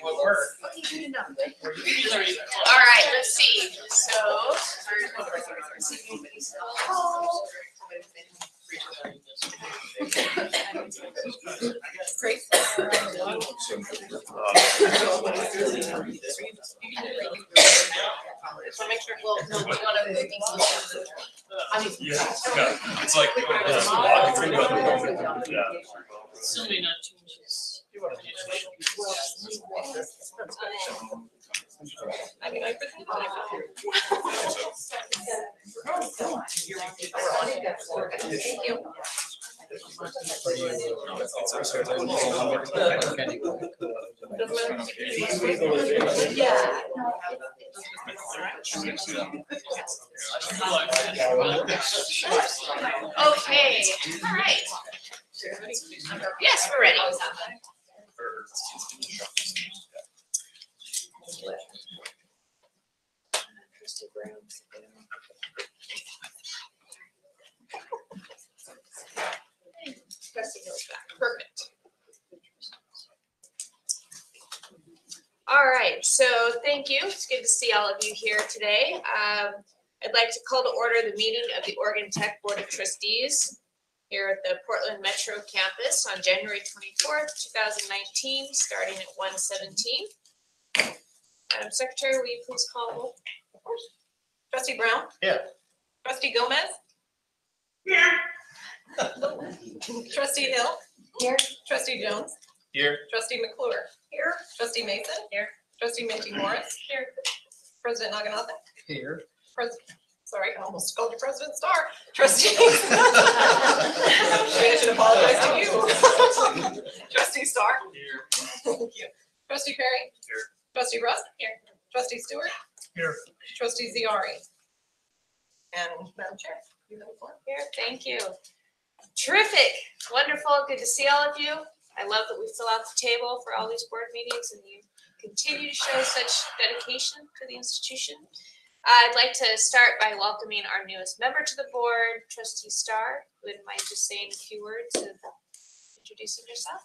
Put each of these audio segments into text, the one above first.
All right, let's see. So, great. So make sure, well, no, we want to move things. Yeah, it's like, yeah. So many not changes. I mean, I pretend that Thank you. Yeah. Okay, all right. Yes, we're ready. Perfect. All right, so thank you. It's good to see all of you here today. I'd like to call to order the meeting of the Oregon Tech Board of Trustees here at the Portland Metro campus on January 24th, 2019, starting at 1:17. Madam Secretary, will you please call the roll? Of course. Trustee Brown? Yeah. Trustee Gomez? Yeah. Trustee Hill? Here. Trustee Jones? Here. Trustee McClure? Here. Trustee Mason? Here. Trustee Minty Morris? Here. President Naganathan? Here. Sorry, I almost called you President Starr. Trustee. I should apologize to you. Trustee Starr? Here. Thank you. Trustee Perry? Here. Trustee Rust? Here. Trustee Stewart? Here. Trustee Ziari? And Madam Chair, you have the floor. Here, thank you. Terrific, wonderful, good to see all of you. I love that we fill out the table for all these board meetings and you continue to show such dedication to the institution. I'd like to start by welcoming our newest member to the board, Trustee Starr. Would you mind just saying a few words of introducing yourself?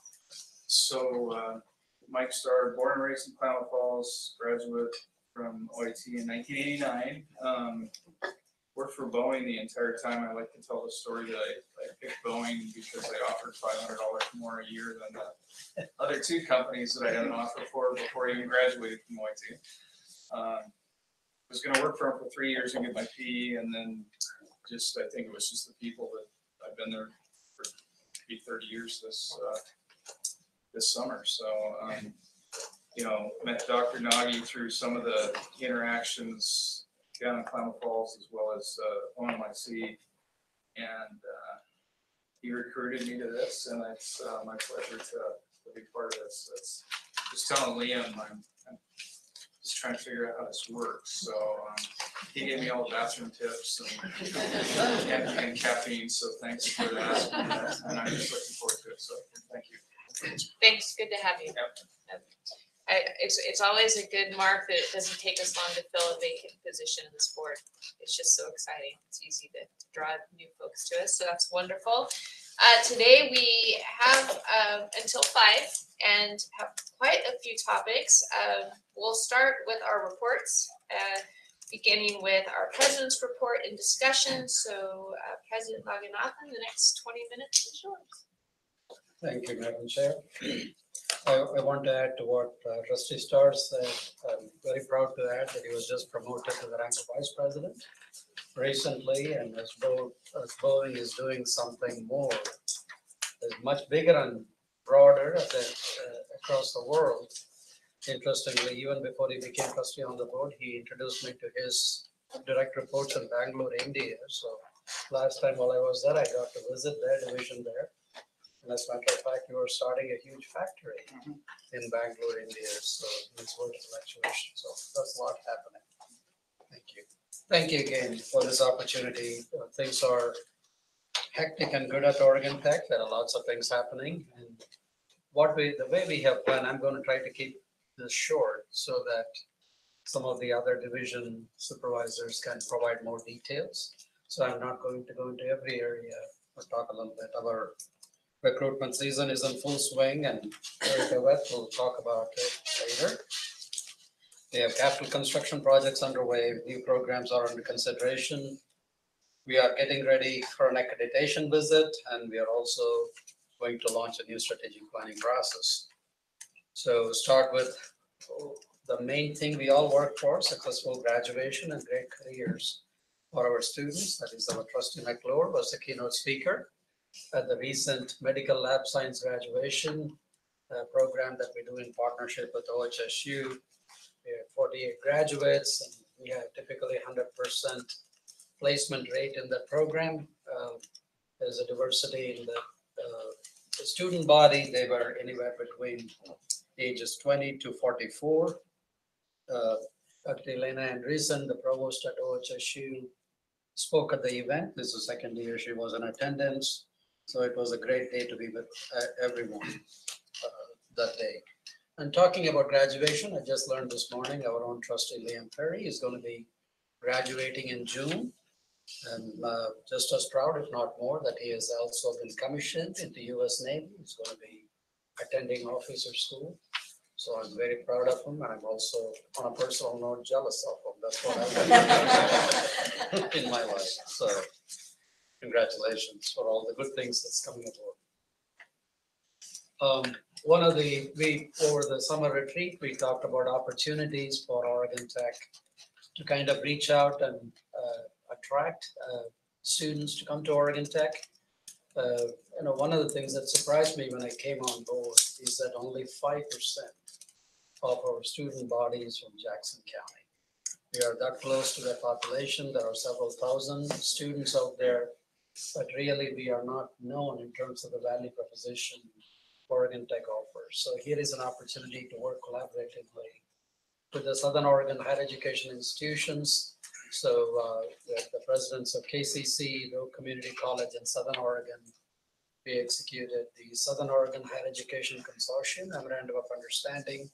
So, Mike Starr, born and raised in Klamath Falls, graduate from OIT in 1989. Worked for Boeing the entire time. I like to tell the story that I picked Boeing because they offered $500 more a year than the other two companies that I had an offer for before I even graduated from OIT. Was going to work for them for 3 years and get my PE, and then I think it was just the people that I've been there for maybe 30 years this summer. So, met Dr. Nagy through some of the interactions down in Klamath Falls as well as OMIC, and he recruited me to this, and it's my pleasure to be part of this. That's just telling Liam I'm just trying to figure out how this works. So he gave me all the bathroom tips and caffeine. So thanks for that, and I'm just looking forward to it. So thank you. Thanks, good to have you. Yep. It's always a good mark that it doesn't take us long to fill a vacant position in this board. It's just so exciting. It's easy to draw new folks to us, so that's wonderful. Today we have until 5 and have quite a few topics. We'll start with our reports, beginning with our president's report and discussion. So President Naganathan, the next 20 minutes is yours. Thank you, Madam Chair. I want to add to what Trustee Starr said. I'm very proud to add that he was just promoted to the rank of Vice President recently, and as Boeing is doing something more, is much bigger and broader across the world. Interestingly, even before he became trustee on the board, he introduced me to his direct reports in Bangalore, India. So last time while I was there, I got to visit their division there. And as a matter of fact, we were starting a huge factory in Bangalore, India. So it's worth congratulations. So that's a lot happening. Thank you. Thank you again for this opportunity. Things are hectic and good at Oregon Tech. There are lots of things happening. And the way we have planned, I'm going to try to keep this short so that some of the other division supervisors can provide more details. So I'm not going to go into every area, but talk a little bit. Our recruitment season is in full swing, and Erica Weth will talk about it later. We have capital construction projects underway, new programs are under consideration. We are getting ready for an accreditation visit, and we are also going to launch a new strategic planning process. So start with the main thing we all work for, successful graduation and great careers for our students. That is, our trustee McClure was the keynote speaker at the recent medical lab science graduation program that we do in partnership with OHSU. We have 48 graduates, and we have typically 100% placement rate in that program. There's a diversity in the student body. They were anywhere between ages 20 to 44. Dr. Elena Andreessen, the provost at OHSU, spoke at the event. This is the second year she was in attendance. So it was a great day to be with everyone that day. And talking about graduation, I just learned this morning, our own trustee Liam Perry is going to be graduating in June. And just as proud, if not more, that he has also been commissioned into US Navy. He's going to be attending officer school. So I'm very proud of him. And I'm also, on a personal note, jealous of him. That's what I want in my life. So congratulations for all the good things that's coming aboard. Over the summer retreat, we talked about opportunities for Oregon Tech to kind of reach out and attract students to come to Oregon Tech. One of the things that surprised me when I came on board is that only 5% of our student body is from Jackson County. We are that close to the population. There are several thousand students out there, but really we are not known in terms of the value proposition Oregon Tech offers. So here is an opportunity to work collaboratively with the Southern Oregon higher education institutions. So the presidents of KCC, Rogue Community College, and Southern Oregon, we executed the Southern Oregon Higher Education Consortium Memorandum of Understanding,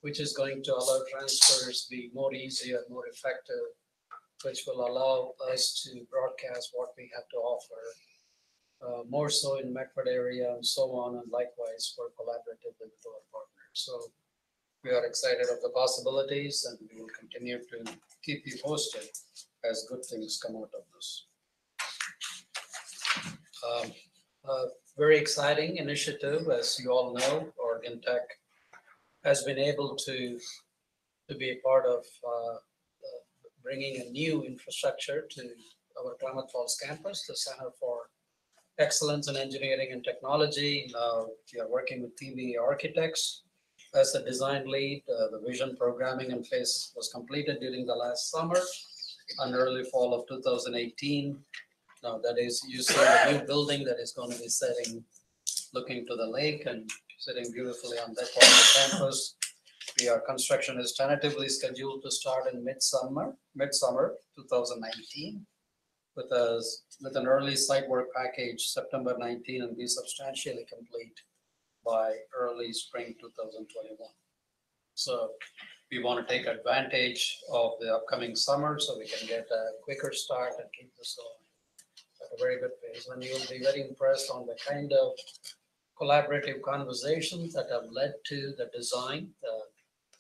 which is going to allow transfers to be more easier, more effective, which will allow us to broadcast what we have to offer, more so in Medford area and so on, and likewise work collaboratively with our partners. So we are excited of the possibilities, and we will continue to keep you posted as good things come out of this. Very exciting initiative, as you all know. Oregon Tech has been able to be a part of bringing a new infrastructure to our Klamath Falls campus, the Center for Excellence in Engineering and Technology. We are working with TV Architects as a design lead. The vision programming and phase was completed during the last summer and early fall of 2018. Now that is, you see the new building that is going to be looking to the lake and sitting beautifully on that part of the campus. Construction is tentatively scheduled to start in midsummer 2019, with an early site work package September 19 and be substantially complete by early spring 2021. So we want to take advantage of the upcoming summer so we can get a quicker start and keep this going at a very good pace. And you'll be very impressed on the kind of collaborative conversations that have led to the design.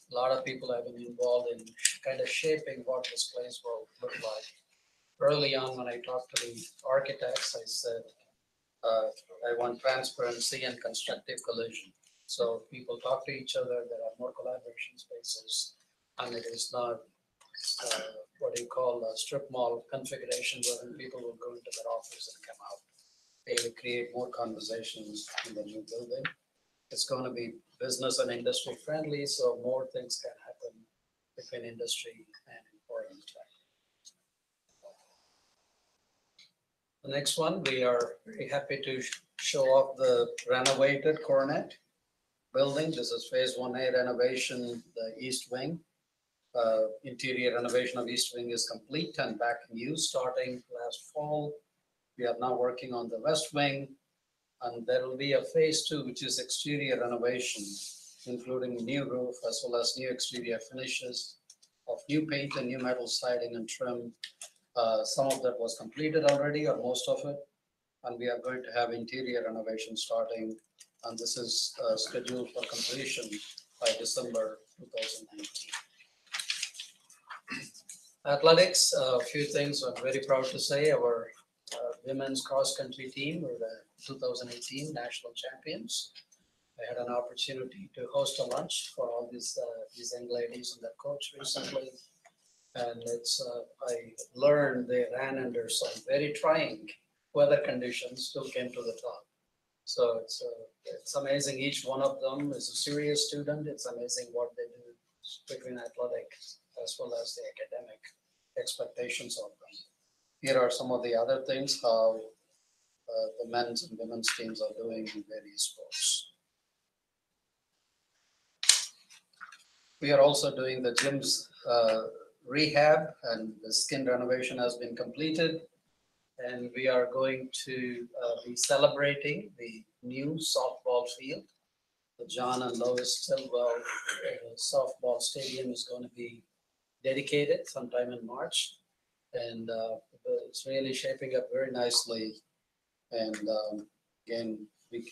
A lot of people have been involved in kind of shaping what this place will look like. Early on, when I talked to the architects, I said, I want transparency and constructive collision. So people talk to each other, there are more collaboration spaces, and it is not a strip mall configuration where people will go into their office and come out. They will create more conversations in the new building. It's going to be business and industry friendly, so more things can happen between industry and Oregon Tech. The next one, we are very happy to show off the renovated Coronet building. This is phase 1A renovation, the East Wing. Interior renovation of East Wing is complete and back in use starting last fall. We are now working on the West Wing, and there will be a phase 2, which is exterior renovation, including new roof as well as new exterior finishes of new paint and new metal siding and trim. Some of that was completed already, or most of it. And we are going to have interior renovation starting, and this is scheduled for completion by December 2019. Athletics, a few things I'm very proud to say. Our women's cross-country team were the 2018 national champions. I had an opportunity to host a lunch for all these young ladies and their coach recently. And I learned they ran under some very trying weather conditions, still came to the top. So it's amazing. Each one of them is a serious student. It's amazing what they do between athletic as well as the academic expectations of them. Here are some of the other things, how the men's and women's teams are doing in various sports. We are also doing the gym's rehab, and the skin renovation has been completed. And we are going to be celebrating the new softball field. The John and Lois Stillwell softball stadium is going to be dedicated sometime in March. And it's really shaping up very nicely. And again,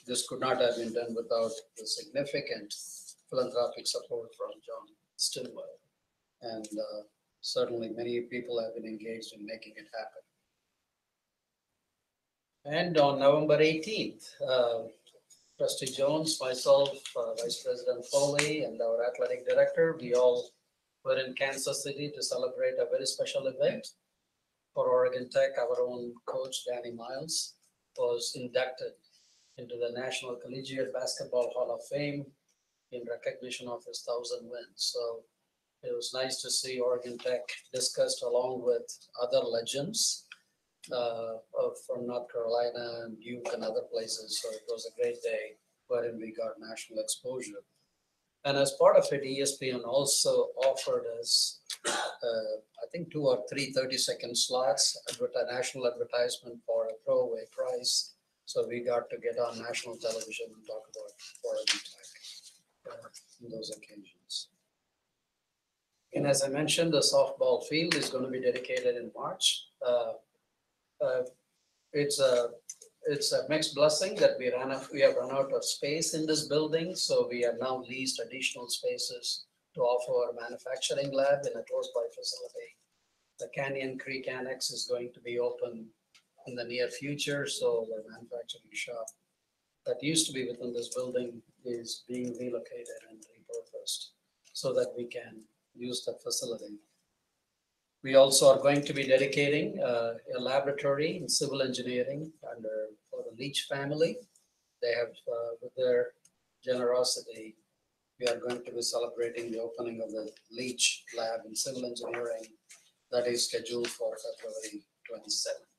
this could not have been done without the significant philanthropic support from John Stillwell. And certainly many people have been engaged in making it happen. And on November 18th, Trustee Jones, myself, Vice President Foley, and our athletic director, we all were in Kansas City to celebrate a very special event for Oregon Tech. Our own coach, Danny Miles, was inducted into the National Collegiate Basketball Hall of Fame in recognition of his 1,000 wins. So it was nice to see Oregon Tech discussed along with other legends from North Carolina and Duke and other places. So it was a great day wherein we got national exposure. And as part of it, ESPN also offered us, I think 2 or 3 30-second slots, a national advertisement for a throwaway price. So we got to get on national television and talk about Oregon Tech in those occasions. And as I mentioned, the softball field is going to be dedicated in March. It's a mixed blessing that we have run out of space in this building, so we have now leased additional spaces to offer our manufacturing lab in a close-by facility. The Canyon Creek Annex is going to be open in the near future, so the manufacturing shop that used to be within this building is being relocated and repurposed so that we can use the facility. We also are going to be dedicating a laboratory in civil engineering for the Leach family. They have, with their generosity, we are going to be celebrating the opening of the Leach lab in civil engineering that is scheduled for February 27th.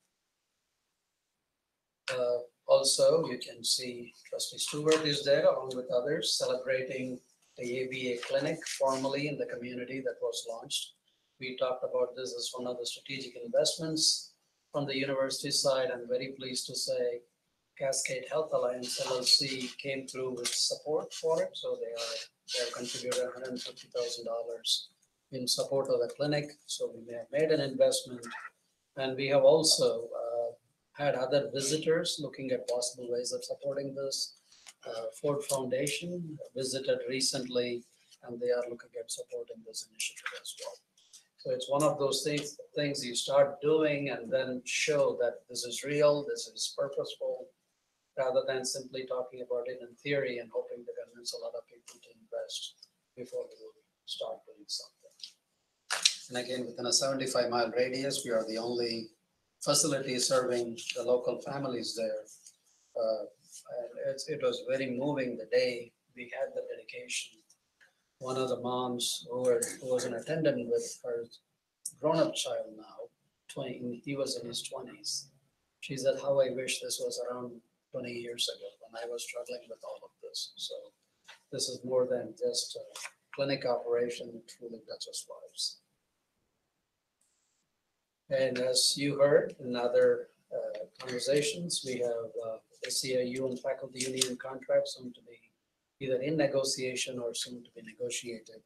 Also, you can see Trustee Stewart is there along with others celebrating the ABA clinic formally in the community that was launched. We talked about this as one of the strategic investments from the university side. I'm very pleased to say Cascade Health Alliance LLC came through with support for it. So they have contributed $150,000 in support of the clinic. So we have made an investment, and we have also had other visitors looking at possible ways of supporting this. Ford Foundation visited recently, and they are looking at supporting this initiative as well. So it's one of those things you start doing and then show that this is real, this is purposeful, rather than simply talking about it in theory and hoping to convince a lot of people to invest before we start doing something. And again, within a 75-mile radius, we are the only facility serving the local families there. And it was very moving the day we had the dedication. One of the moms who was an attendant with her grown-up child now, he was in his 20s. She said, how I wish this was around 20 years ago when I was struggling with all of this. So this is more than just a clinic operation, it truly touches lives. And as you heard in other conversations, we have the CIU and faculty union contract soon to be either in negotiation or soon to be negotiated.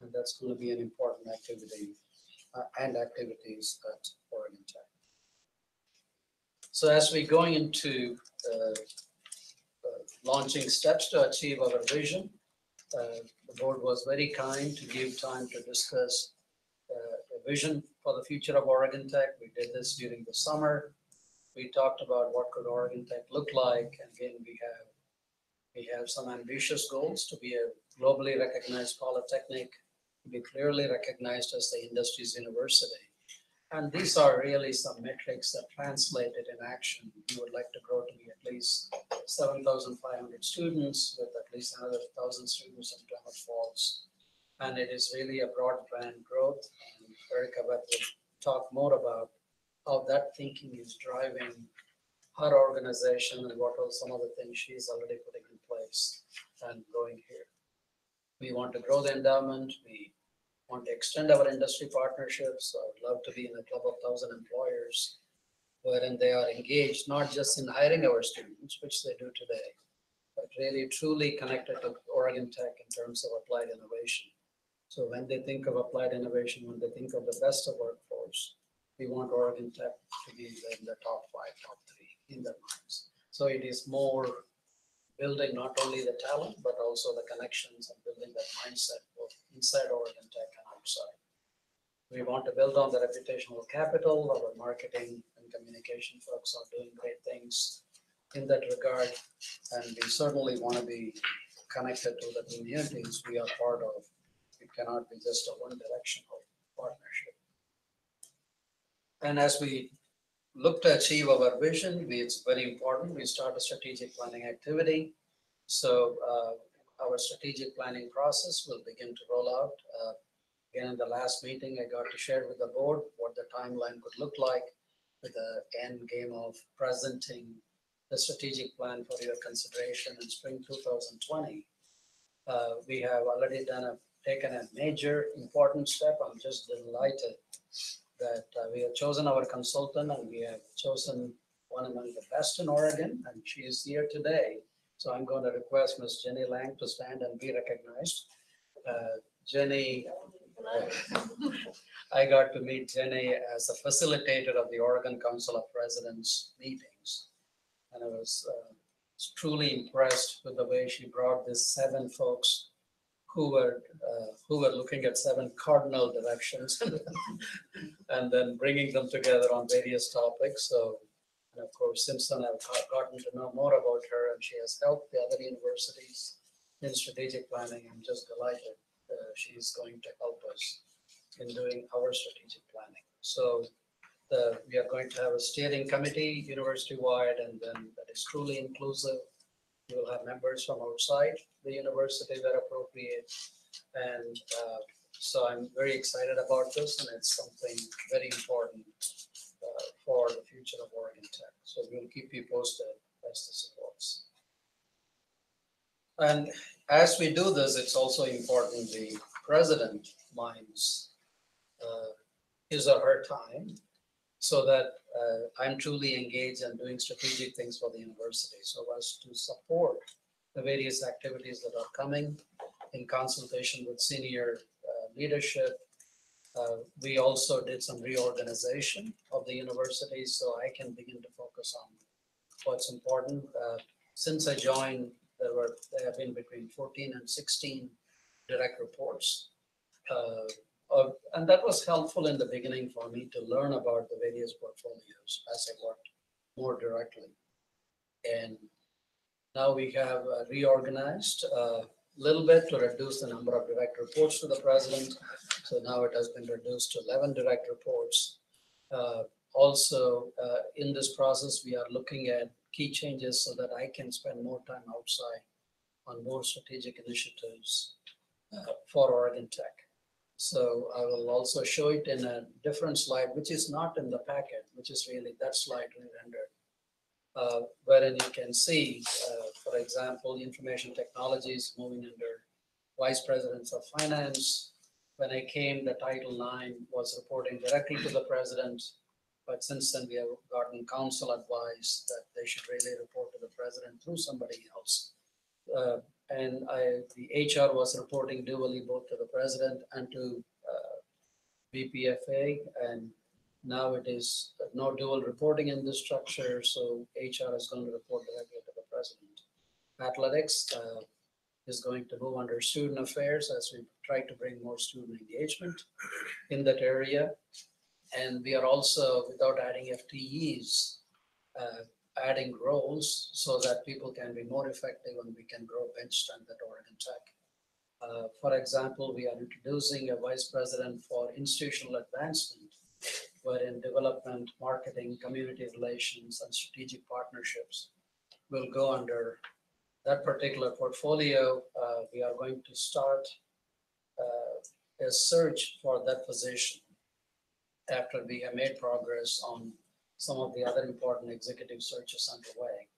And that's going to be an important activity and activities at Oregon Oregon Tech. So as we going into launching steps to achieve our vision, the board was very kind to give time to discuss a vision for the future of Oregon Tech. We did this during the summer. We talked about what could Oregon Tech look like. And again, we have some ambitious goals to be a globally recognized polytechnic, to be clearly recognized as the industry's university. And these are really some metrics that translated in action. We would like to grow to be at least 7,500 students with at least another 1,000 students in Klamath Falls. And it is really a broadband growth. And Erica will talk more about how that thinking is driving her organization and what are some of the things she's already putting in place and going here. We want to grow the endowment. We want to extend our industry partnerships. So I would love to be in a club of 1,000 employers wherein they are engaged, not just in hiring our students, which they do today, but really truly connected to Oregon Tech in terms of applied innovation. So when they think of applied innovation, when they think of the best of workforce, we want Oregon Tech to be in the top 5, top 3 in their minds. So it is more building not only the talent, but also the connections and building that mindset both inside Oregon Tech and outside. We want to build on the reputational capital. Our marketing and communication folks are doing great things in that regard. And we certainly want to be connected to the communities we are part of. It cannot be just a one-directional partnership. And as we look to achieve our vision, it's very important we start a strategic planning activity. So our strategic planning process will begin to roll out. Again, in the last meeting, I got to share with the board what the timeline could look like with the end game of presenting the strategic plan for your consideration in spring 2020. We have already taken a major important step. I'm just delighted that we have chosen our consultant and we have chosen one among the best in Oregon, and she is here today. So I'm going to request Ms. Jenny Lang to stand and be recognized. Jenny, I got to meet Jenny as a facilitator of the Oregon Council of Presidents meetings. And I was truly impressed with the way she brought these 7 folks who were looking at 7 cardinal directions and then bringing them together on various topics. So, and of course, Simpson, I've gotten to know more about her, and she has helped the other universities in strategic planning. I'm just delighted she's going to help us in doing our strategic planning. So we are going to have a steering committee university-wide, and then that is truly inclusive. We will have members from outside the university where appropriate. And so I'm very excited about this, and it's something very important for the future of Oregon Tech. So we'll keep you posted as this evolves. And as we do this, it's also important the president minds his or her time so that I'm truly engaged in doing strategic things for the university. So as to support the various activities that are coming in consultation with senior leadership. We also did some reorganization of the university so I can begin to focus on what's important. Since I joined, there have been between 14 and 16 direct reports. And that was helpful in the beginning for me to learn about the various portfolios as I worked more directly. And now we have reorganized a little bit to reduce the number of direct reports to the president. So now it has been reduced to 11 direct reports. Also, in this process, we are looking at key changes so that I can spend more time outside on more strategic initiatives for Oregon Tech. So I will also show it in a different slide, which is not in the packet, which is really that slide rendered, wherein you can see, for example, information technologies moving under vice presidents of finance. When I came, the Title IX was reporting directly to the president, but since then we have gotten council advice that they should really report to the president through somebody else. And the HR was reporting dually both to the president and to BPFA, and Now it is no dual reporting in this structure, so HR is going to report directly to the president. Athletics is going to move under student affairs as we try to bring more student engagement in that area. And we are also, without adding FTEs, adding roles so that people can be more effective and we can grow bench strength at Oregon Tech. For example, we are introducing a vice president for institutional advancement, wherein development, marketing, community relations, and strategic partnerships will go under that particular portfolio. We are going to start a search for that position after we have made progress on some of the other important executive searches underway.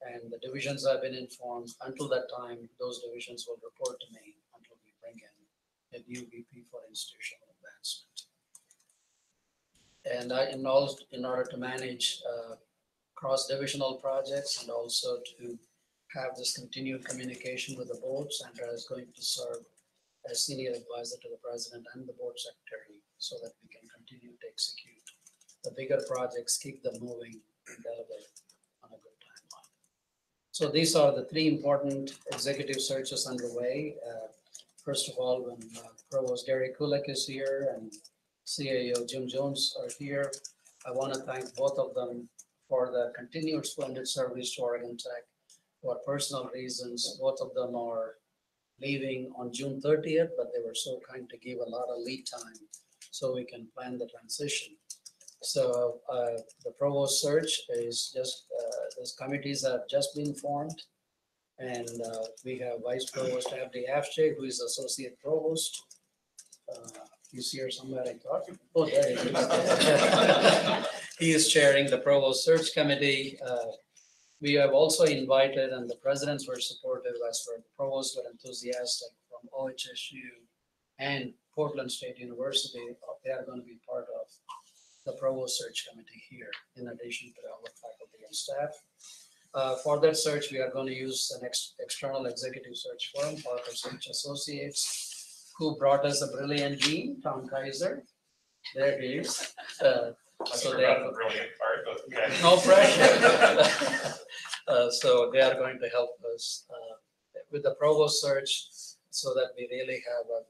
And the divisions have been informed. Until that time, those divisions will report to me until we bring in a new VP for institutional advancement. And in order to manage cross-divisional projects and also to have this continued communication with the board, Sandra is going to serve as senior advisor to the president and the board secretary so that we can continue to execute the bigger projects, keep them moving, and deliver on a good timeline. So these are the three important executive searches underway. First of all, when Provost Gary Kulik is here and CAO Jim Jones are here, I want to thank both of them for the continued splendid service to Oregon Tech. For personal reasons, both of them are leaving on June 30th, but they were so kind to give a lot of lead time so we can plan the transition. So the provost search is just, those committees have just been formed. And we have Vice Provost Abdi Afshake, who is Associate Provost. He's here somewhere, I thought. Oh, there he is. He is chairing the Provost Search Committee. We have also invited, and the presidents were supportive, as for the provosts were enthusiastic from OHSU and Portland State University. They are going to be part of the Provost Search Committee here, in addition to our faculty and staff. For that search, we are going to use an external executive search firm, Parker Search Associates, who brought us a brilliant dean, Tom Kaiser. There he is. So they are the brilliant part, but okay. No pressure. So they are going to help us with the provost search so that we really have a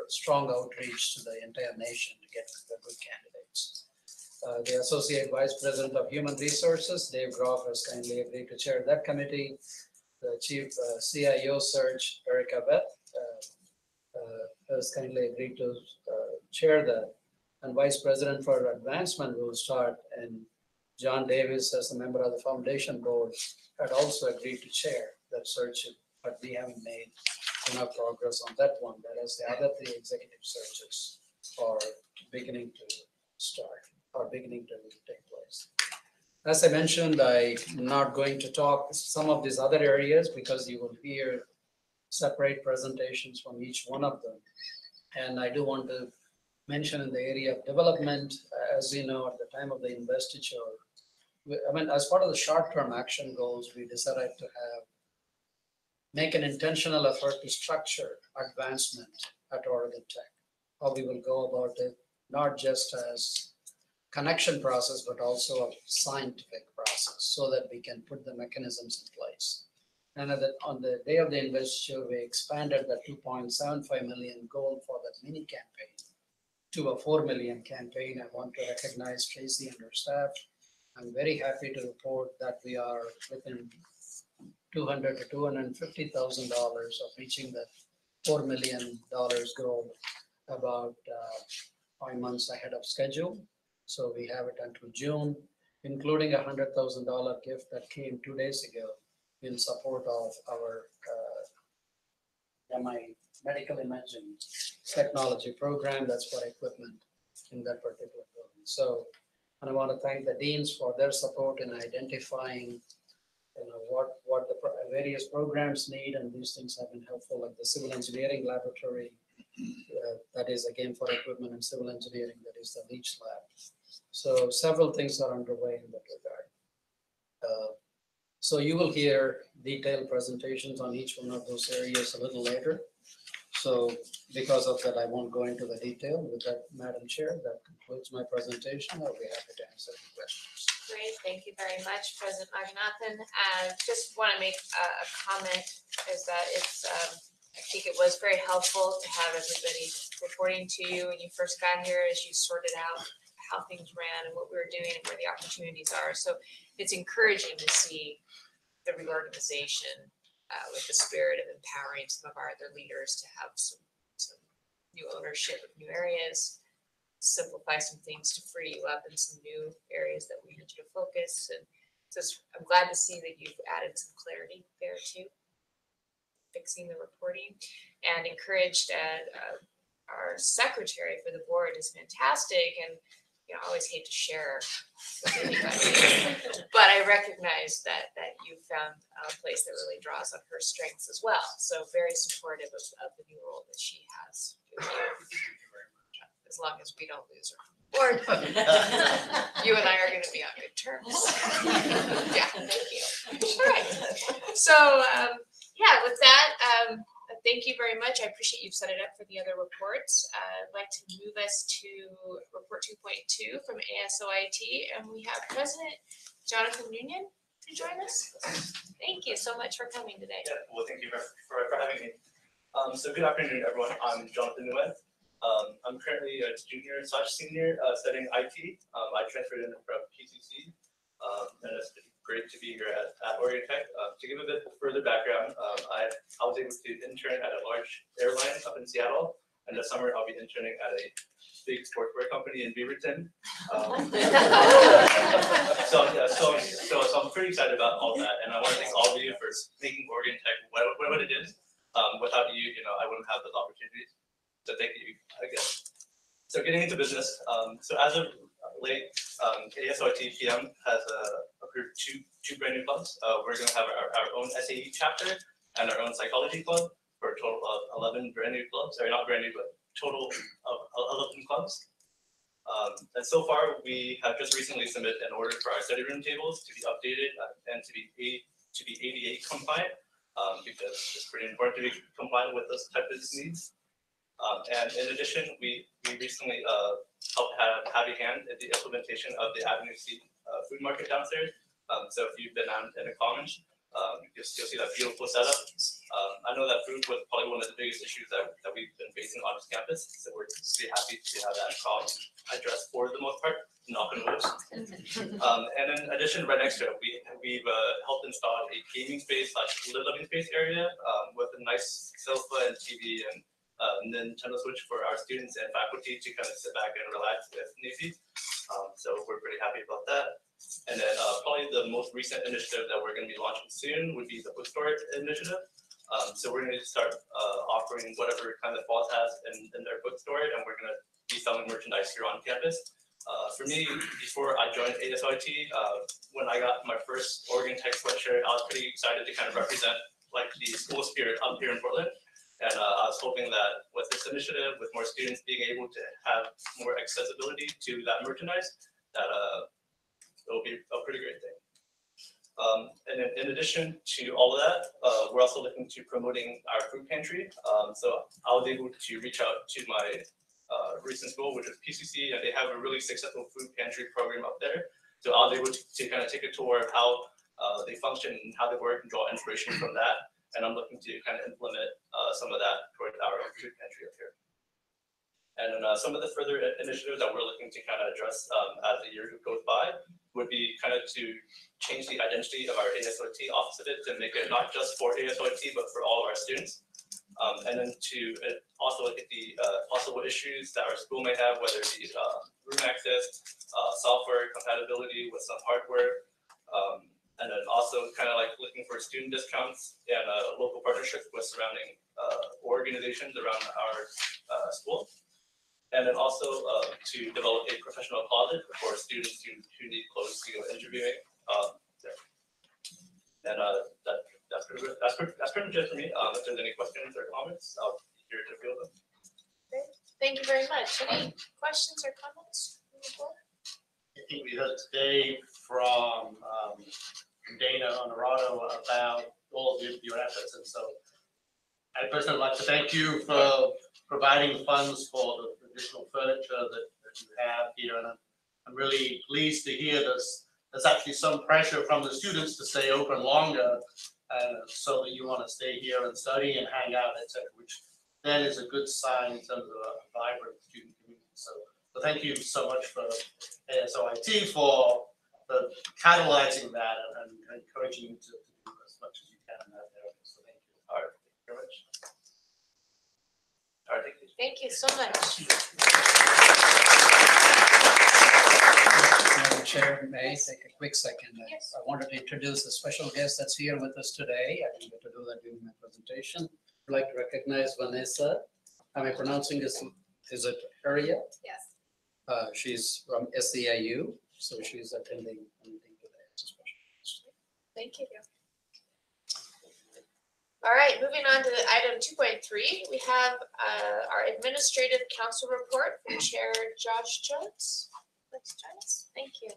strong outreach to the entire nation to get the good candidates. The Associate Vice President of Human Resources, Dave Groff, has kindly agreed to chair that committee. The Chief CIO Search, Erica Beth, has kindly agreed to chair that. And Vice President for Advancement will start, and John Davis, as a member of the Foundation Board, had also agreed to chair that search, but we haven't made enough progress on that one. Whereas the other three executive searches are beginning to start, or beginning to take place. As I mentioned, I'm not going to talk some of these other areas because you will hear separate presentations from each one of them. And I do want to mention in the area of development, as you know, at the time of the investiture, as part of the short-term action goals, we decided to make an intentional effort to structure advancement at Oregon Tech. How we will go about it, not just as connection process, but also a scientific process, so that we can put the mechanisms in place. And on the day of the investiture, we expanded the 2.75 million goal for that mini campaign to a 4 million campaign. I want to recognize Tracy and her staff. I'm very happy to report that we are within $200,000 to $250,000 of reaching that $4 million goal about 5 months ahead of schedule. So we have it until June, including a $100,000 gift that came 2 days ago in support of our MI medical imaging technology program. That's for equipment in that particular building. So, and I want to thank the deans for their support in identifying what the various programs need, and these things have been helpful, like the civil engineering laboratory, that is again for equipment, and civil engineering, that is the Leach lab. So several things are underway in that regard. So you will hear detailed presentations on each one of those areas a little later. So Because of that, I won't go into the detail. With that, Madam Chair, that concludes my presentation. I'll be happy to answer any questions. Great, thank you very much, President Naganathan. Just want to make a comment is that it's, I think it was very helpful to have everybody reporting to you when you first got here as you sorted out how things ran and what we were doing and where the opportunities are. So it's encouraging to see the reorganization with the spirit of empowering some of our other leaders to have some new ownership of new areas, simplify some things to free you up in some new areas that we need you to focus. And so I'm glad to see that you've added some clarity there too, fixing the reporting, and encouraged our secretary for the board is fantastic. And I always hate to share with anybody, but I recognize that you found a place that really draws on her strengths as well. So very supportive of the new role that she has. As long as we don't lose her. Or you and I are going to be on good terms. Yeah, thank you. All right. So with that, thank you very much. I appreciate you've set it up for the other reports. I'd like to move us to report 2.2 from ASOIT, and we have President Jonathan Nunez to join us. Thank you so much for coming today. Yeah, well, thank you for having me. So good afternoon, everyone. I'm Jonathan Nunez. I'm currently a junior/senior studying IT. I transferred in from PCC, and it's great to be here at Oregon Tech. To give a bit further background, I was able to intern at a large airline up in Seattle, and this summer I'll be interning at a big sportswear company in Beaverton. So I'm pretty excited about all that, and I want to thank all of you for making Oregon Tech what it is. Without you, I wouldn't have those opportunities. So thank you again. So getting into business. So as of late, ASOIT PM has approved two brand new clubs. We're going to have our own SAE chapter and our own psychology club for a total of 11 brand new clubs. Sorry, not brand new, but total of 11 clubs. And so far, we have just recently submitted an order for our study room tables to be updated and to be ADA compliant, because it's pretty important to be compliant with those types of needs. And in addition, we recently helped have a hand in the implementation of the Avenue C food market downstairs. So if you've been out in the commons, you'll see that beautiful setup. I know that food was probably one of the biggest issues that we've been facing on this campus. So we're really happy to have that problem addressed for the most part, knock on wood. And in addition, right next to it, we've helped install a gaming space / living space area with a nice sofa and TV and Nintendo Switch for our students and faculty to kind of sit back and relax if need be. So we're pretty happy about that. And then probably the most recent initiative that we're going to be launching soon would be the bookstore initiative. So we're going to start offering whatever kind of Falls has in their bookstore, and we're going to be selling merchandise here on campus. For me, before I joined ASOIT, when I got my first Oregon Tech sweatshirt, I was pretty excited to kind of represent like the school spirit up here in Portland. And I was hoping that with this initiative, with more students being able to have more accessibility to that merchandise, that it'll be a pretty great thing. And then in addition to all of that, we're also looking to promoting our food pantry. So I was able to reach out to my recent school, which is PCC, and they have a really successful food pantry program up there. So I was able to kind of take a tour of how they function and how they work and draw inspiration from that. And I'm looking to kind of implement some of that toward our food pantry up here. And then some of the further initiatives that we're looking to kind of address as the year goes by would be kind of to change the identity of our ASOIT office of it to make it not just for ASOIT, but for all of our students. And then to also look at the possible issues that our school may have, whether it be room access, software compatibility with some hardware, and then also kind of like looking for student discounts and local partnerships with surrounding organizations around our school. And then also to develop a professional closet for students who need clothes to go interviewing. And that's pretty much it for me. If there's any questions or comments, I'll be here to field them. Great. Thank you very much. Any questions or comments from the board? I think we heard today from Dana Honorado about all of your efforts, and so I personally would like to thank you for providing funds for the additional furniture that you have here. And I'm really pleased to hear there's actually some pressure from the students to stay open longer, so that you want to stay here and study and hang out, etc., which then is a good sign in terms of a vibrant student community. So thank you so much for ASOIT for catalyzing that and encouraging you to do as much as you can in that area. So thank you. All right, thank you very much. All right, thank you. Thank you so much. Madam Chair, may I take a quick second? Yes. I wanted to introduce a special guest that's here with us today. I didn't get to do that during my presentation. I'd like to recognize Vanessa. Am I pronouncing this? Is it Harriet? Yes. She's from SEIU, so she's attending a meeting today. It's a special guest. Thank you. All right, moving on to item 2.3, we have our administrative council report from Chair Josh Jones. Let's join us. Thank you.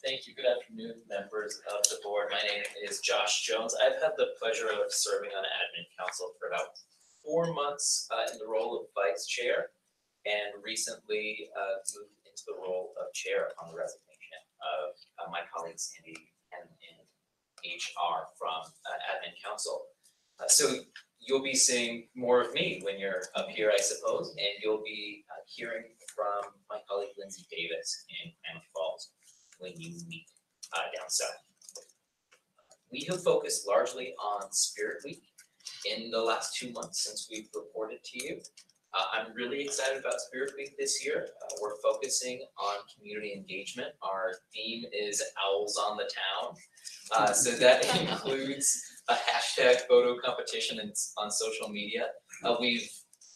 Thank you. Good afternoon, members of the board. My name is Josh Jones. I've had the pleasure of serving on admin council for about 4 months in the role of vice chair, and recently moved into the role of chair upon the resignation of my colleague Sandy and HR from admin council. So you'll be seeing more of me when you're up here, I suppose, and you'll be hearing from my colleague Lindsay Davis in Klamath Falls when you meet down south. We have focused largely on Spirit Week in the last 2 months since we've reported to you. I'm really excited about Spirit Week this year. We're focusing on community engagement. Our theme is Owls on the Town. So that includes a hashtag photo competition on social media. We've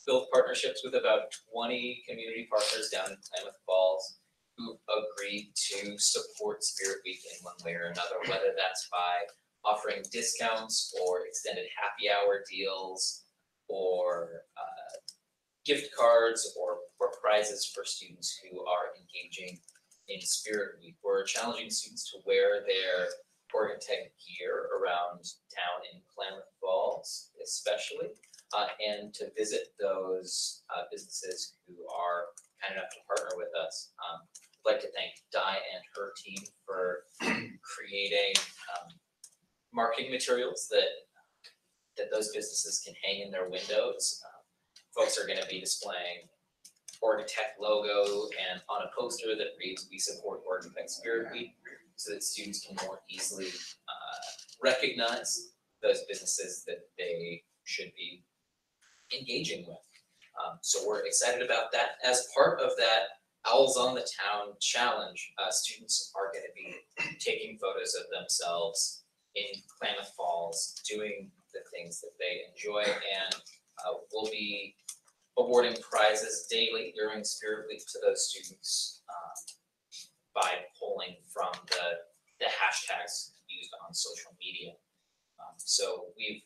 built partnerships with about 20 community partners down in Klamath Falls who agreed to support Spirit Week in one way or another, whether that's by offering discounts or extended happy hour deals or gift cards or prizes for students who are engaging in Spirit Week. We're challenging students to wear their Oregon Tech gear around town in Klamath Falls especially, and to visit those businesses who are kind enough to partner with us. I'd like to thank Di and her team for creating marketing materials that those businesses can hang in their windows. Folks are going to be displaying Oregon Tech logo and on a poster that reads "We support Oregon Tech Spirit Week," so that students can more easily recognize those businesses that they should be engaging with. So we're excited about that. As part of that Owls on the Town challenge, students are going to be taking photos of themselves in Klamath Falls, doing the things that they enjoy, and we'll be awarding prizes daily during Spirit Week to those students by pulling from the hashtags used on social media. So we've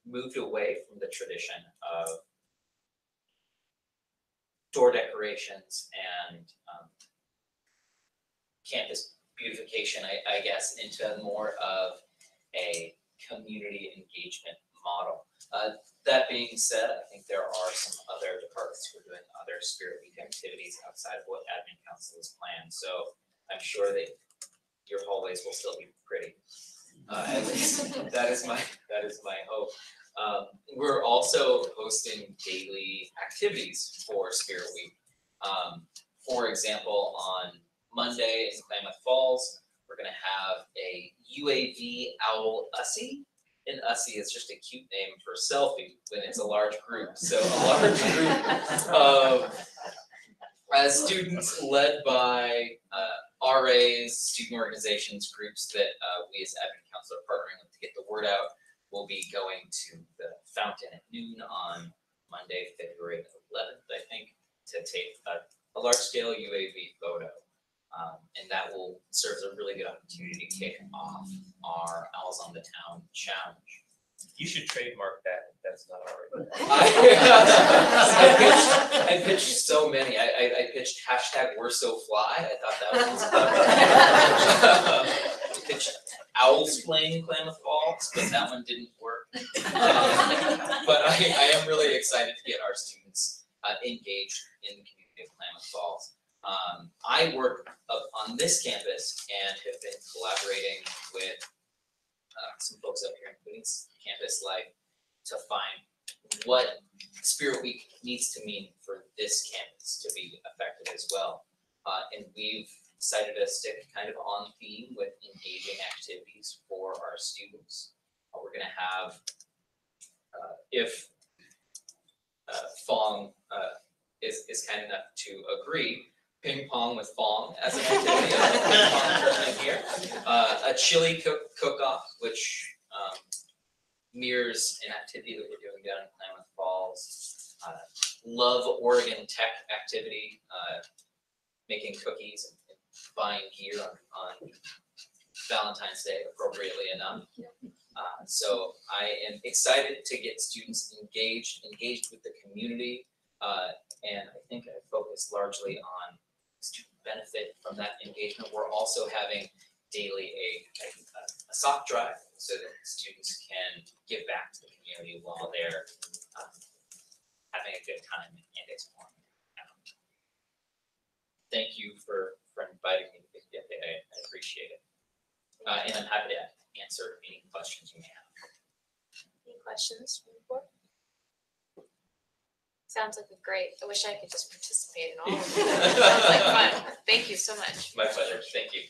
moved away from the tradition of door decorations and campus beautification, I guess, into more of a community engagement model. That being said, I think there are some other departments who are doing other Spirit Week activities outside of what admin council has planned. So I'm sure that your hallways will still be pretty. At least that is my hope. We're also hosting daily activities for Spirit Week. For example, on Monday in Klamath Falls, we're going to have a UAV Owl Ussie. And Ussie is just a cute name for selfie when it's a large group. So a large group of students led by RAs, student organizations, groups that we as admin council are partnering with to get the word out. We'll be going to the fountain at noon on Monday, February 11th, I think, to take a large-scale UAV photo. And that will serve as a really good opportunity to kick off our Owls on the Town challenge. You should trademark that. That's not already. I pitched so many. I pitched hashtag We're So Fly. I thought that was clever. I pitched Owls playing Klamath Falls, but that one didn't work. But I am really excited to get our students engaged in the community of Klamath Falls. I work up on this campus and have been collaborating with some folks up here, including Campus Life, to find what Spirit Week needs to mean for this campus to be effective as well. And we've decided to stick kind of on theme with engaging activities for our students. We're gonna have, if Fong is kind enough to agree, ping pong with Fong as an activity, a ping pong tournament here. A chili cook-off, which mirrors an activity that we're doing down in Klamath Falls. Love Oregon Tech activity, making cookies and buying gear on Valentine's Day, appropriately enough. So I am excited to get students engaged with the community, and I think I focus largely on student benefit from that engagement. We're also having daily a sock drive so that students can give back to the community while they're having a good time and exploring. Thank you for inviting me to get there. I appreciate it. And I'm happy to answer any questions you may have. Any questions from the board? Sounds like a great, I wish I could just participate in all of it. Sounds like fun. Thank you so much. My pleasure. Thank you.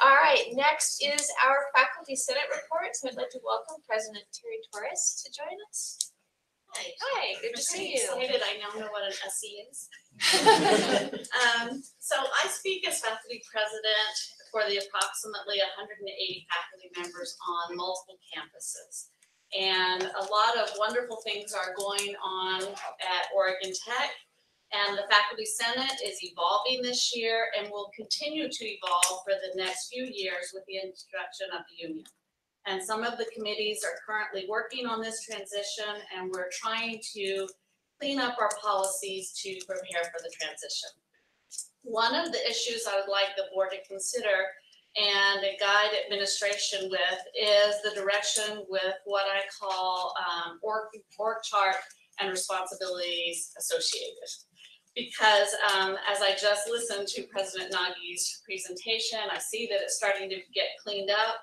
All right, next is our Faculty Senate report. So I'd like to welcome President Terry Torres to join us. Hi, good to see you. Excited, I now know what an SE is. So I speak as faculty president for the approximately 180 faculty members on multiple campuses. And a lot of wonderful things are going on at Oregon Tech. And the Faculty Senate is evolving this year and will continue to evolve for the next few years with the introduction of the union. And some of the committees are currently working on this transition, and we're trying to clean up our policies to prepare for the transition. One of the issues I would like the board to consider and guide administration with is the direction with what I call org chart and responsibilities associated. Because as I just listened to President Nagi's presentation, I see that it's starting to get cleaned up.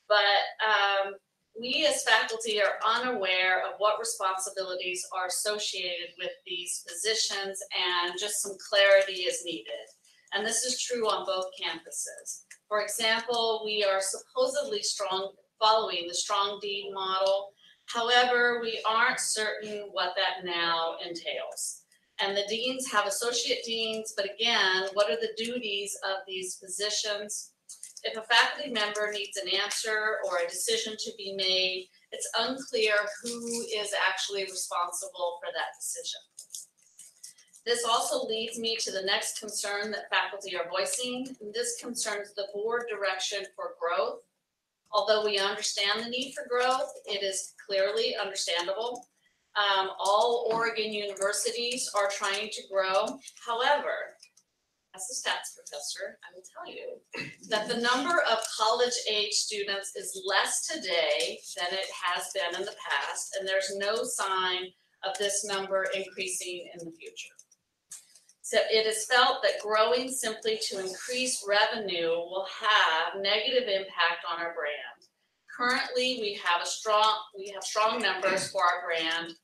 But we as faculty are unaware of what responsibilities are associated with these positions, and just some clarity is needed. And this is true on both campuses. For example, we are supposedly following the strong dean model. However, we aren't certain what that now entails. And the deans have associate deans, but again, what are the duties of these positions? If a faculty member needs an answer or a decision to be made, it's unclear who is actually responsible for that decision. This also leads me to the next concern that faculty are voicing, and this concerns the board direction for growth. Although we understand the need for growth, it is clearly understandable. All Oregon universities are trying to grow. However, as a stats professor, I will tell you that the number of college-age students is less today than it has been in the past, and there's no sign of this number increasing in the future. So it is felt that growing simply to increase revenue will have negative impact on our brand. Currently, we have strong numbers for our brand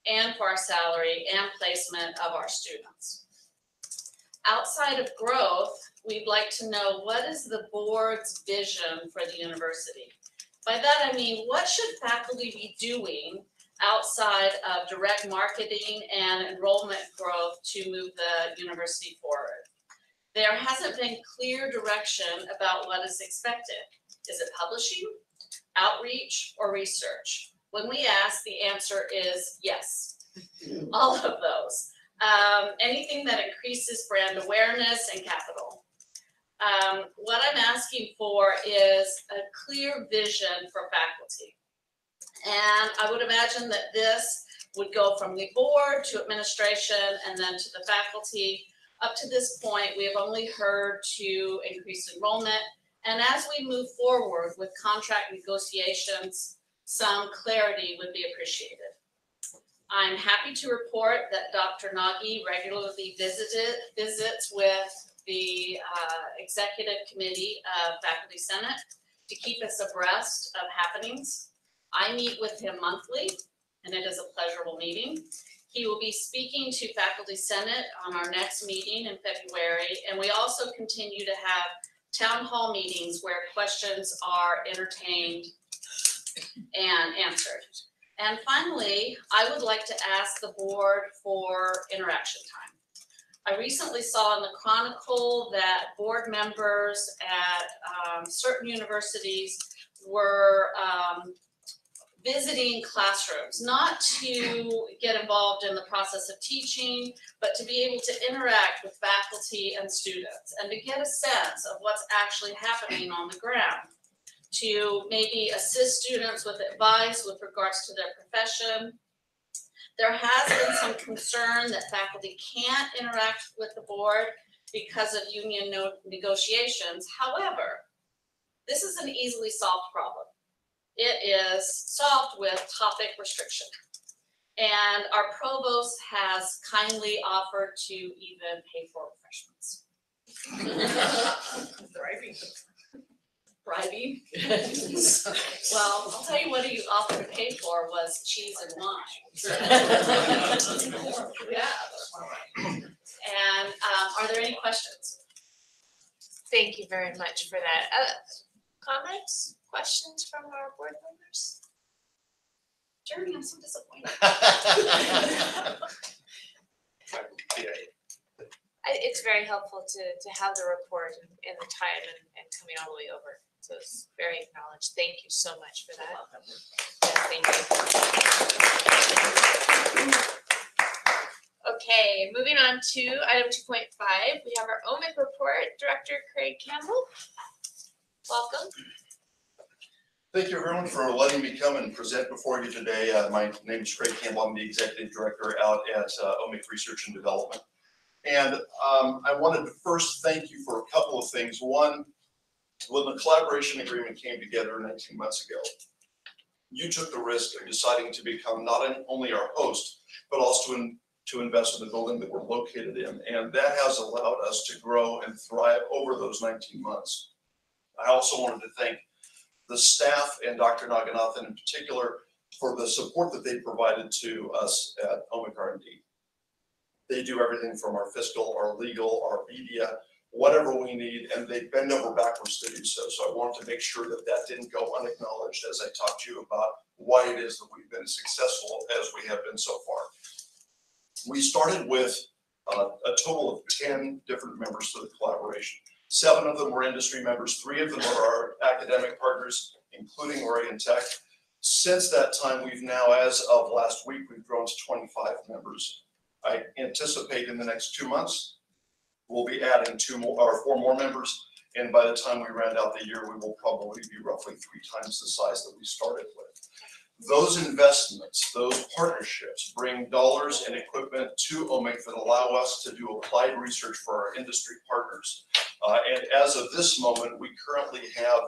and for our salary and placement of our students. Outside of growth, we'd like to know, what is the board's vision for the university? By that I mean, what should faculty be doing outside of direct marketing and enrollment growth to move the university forward? There hasn't been clear direction about what is expected. Is it publishing, outreach, or research? When we ask, the answer is yes, all of those. Anything that increases brand awareness and capital. What I'm asking for is a clear vision for faculty. And I would imagine that this would go from the board to administration and then to the faculty. Up to this point, we have only heard to increase enrollment And as we move forward with contract negotiations, some clarity would be appreciated. I'm happy to report that Dr. Nagy regularly visits with the Executive Committee of Faculty Senate to keep us abreast of happenings. I meet with him monthly, and it is a pleasurable meeting. He will be speaking to Faculty Senate on our next meeting in February, and we also continue to have town hall meetings where questions are entertained and answered. And finally, I would like to ask the board for interaction time. I recently saw in the Chronicle that board members at certain universities were visiting classrooms, not to get involved in the process of teaching, but to be able to interact with faculty and students and to get a sense of what's actually happening on the ground, to maybe assist students with advice with regards to their profession. There has been some concern that faculty can't interact with the board because of union negotiations. However, this is an easily solved problem. It is solved with topic restriction. And our provost has kindly offered to even pay for refreshments. Bribing? Well, I'll tell you what he offered to pay for was cheese and wine. Yeah. And are there any questions? Thank you very much for that. Comments, questions from our board members? Jeremy, I'm so disappointed. It's very helpful to have the report and the time and coming all the way over. So it's very acknowledged. Thank you so much for that. Yes, thank you. Okay, moving on to item 2.5, we have our OMIC report. Director Craig Campbell, welcome. Thank you everyone for letting me come and present before you today. My name is Craig Campbell. I'm the Executive Director out at OMIC Research and Development. And I wanted to first thank you for a couple of things. One, when the collaboration agreement came together 19 months ago, you took the risk of deciding to become not only our host, but also to invest in the building that we're located in. And that has allowed us to grow and thrive over those 19 months. I also wanted to thank the staff and Dr. Naganathan in particular for the support that they provided to us at OMIC R&D. They do everything from our fiscal, our legal, our media, whatever we need, and they bend over backwards to do so. So I wanted to make sure that that didn't go unacknowledged as I talked to you about why it is that we've been as successful as we have been so far. We started with a total of 10 different members to the collaboration. 7 of them were industry members, 3 of them are our academic partners, including Oregon Tech. Since that time, we've now, as of last week, we've grown to 25 members. I anticipate in the next 2 months, we'll be adding 4 more members. And by the time we round out the year, we will probably be roughly 3 times the size that we started with. Those investments, those partnerships bring dollars and equipment to OMIC that allow us to do applied research for our industry partners. And as of this moment, we currently have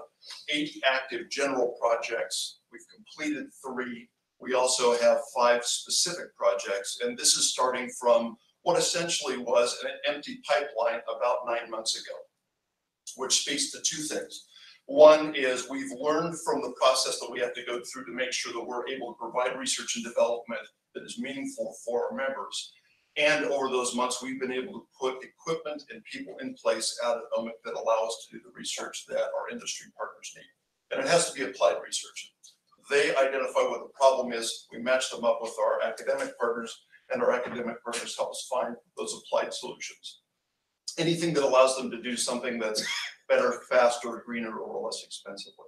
8 active general projects. We've completed 3. We also have 5 specific projects, and this is starting from what essentially was an empty pipeline about 9 months ago, which speaks to 2 things. One is we've learned from the process that we have to go through to make sure that we're able to provide research and development that is meaningful for our members. And over those months, we've been able to put equipment and people in place out at OMIC that allow us to do the research that our industry partners need. And it has to be applied research. They identify what the problem is, we match them up with our academic partners, and our academic partners help us find those applied solutions. Anything that allows them to do something that's better, faster, greener, or less expensively.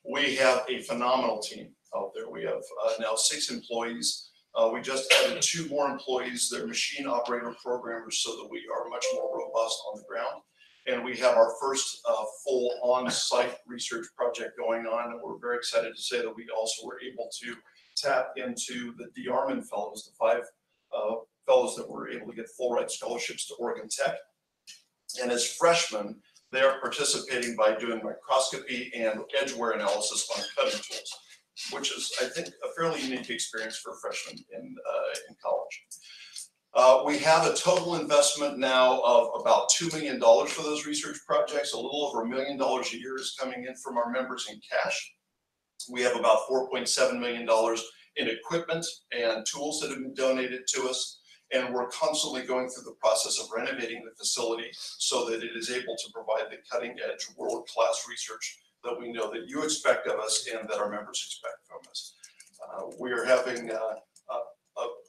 We have a phenomenal team out there. We have now 6 employees. We just added 2 more employees. They're machine operator programmers so that we are much more robust on the ground. And we have our first full on-site research project going on. And we're very excited to say that we also were able to tap into the DeArmond Fellows, the 5 fellows that were able to get full ride scholarships to Oregon Tech. And as freshmen, They are participating by doing microscopy and edge wear analysis on cutting tools, which is, I think, a fairly unique experience for freshmen in college. We have a total investment now of about $2 million for those research projects. A little over $1 million a year is coming in from our members in cash. We have about $4.7 million in equipment and tools that have been donated to us. And we're constantly going through the process of renovating the facility so that it is able to provide the cutting edge world-class research that we know that you expect of us and that our members expect from us. We are having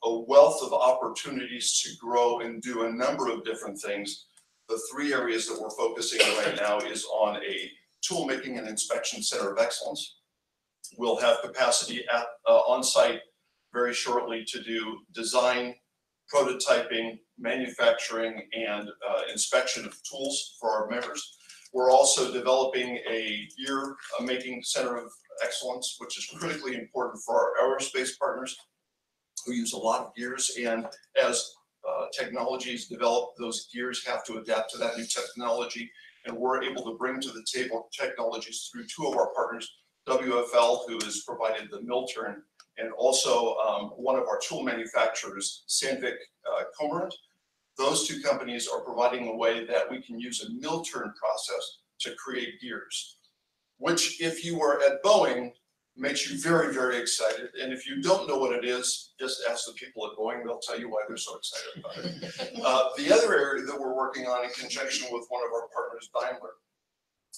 a wealth of opportunities to grow and do a number of different things. The three areas that we're focusing on right now is on a tool making and inspection center of excellence. We'll have capacity at on site very shortly to do design, prototyping, manufacturing, and inspection of tools for our members. We're also developing a gear making center of excellence, which is critically important for our aerospace partners who use a lot of gears. And as technologies develop, those gears have to adapt to that new technology. And we're able to bring to the table technologies through two of our partners, WFL, who has provided the mill turn, and also one of our tool manufacturers, Sandvik Cormorant. Those two companies are providing a way that we can use a mill turn process to create gears, which, if you were at Boeing, makes you very, very excited. And if you don't know what it is, just ask the people at Boeing, they'll tell you why they're so excited about it. The other area that we're working on in conjunction with one of our partners, Daimler,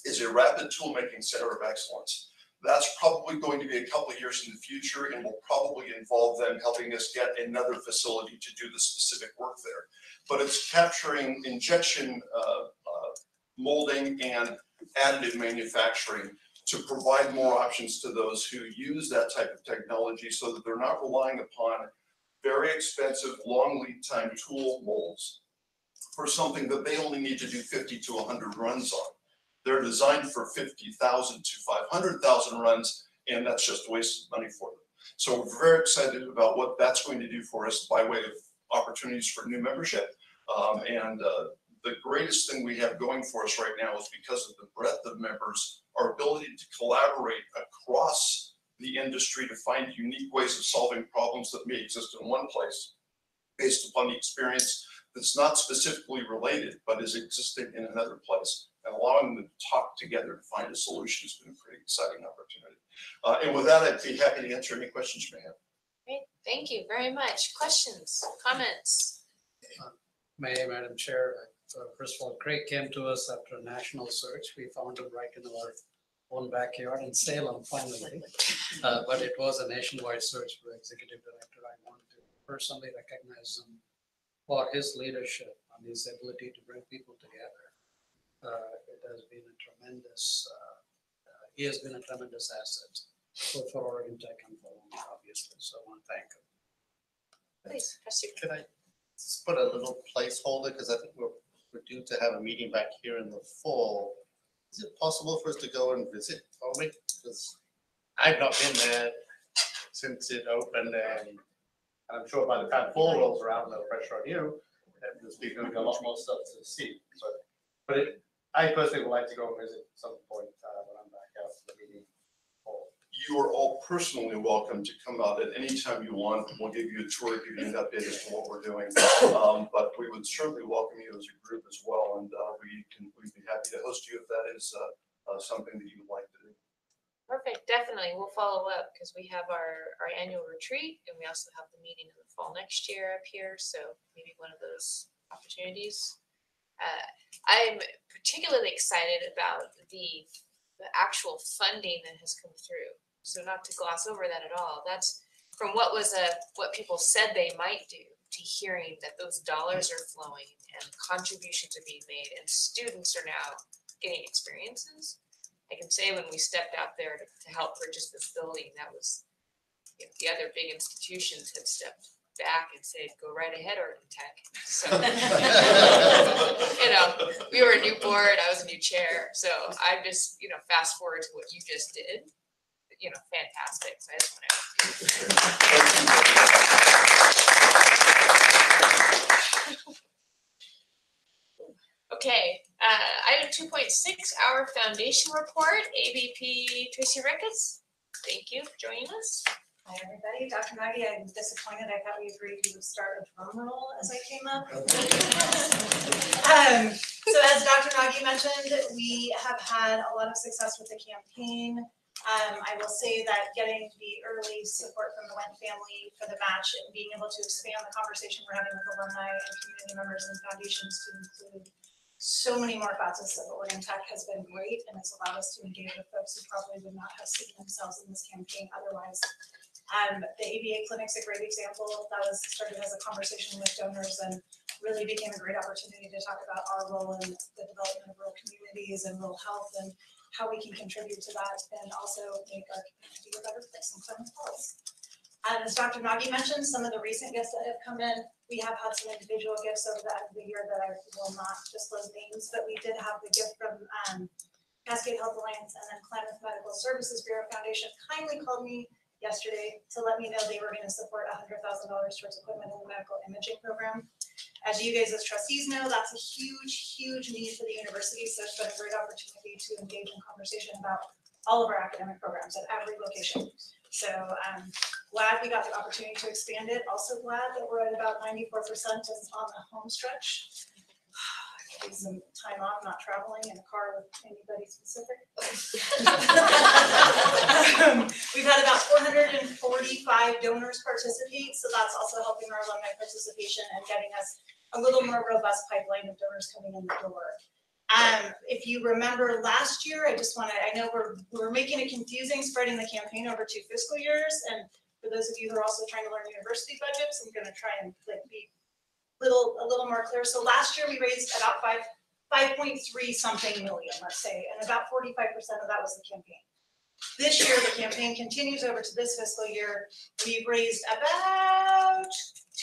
is a rapid tool making center of excellence. That's probably going to be a couple of years in the future and will probably involve them helping us get another facility to do the specific work there. But it's capturing injection molding and additive manufacturing to provide more options to those who use that type of technology so that they're not relying upon very expensive, long lead time tool molds for something that they only need to do 50 to 100 runs on. They're designed for 50,000 to 500,000 runs, and that's just wasted money for them. So we're very excited about what that's going to do for us by way of opportunities for new membership. The greatest thing we have going for us right now is because of the breadth of members, our ability to collaborate across the industry to find unique ways of solving problems that may exist in one place based upon the experience that's not specifically related, but is existing in another place. And allowing them to talk together to find a solution has been a pretty exciting opportunity. And with that, I'd be happy to answer any questions you may have. Great, thank you very much. Questions, comments? Madam Chair, first of all, Craig came to us after a national search. We found him right in our own backyard in Salem, finally. But it was a nationwide search for executive director. I want to personally recognize him for his leadership and his ability to bring people together. It has been a tremendous, he has been a tremendous asset both for Oregon Tech and for me, obviously. So I want to thank him. Please, trustee. Could I just put a little placeholder, because I think we're due to have a meeting back here in the fall. Is it possible for us to go and visit Omic? Because I've not been there since it opened, and I'm sure by the time fall rolls around, no pressure on you, there's going to be a lot more stuff to see. So, but I personally would like to go and visit at some point when I'm back out for the meeting. You are all personally welcome to come out at any time you want. We'll give you a tour, give you an update as to what we're doing. But we would certainly welcome you as a group as well, and we'd be happy to host you if that is something that you would like to do. Perfect, definitely. We'll follow up because we have our annual retreat and we also have the meeting in the fall next year up here. So maybe one of those opportunities. I'm particularly excited about the actual funding that has come through. So not to gloss over that at all. That's from what people said they might do to hearing that those dollars are flowing and contributions are being made and students are now getting experiences. I can say when we stepped out there to help purchase this building, that was, you know, the other big institutions had stepped back and said, go right ahead, Oregon Tech. So, you know, we were a new board, I was a new chair. So I'm just, you know, fast forward to what you just did, you know, fantastic. So I just want to. Okay, Item 2.6, our foundation report, AVP Tracy Ricketts. Thank you for joining us. Hi, everybody. Dr. Nagy, I'm disappointed. I thought we agreed we would start with drum roll as I came up. So as Dr. Nagy mentioned, we have had a lot of success with the campaign. I will say that getting the early support from the Went family for the match and being able to expand the conversation we're having with alumni and community members and foundations to include so many more facets of Oregon Tech has been great and has allowed us to engage with folks who probably would not have seen themselves in this campaign otherwise. The ABA clinic's a great example. That was started as a conversation with donors and really became a great opportunity to talk about our role in the development of rural communities and rural health and how we can contribute to that and also make our community a better place in Klamath Falls. As Dr. Nagy mentioned, some of the recent gifts that have come in, we have had some individual gifts over the end of the year that I will not disclose names, but we did have the gift from Cascade Health Alliance and then Klamath Medical Services Bureau Foundation kindly called me yesterday to let me know they were going to support $100,000 towards equipment in the medical imaging program. As you guys as trustees know, that's a huge, huge need for the university. So it's been a great opportunity to engage in conversation about all of our academic programs at every location. So I'm glad we got the opportunity to expand it. Also glad that we're at about 94% on the home stretch. Getting some time off, not traveling in a car with anybody specific. We've had about 445 donors participate, so that's also helping our alumni participation and getting us a little more robust pipeline of donors coming in the door. If you remember last year, I know we're making it confusing spreading the campaign over 2 fiscal years, and for those of you who are also trying to learn university budgets, I'm going to try and be a little more clear. So last year we raised about 5.3 something million, let's say, and about 45% of that was the campaign. This year, the campaign continues over to this fiscal year. We've raised about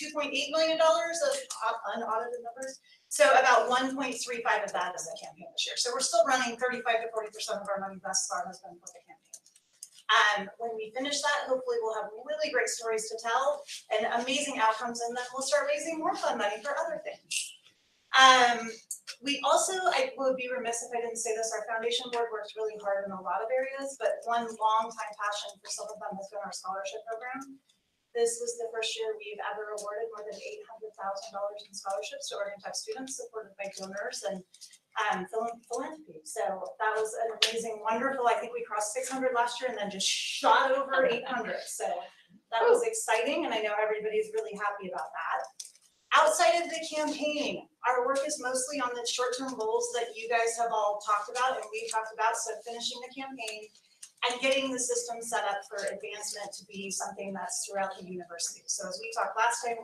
$2.8 million of unaudited numbers. So about 1.35 of that is the campaign this year. So we're still running 35 to 40% of our money thus far has been for the campaign. When we finish that, hopefully we'll have really great stories to tell and amazing outcomes, and then we'll start raising more fund money for other things. We also, I would be remiss if I didn't say this, our foundation board works really hard in a lot of areas, but one long time passion for some of them has been our scholarship program. This was the first year we've ever awarded more than $800,000 in scholarships to Oregon Tech students supported by donors and philanthropy. So that was an amazing, wonderful, I think we crossed 600 last year and then just shot over 800. So that was exciting, and I know everybody's really happy about that. Outside of the campaign, our work is mostly on the short-term goals that you guys have all talked about and we've talked about. So finishing the campaign and getting the system set up for advancement to be something that's throughout the university. So as we talked last time,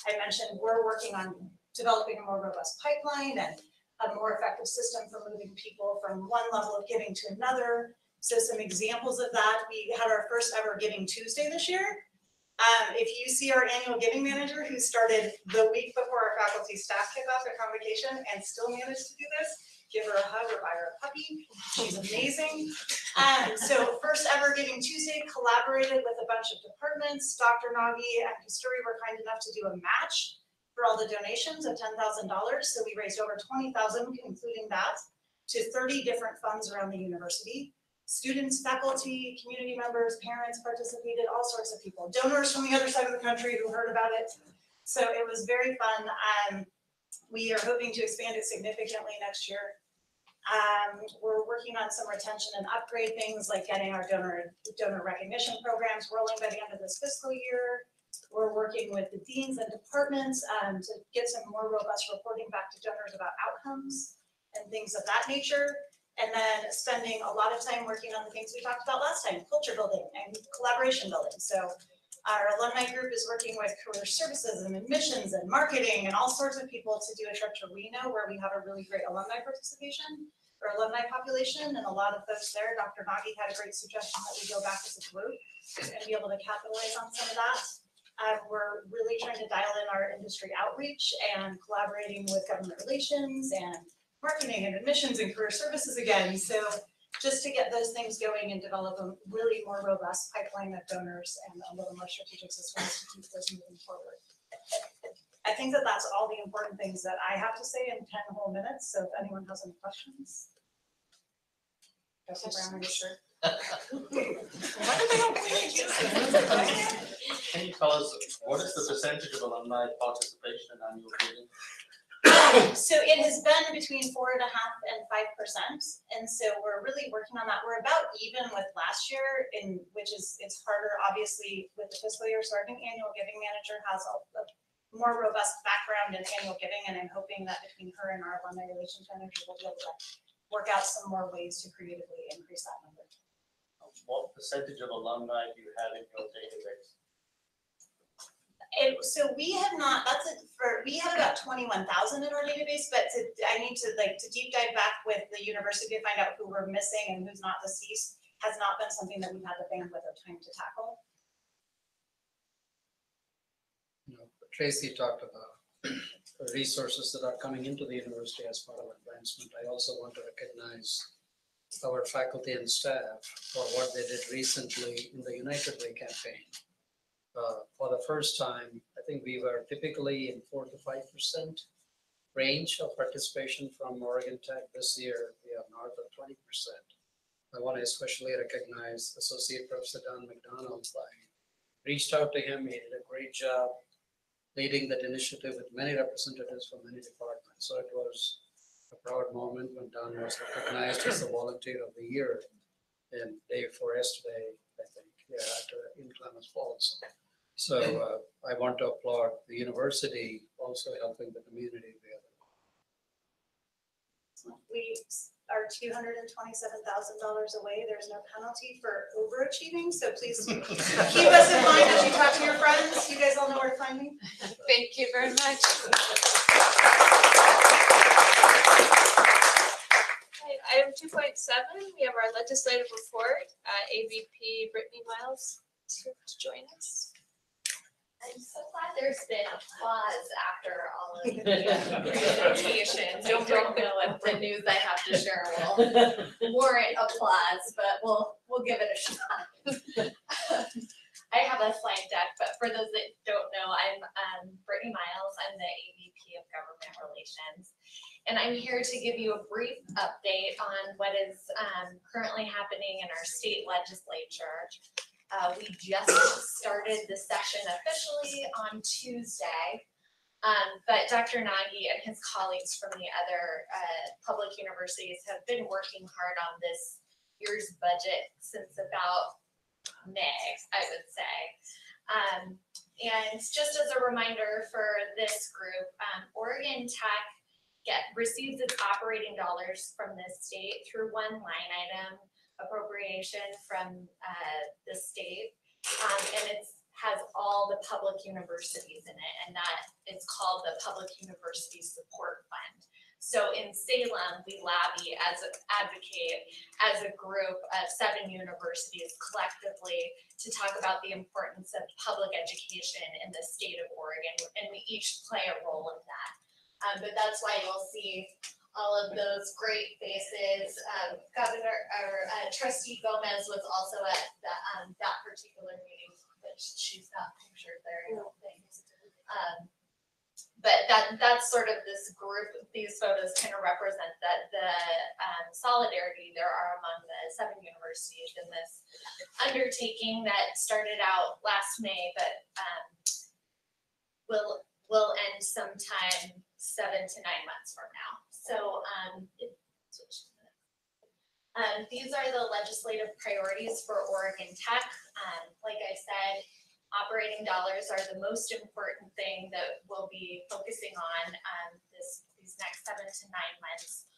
I mentioned we're working on developing a more robust pipeline and a more effective system for moving people from one level of giving to another. So some examples of that, we had our first ever Giving Tuesday this year. If you see our annual giving manager who started the week before our faculty staff kickoff at convocation and still managed to do this, give her a hug or buy her a puppy. She's amazing. So first ever Giving Tuesday, collaborated with a bunch of departments. Dr. Nagy and Kasturi were kind enough to do a match for all the donations of $10,000. So we raised over $20,000, including that, to 30 different funds around the university. Students, faculty, community members, parents participated, all sorts of people. Donors from the other side of the country who heard about it. So it was very fun. We are hoping to expand it significantly next year. We're working on some retention and upgrade things like getting our donor recognition programs rolling by the end of this fiscal year. We're working with the deans and departments to get some more robust reporting back to donors about outcomes and things of that nature. And then spending a lot of time working on the things we talked about last time, culture building and collaboration building. So our alumni group is working with career services and admissions and marketing and all sorts of people to do a trip to Reno where we have a really great alumni participation or alumni population and a lot of folks there. Dr. Nagy had a great suggestion that we go back as a group and be able to capitalize on some of that. We're really trying to dial in our industry outreach and collaborating with government relations and marketing and admissions and career services again. So just to get those things going and develop a really more robust pipeline of donors and a little more strategic systems to keep those moving forward. I think that that's all the important things that I have to say in 10 whole minutes, so if anyone has any questions. Trustee Brown, are you sure? Can you tell us, what is the percentage of alumni participation in annual meeting? So it has been between 4.5% and 5%, and so we're really working on that. We're about even with last year, which is, it's harder, obviously, with the fiscal year. So our new annual giving manager has a more robust background in annual giving, and I'm hoping that between her and our alumni relations manager, we'll be able to work out some more ways to creatively increase that number. What percentage of alumni do you have in your database? So we have not, we have about 21,000 in our database, but I need to deep dive back with the university to find out who we're missing and who's not deceased, has not been something that we've had the bandwidth or time to tackle. Tracy talked about the resources that are coming into the university as part of advancement. I also want to recognize our faculty and staff for what they did recently in the United Way campaign. For the first time, I think we were typically in 4 to 5% range of participation from Oregon Tech. This year, we are north of 20%. I want to especially recognize Associate Professor Don McDonald. I reached out to him. He did a great job leading that initiative with many representatives from many departments. So it was a proud moment when Don was recognized as the Volunteer of the Year in day before yesterday, I think, in Klamath Falls. So I want to applaud the university also helping the community the other. We are $227,000 away. There's no penalty for overachieving, so please keep us in mind as you talk to your friends. You guys all know where to find me. Thank you very much. Item 2.7, we have our legislative report. AVP Brittany Miles is here to join us. I'm so glad there's been applause after all of the presentations. I don't know if the news I have to share will warrant applause, but we'll give it a shot. I have a slide deck, but for those that don't know, I'm Brittany Miles. I'm the AVP of Government Relations. And I'm here to give you a brief update on what is currently happening in our state legislature. We just started the session officially on Tuesday, but Dr. Nagy and his colleagues from the other public universities have been working hard on this year's budget since about May, I would say. And just as a reminder for this group, Oregon Tech receives its operating dollars from the state through one line item appropriation from the state, and it has all the public universities in it, and that is called the Public University Support Fund. So in Salem, we lobby advocate as a group of 7 universities collectively to talk about the importance of public education in the state of Oregon, and we each play a role in that. But that's why you'll see all of those great faces. Trustee Gomez was also at that particular meeting, but she's not pictured there, I don't think. But that's sort of this group. These photos kind of represent that the solidarity there are among the 7 universities in this undertaking that started out last May, but will end sometime 7 to 9 months from now. So these are the legislative priorities for Oregon Tech. Like I said, operating dollars are the most important thing that we'll be focusing on these next 7 to 9 months.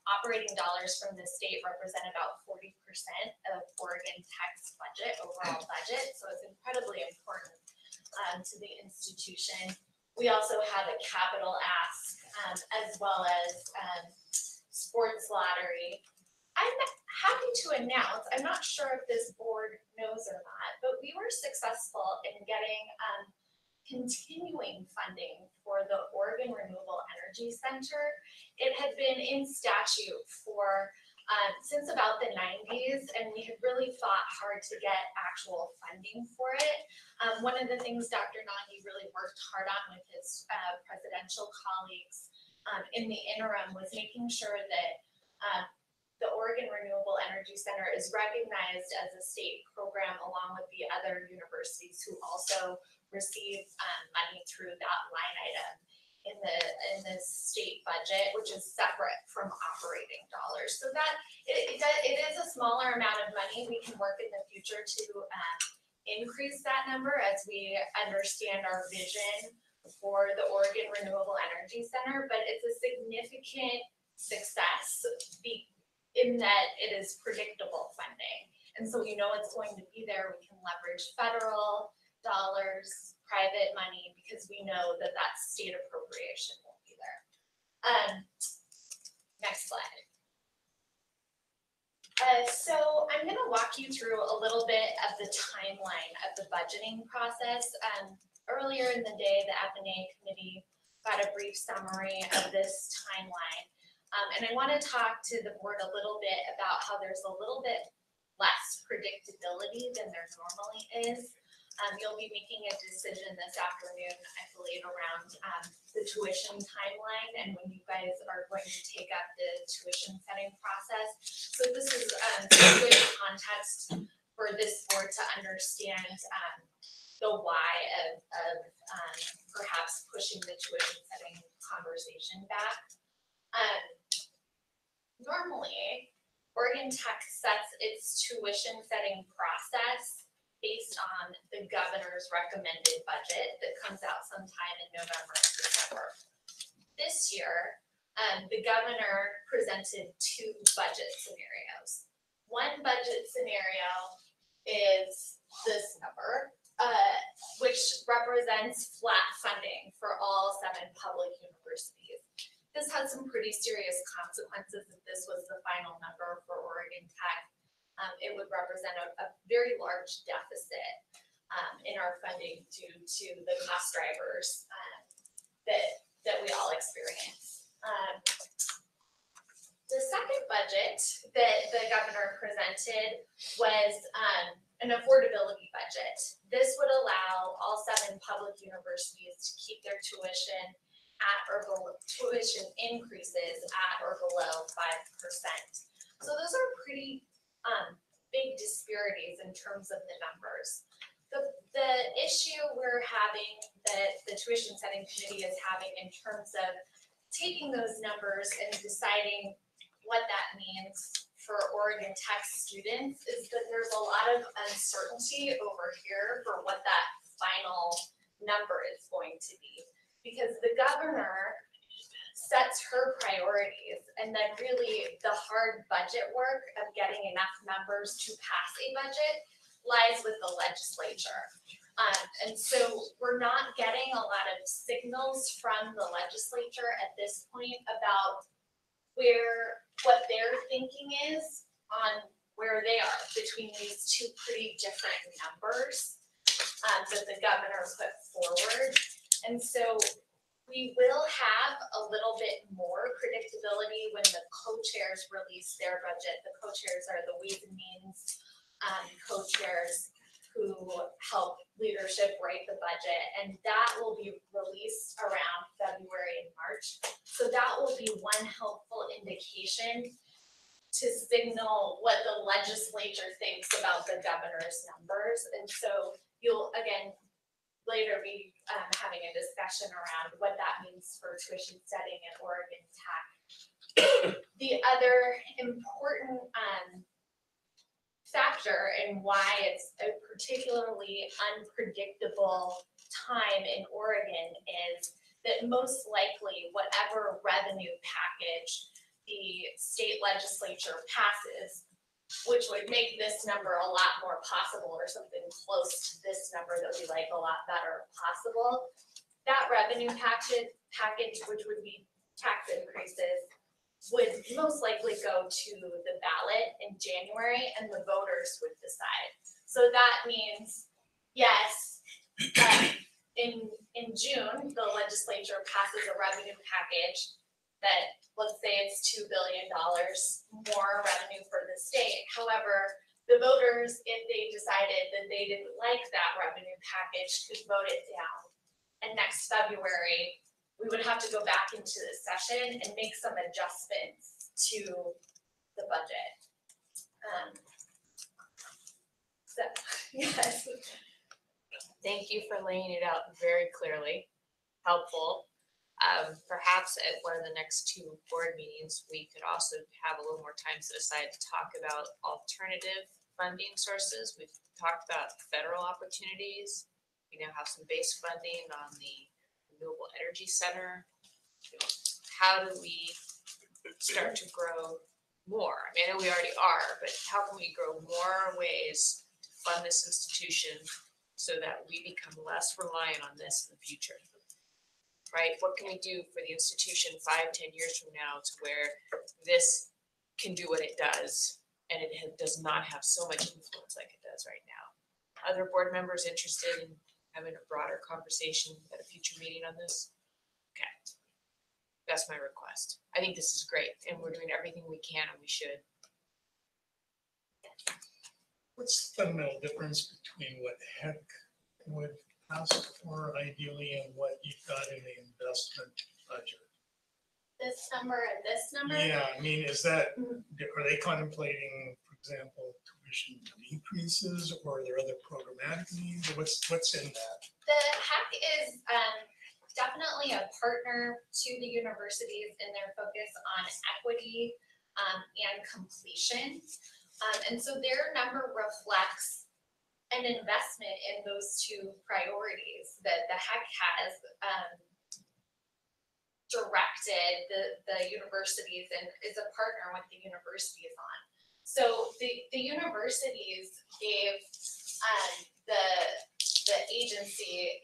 Operating dollars from the state represent about 40% of Oregon Tech's budget, overall budget, so it's incredibly important to the institution. We also have a capital ask as well as sports lottery. I'm happy to announce, I'm not sure if this board knows or not, but we were successful in getting continuing funding for the Oregon Renewable Energy Center. It had been in statute for since about the nineties, and we had really fought hard to get actual funding for it. One of the things Dr. Nagy really worked hard on with his presidential colleagues in the interim was making sure that the Oregon Renewable Energy Center is recognized as a state program along with the other universities who also receive money through that line item in the state budget, which is separate from operating dollars. So that it is a smaller amount of money. We can work in the future to increase that number as we understand our vision for the Oregon Renewable Energy Center, but it's a significant success in that it is predictable funding. And so we know it's going to be there. We can leverage federal dollars, private money, because we know that that state appropriation won't be there. Next slide. So I'm going to walk you through a little bit of the timeline of the budgeting process. Earlier in the day, the F&A committee got a brief summary of this timeline. And I want to talk to the board a little bit about how there's a little bit less predictability than there normally is. You'll be making a decision this afternoon, I believe, around the tuition timeline and when you guys are going to take up the tuition setting process. So this is some good context for this board to understand the why of perhaps pushing the tuition setting conversation back. Normally, Oregon Tech sets its tuition setting process based on the governor's recommended budget that comes out sometime in November and December. This year, the governor presented two budget scenarios. One budget scenario is this number, which represents flat funding for all 7 public universities. This has some pretty serious consequences if this was the final number for Oregon Tech. It would represent a very large deficit in our funding due to the cost drivers that we all experience. The second budget that the governor presented was an affordability budget. This would allow all 7 public universities to keep their tuition at or below, tuition increases at or below 5%. So those are pretty big disparities in terms of the numbers. The issue we're having, that the tuition setting committee is having in terms of taking those numbers and deciding what that means for Oregon Tech students is that there's a lot of uncertainty over here for what that final number is going to be. Because the governor sets her priorities, and then really the hard budget work of getting enough numbers to pass a budget lies with the legislature. And so we're not getting a lot of signals from the legislature at this point about what their thinking is on where they are between these two pretty different numbers that the governor put forward. And so we will have a little bit more predictability when the co-chairs release their budget. The co-chairs are the Ways and Means co-chairs who help leadership write the budget, and that will be released around February and March. So that will be one helpful indication to signal what the legislature thinks about the governor's numbers. And so you'll, again, later be having a discussion around what that means for tuition setting at Oregon Tech. The other important factor in why it's a particularly unpredictable time in Oregon is that most likely whatever revenue package the state legislature passes, which would make this number a lot more possible, or something close to this number that we like a lot better possible. That revenue package, which would be tax increases, would most likely go to the ballot in January, and the voters would decide. So that means, yes, in June, the legislature passes a revenue package that, let's say it's $2 billion more revenue for the state. However, the voters, if they decided that they didn't like that revenue package, could vote it down. And next February, we would have to go back into the session and make some adjustments to the budget. So, yes. Thank you for laying it out very clearly, helpful. Perhaps at one of the next two board meetings, we could also have a little more time set aside to talk about alternative funding sources. We've talked about federal opportunities. We now have some base funding on the Renewable Energy Center. How do we start to grow more? I mean, I know we already are, but how can we grow more ways to fund this institution so that we become less reliant on this in the future? Right? What can we do for the institution 5-10 years from now to where this can do what it does and it does not have so much influence like it does right now? Other board members interested in having a broader conversation at a future meeting on this? Okay. That's my request. I think this is great and we're doing everything we can and we should. What's the fundamental difference between what HEC would ask for ideally and what you've got in the investment budget? This number and this number? Yeah, I mean, is that, are they contemplating, for example, tuition increases, or are there other programmatic needs? What's in that? The HEC is definitely a partner to the universities in their focus on equity and completion. And so their number reflects an investment in those two priorities that the HEC has directed the universities and is a partner with the universities on. So the universities gave the agency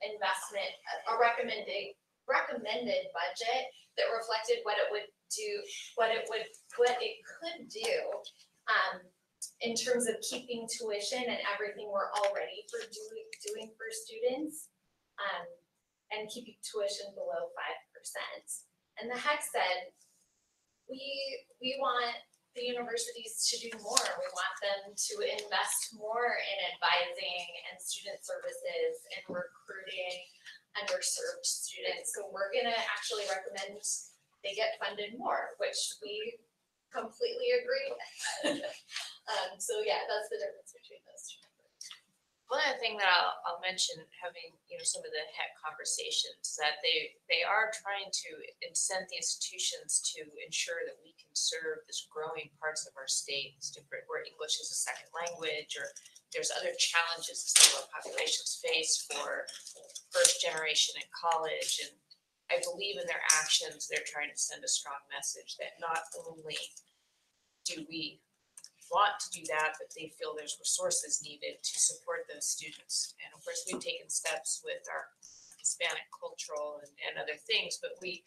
investment, a recommended budget that reflected what it would do, what it could do in terms of keeping tuition and everything we're already doing for students, and keeping tuition below 5%. And the HEC said, we want the universities to do more. We want them to invest more in advising and student services and recruiting underserved students. So we're gonna actually recommend they get funded more, which we completely agree with. So yeah, that's the difference between those two. One other thing that I'll mention, having some of the HEC conversations, that they are trying to incent the institutions to ensure that we can serve this growing parts of our state, different where English is a second language, or there's other challenges some of our populations face for first generation in college. And I believe in their actions, they're trying to send a strong message that not only do we want to do that, but they feel there's resources needed to support those students. And of course, we've taken steps with our Hispanic cultural and other things, but we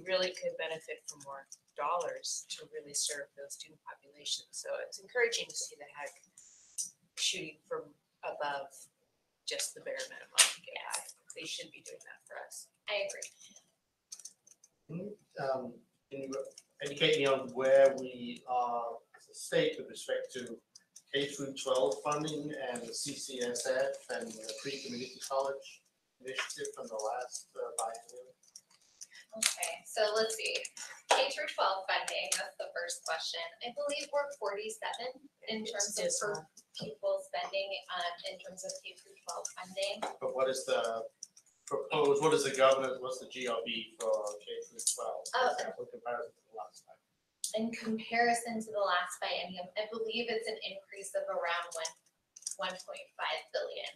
really could benefit from more dollars to really serve those student populations. So it's encouraging to see the HEC shooting from above just the bare minimum. Yeah, they should be doing that for us. I agree. Can you educate me on where we are as a state with respect to K-12 funding and the CCSF and the pre-community college initiative from the last 5 years? Okay, so let's see. K-12 funding, that's the first question. I believe we're 47 in terms of per pupil spending in terms of K-12 funding. But what is the proposed, what is the government, what's the GRB for K-12? Oh. In comparison to the last time? In comparison to the last biennium, I believe it's an increase of around 1.5 billion.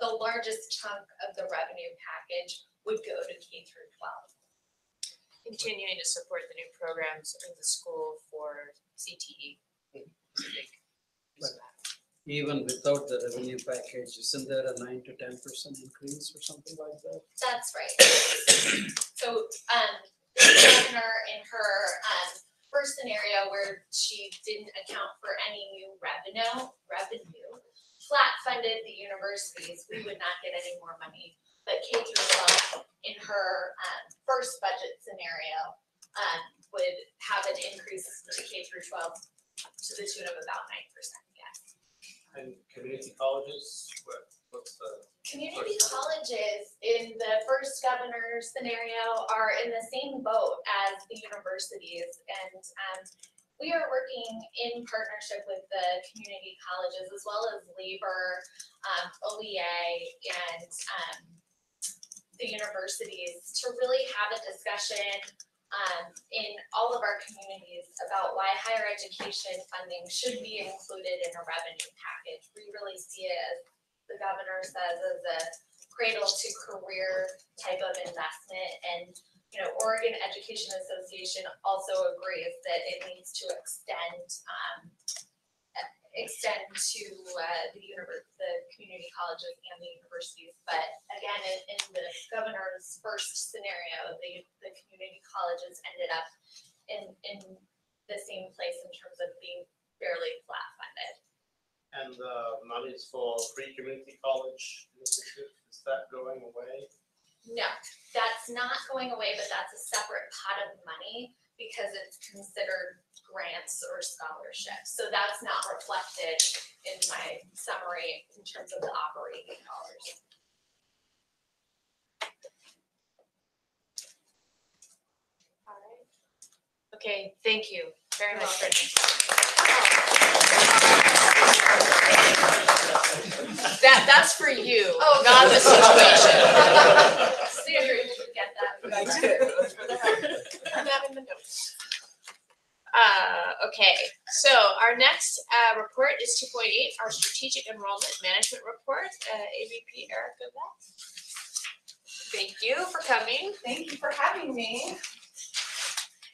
The largest chunk of the revenue package would go to K-12. Continuing to support the new programs in the school for CTE. Even without the revenue package, isn't there a 9 to 10% increase or something like that? That's right. So, the governor in her first scenario where she didn't account for any new revenue, flat funded the universities, we would not get any more money. but K through 12 in her first budget scenario would have an increase to K through 12 to the tune of about 9%, yes. And community colleges, what's the? Community colleges in the first governor scenario are in the same boat as the universities. And we are working in partnership with the community colleges as well as Labor, OEA, and the universities to really have a discussion in all of our communities about why higher education funding should be included in a revenue package. We really see it, as the governor says, as a cradle to career type of investment. And Oregon Education Association also agrees that it needs to extend to the community colleges and the universities. But again, in the governor's first scenario, the community colleges ended up in the same place in terms of being fairly flat funded. And the monies for free community college initiative, is that going away? No, that's not going away, but that's a separate pot of money because it's considered grants or scholarships. So that's not reflected in my summary in terms of the operating dollars. All right. Okay, thank you very much, Brittany. That's for you, Oh, not the situation. So you're able to get that. I did. I'm having the notes. Okay, so our next report is 2.8, our strategic enrollment management report. AVP Erica Beth. Thank you for coming. Thank you for having me.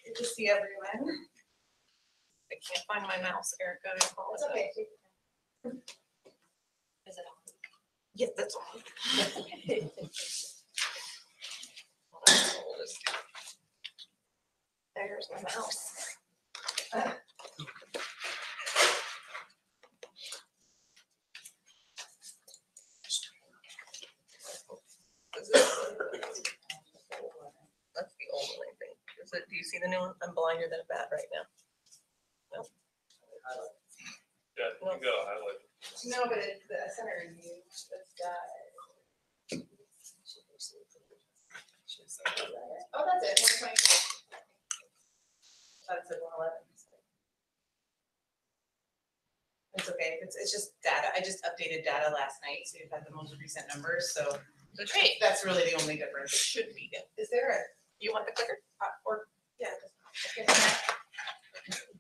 Good to see everyone. I can't find my mouse, Erica. I apologize. It's okay. Is it on? Yes, that's on. There's my mouse. That's the old one, I think. Do you see the new one? I'm blinder than a bat right now. No? Yeah, you can go, I would. No, but it's the center in you. It's oh, that's it. 120. That's it, 111. It's okay. It's just data. I just updated data last night, so you've had the most recent numbers. So Great. that's really the only difference. It should be good. Is there a You want the clicker? or yeah?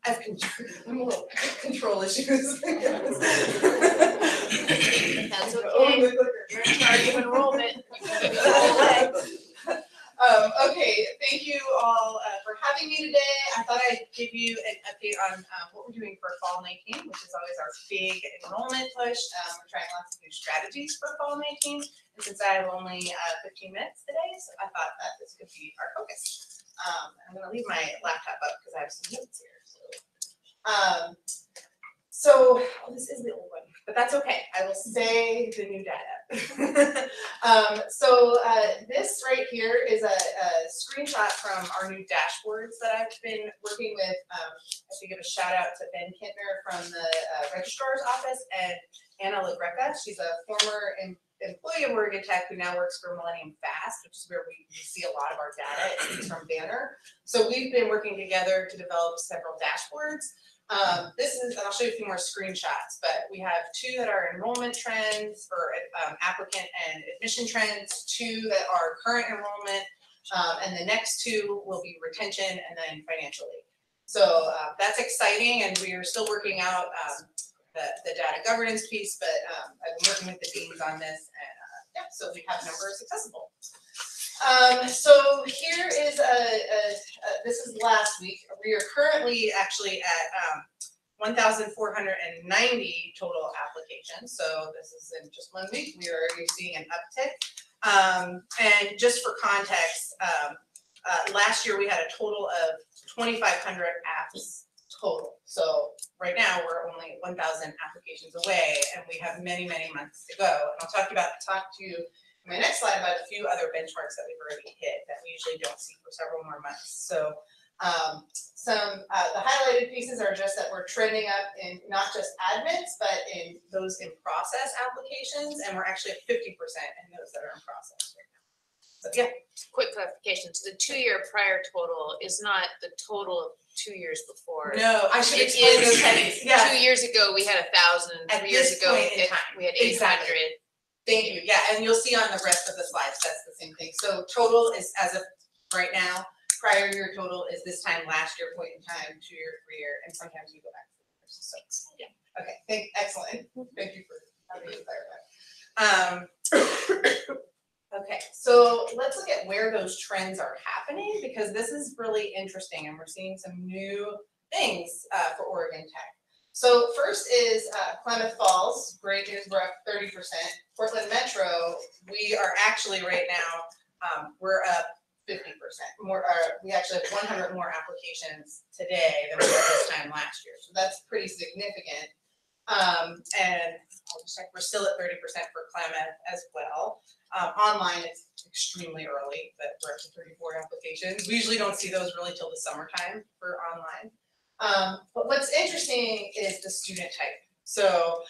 I've I'm a little control issues. That's okay. Oh, the clicker. You're in charge of enrollment. Okay, thank you all for having me today. I thought I'd give you an update on what we're doing for fall 19, which is always our big enrollment push. We're trying lots of new strategies for fall 19. And since I have only 15 minutes today, so I thought that this could be our focus. I'm gonna leave my laptop up because I have some notes here. So this is the old one, but that's okay. I will say the new data. This right here is a screenshot from our new dashboards that I've been working with. I have to give a shout out to Ben Kintner from the registrar's office and Anna LaGreca. She's a former employee of Oregon Tech who now works for Millennium Fast, which is where we see a lot of our data. It's from Banner. So we've been working together to develop several dashboards. This is, and I'll show you a few more screenshots, but we have 2 that are enrollment trends for applicant and admission trends, 2 that are current enrollment, and the next 2 will be retention and then financial aid. So that's exciting, and we are still working out the data governance piece, but I've been working with the deans on this, and yeah, so we have numbers accessible. So here is this is last week. We are currently actually at 1,490 total applications. So this is in just 1 week. We are already seeing an uptick. And just for context, last year we had a total of 2,500 apps total. So right now we're only 1,000 applications away, and we have many, many months to go. And I'll talk to you My next slide about a few other benchmarks that we've already hit that we usually don't see for several more months. So the highlighted pieces are just that we're trending up in not just admits, but in those in process applications, and we're actually at 50% in those that are in process right now. So yeah. Quick clarification, so the 2-year prior total is not the total of 2 years before. No, I should It explain is- those headings. Yeah. 2 years ago, we had 1,000, At 3 years this ago, point in time. we had Exactly. 800. Thank you. Yeah, and you'll see on the rest of the slides, that's the same thing. So total is as of right now, prior year total is this time last year point in time, 2 year, 3 year, and sometimes we go back to the years. So, yeah. Okay, excellent. Thank you for having me clarify. Okay, so let's look at where those trends are happening, because this is really interesting and we're seeing some new things for Oregon Tech. So first is Klamath Falls, great news, we're up 30%. Portland Metro, we are actually right now, we're up 50% more. We actually have 100 more applications today than we had this time last year. So that's pretty significant. And I'll just check, we're still at 30% for Klamath as well. Online, it's extremely early, but we're up to 34 applications. We usually don't see those really till the summertime for online. But what's interesting is the student type. So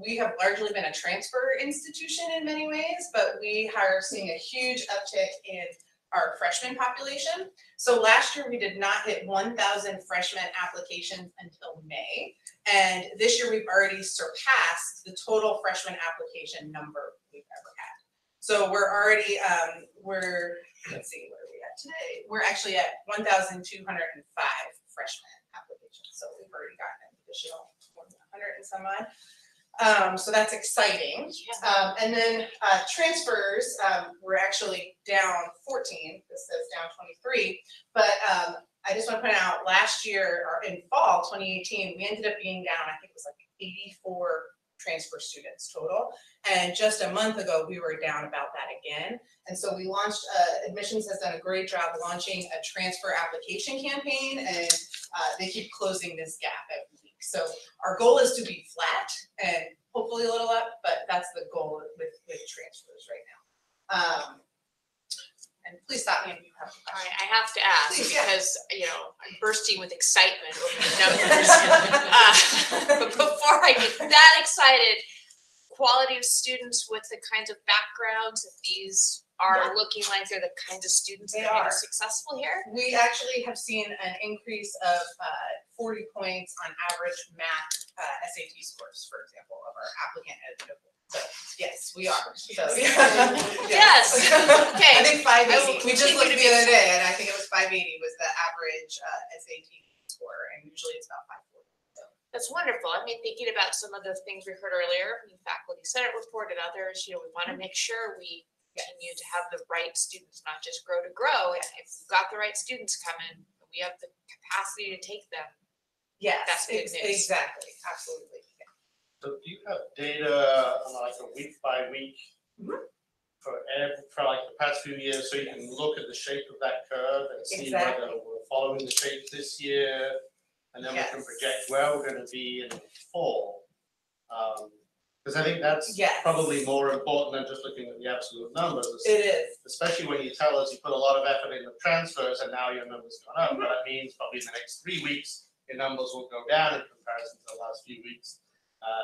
we have largely been a transfer institution in many ways, but we are seeing a huge uptick in our freshman population. So last year we did not hit 1,000 freshman applications until May. And this year we've already surpassed the total freshman application number we've ever had. So we're already, let's see, where are we at today? We're actually at 1,205 freshman applications. So we've already gotten an additional 100 and some odd. So that's exciting. And then transfers, we're actually down 14. This says down 23. But I just want to point out last year, or in fall 2018, we ended up being down, I think it was like 84 transfer students total. And just a month ago, we were down about that again. And so we launched, admissions has done a great job launching a transfer application campaign, and they keep closing this gap every week. So our goal is to be flat and hopefully a little up, but that's the goal with transfers right now. And please stop me if you have a All question. right, I have to ask, Please, yeah. because, I'm bursting with excitement over the numbers. But before I get that excited, quality of students with the kinds of backgrounds, if these are looking like they're the kinds of students that are successful here? We actually have seen an increase of 40 points on average math SAT scores, for example, of our applicant eligibility. So yes, we are. So, Yes. Okay. I think 580. We just continue looked to the be other day, and I think it was 580 was the average SAT score, and usually it's about 540. So. That's wonderful. I mean, thinking about some of the things we heard earlier from the faculty senate report and others, we want to make sure we continue to have the right students, not just grow to grow. If we've got the right students coming, we have the capacity to take them. Yes, That's good news. exactly, absolutely. Yeah. So do you have data on like a week by week for like the past few years, so you can look at the shape of that curve and see Exactly. whether we're following the shape this year, and then we can project where we're going to be in the fall? Because I think that's probably more important than just looking at the absolute numbers. It is. Especially when you tell us you put a lot of effort in the transfers and now your numbers gone up. But that means probably in the next 3 weeks, your numbers will go down in comparison to the last few weeks.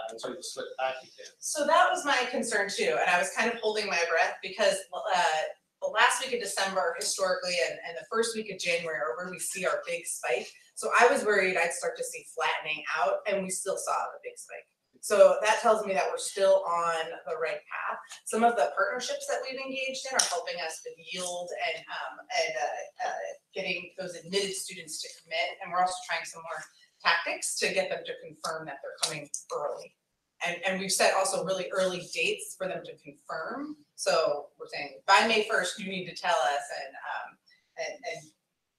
And so you slip back again. So that was my concern too, and I was kind of holding my breath because the last week of December historically and the first week of January are where we see our big spike. So I was worried I'd start to see flattening out, and we still saw the big spike. So that tells me that we're still on the right path. Some of the partnerships that we've engaged in are helping us with yield and getting those admitted students to commit, and we're also trying some more tactics to get them to confirm that they're coming early. And we've set also really early dates for them to confirm. So we're saying by May 1st, you need to tell us,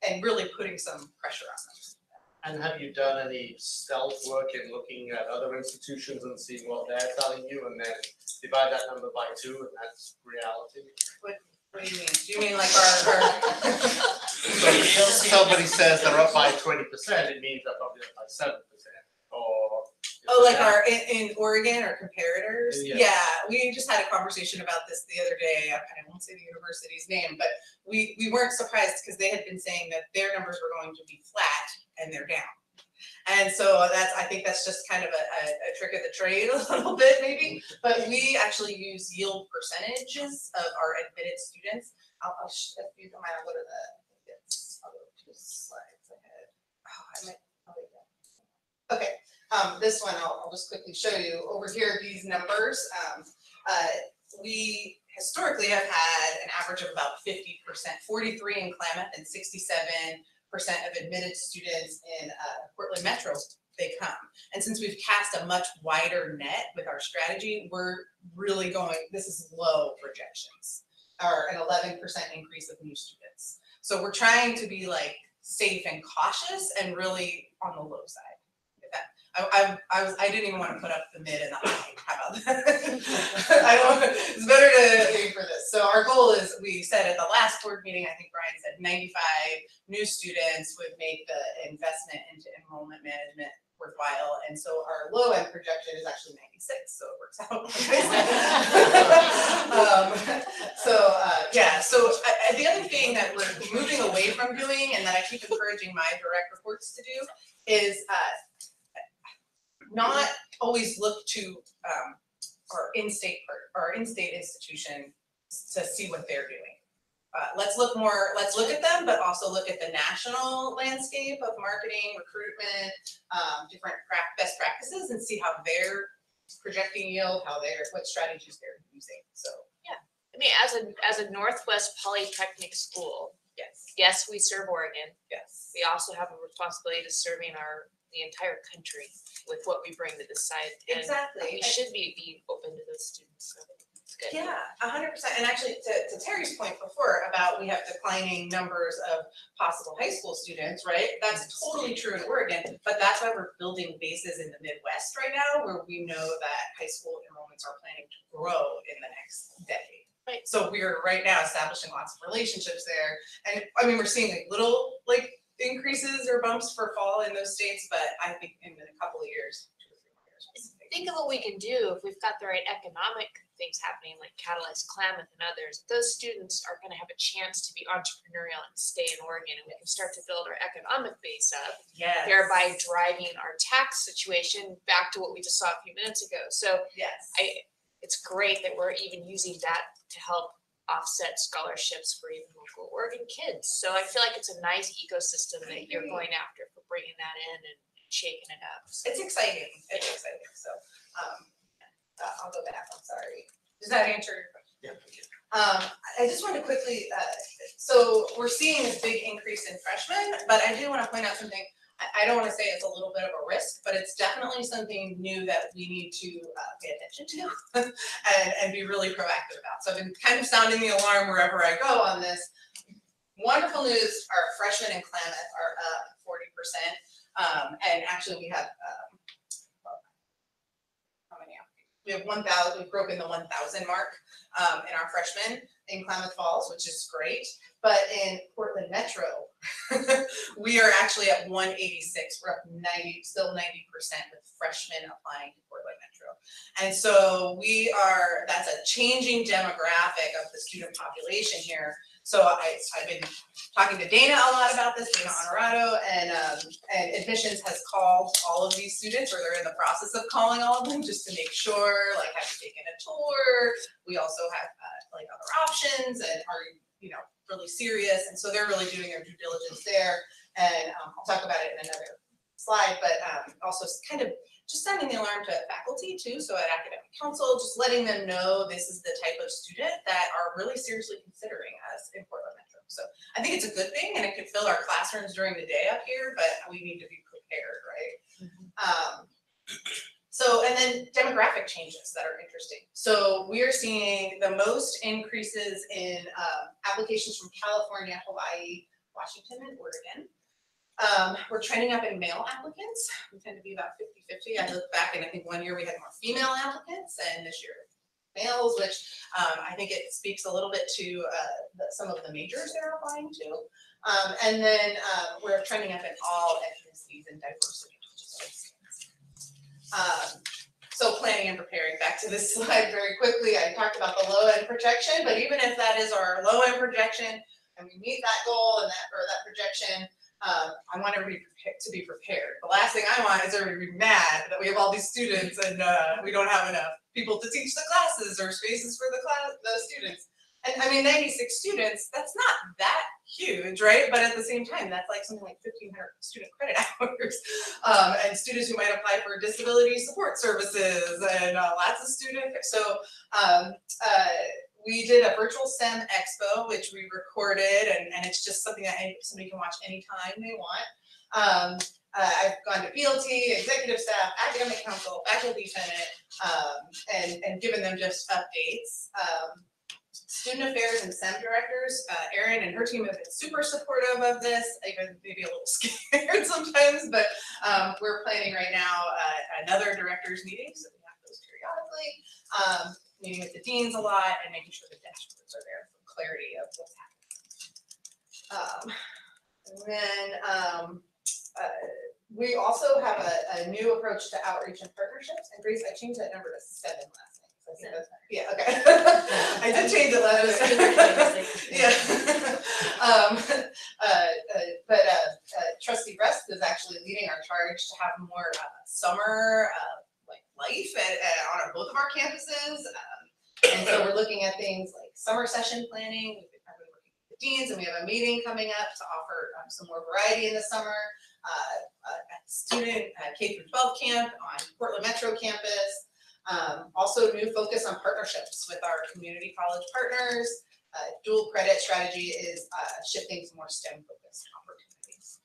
and really putting some pressure on them. And have you done any stealth work in looking at other institutions and seeing what they're telling you, and then divide that number by 2, and that's reality? What do you mean? Do you mean like our So if somebody says they're up by 20%, it means they're probably up by 7%. Or Oh, like in Oregon or comparators? Yeah. Yeah, we just had a conversation about this the other day. I won't say the university's name, but we weren't surprised because they had been saying that their numbers were going to be flat and they're down. And so I think that's just kind of a trick of the trade a little bit maybe, but we actually use yield percentages of our admitted students. If you don't mind, I'll go to I'll go 2 slides ahead. Okay, this one I'll just quickly show you. Over here, these numbers, we historically have had an average of about 50%, 43 in Klamath and 67% of admitted students in Portland Metro, they come. And since we've cast a much wider net with our strategy, we're really going, this is low projections, or an 11% increase of new students. So we're trying to be like safe and cautious and really on the low side. I didn't even want to put up the mid and the high. How about that? It's better to aim for this. So our goal is, we said at the last board meeting, I think Brian said 95 new students would make the investment into enrollment management worthwhile. And so our low end projection is actually 96. So it works out. Yeah. So the other thing that we're moving away from doing, and that I keep encouraging my direct reports to do, is not always look to our in-state institution to see what they're doing. Let's look at them, but also look at the national landscape of marketing, recruitment, different best practices, and see how they're projecting yield, what strategies they're using. So yeah, I mean, as a Northwest Polytechnic school, yes, we serve Oregon. Yes, we also have a responsibility to serving the entire country with what we bring to this side. And exactly. we should be open to those students. So it's good. Yeah, 100%. And actually, to Terry's point before about we have declining numbers of possible high school students, right? That's totally true in Oregon, but that's why we're building bases in the Midwest right now, where we know that high school enrollments are planning to grow in the next decade. Right. So we're right now establishing lots of relationships there. And I mean, we're seeing little increases or bumps for fall in those states, but I think in a couple of years, 2 or 3 more years. Think of what we can do if we've got the right economic things happening, like Catalyze Klamath and others. Those students are going to have a chance to be entrepreneurial and stay in Oregon, and we can start to build our economic base up, thereby driving our tax situation back to what we just saw a few minutes ago. So it's great that we're even using that to help offset scholarships for even local Oregon kids. So I feel like it's a nice ecosystem that you're going after for bringing that in and shaking it up. So. It's exciting. It's exciting. So I'll go back. I'm sorry. Does that answer your question? Yeah. I just wanted to quickly, so we're seeing this big increase in freshmen, but I do want to point out something. I don't want to say it's a little bit of a risk, but it's definitely something new that we need to pay attention to and be really proactive about. So I've been kind of sounding the alarm wherever I go on this. Wonderful news, our freshmen in Klamath are up 40%. And actually we have, how many? We have 1,000, we've broken the 1,000 mark in our freshmen in Klamath Falls, which is great. But in Portland Metro, we are actually at 186. We're up still 90% with freshmen applying to Portland Metro. And so that's a changing demographic of the student population here. So I've been talking to Dana a lot about this, Dana Honorato, and admissions has called all of these students, or they're in the process of calling all of them, just to make sure, like, have you taken a tour? We also have other options, and are you really serious? And so they're really doing their due diligence there. And I'll talk about it in another slide, but also kind of just sounding the alarm to faculty too. So at academic council, just letting them know this is the type of student that are really seriously considering us in Portland Metro. So I think it's a good thing, and it could fill our classrooms during the day up here, but we need to be prepared, right? So, and then demographic changes that are interesting. So we are seeing the most increases in applications from California, Hawaii, Washington, and Oregon. We're trending up in male applicants. We tend to be about 50-50. I look back and I think one year we had more female applicants, and this year males, which I think it speaks a little bit to some of the majors they're applying to. And then we're trending up in all ethnicities and diversity. So planning and preparing, back to this slide very quickly, I talked about the low end projection, but even if that is our low end projection and we meet that goal and that projection, I want everybody to be prepared. The last thing I want is everybody to be mad that we have all these students and we don't have enough people to teach the classes or spaces for the students. And I mean, 96 students, that's not that huge, right? But at the same time, that's like something like 1,500 student credit hours. And students who might apply for disability support services and lots of students. So we did a virtual STEM expo, which we recorded, and it's just something that somebody can watch anytime they want. I've gone to PLT, executive staff, academic council, faculty senate, and given them just updates. Student affairs and STEM directors, Erin and her team have been super supportive of this, even maybe a little scared sometimes, but we're planning right now another directors meeting, so we have those periodically. Meeting with the deans a lot and making sure the dashboards are there for clarity of what's happening. And then we also have a new approach to outreach and partnerships. And Grace, I changed that number to 7 last night. So I think that's, yeah, okay. I did change it last night. Yeah. But Trustee Rest is actually leading our charge to have more summer life on both of our campuses. And so we're looking at things like summer session planning. We've been working with the deans and we have a meeting coming up to offer some more variety in the summer. Student K through 12 camp on Portland Metro campus. Also new focus on partnerships with our community college partners. Dual credit strategy is shifting to more STEM focused opportunities.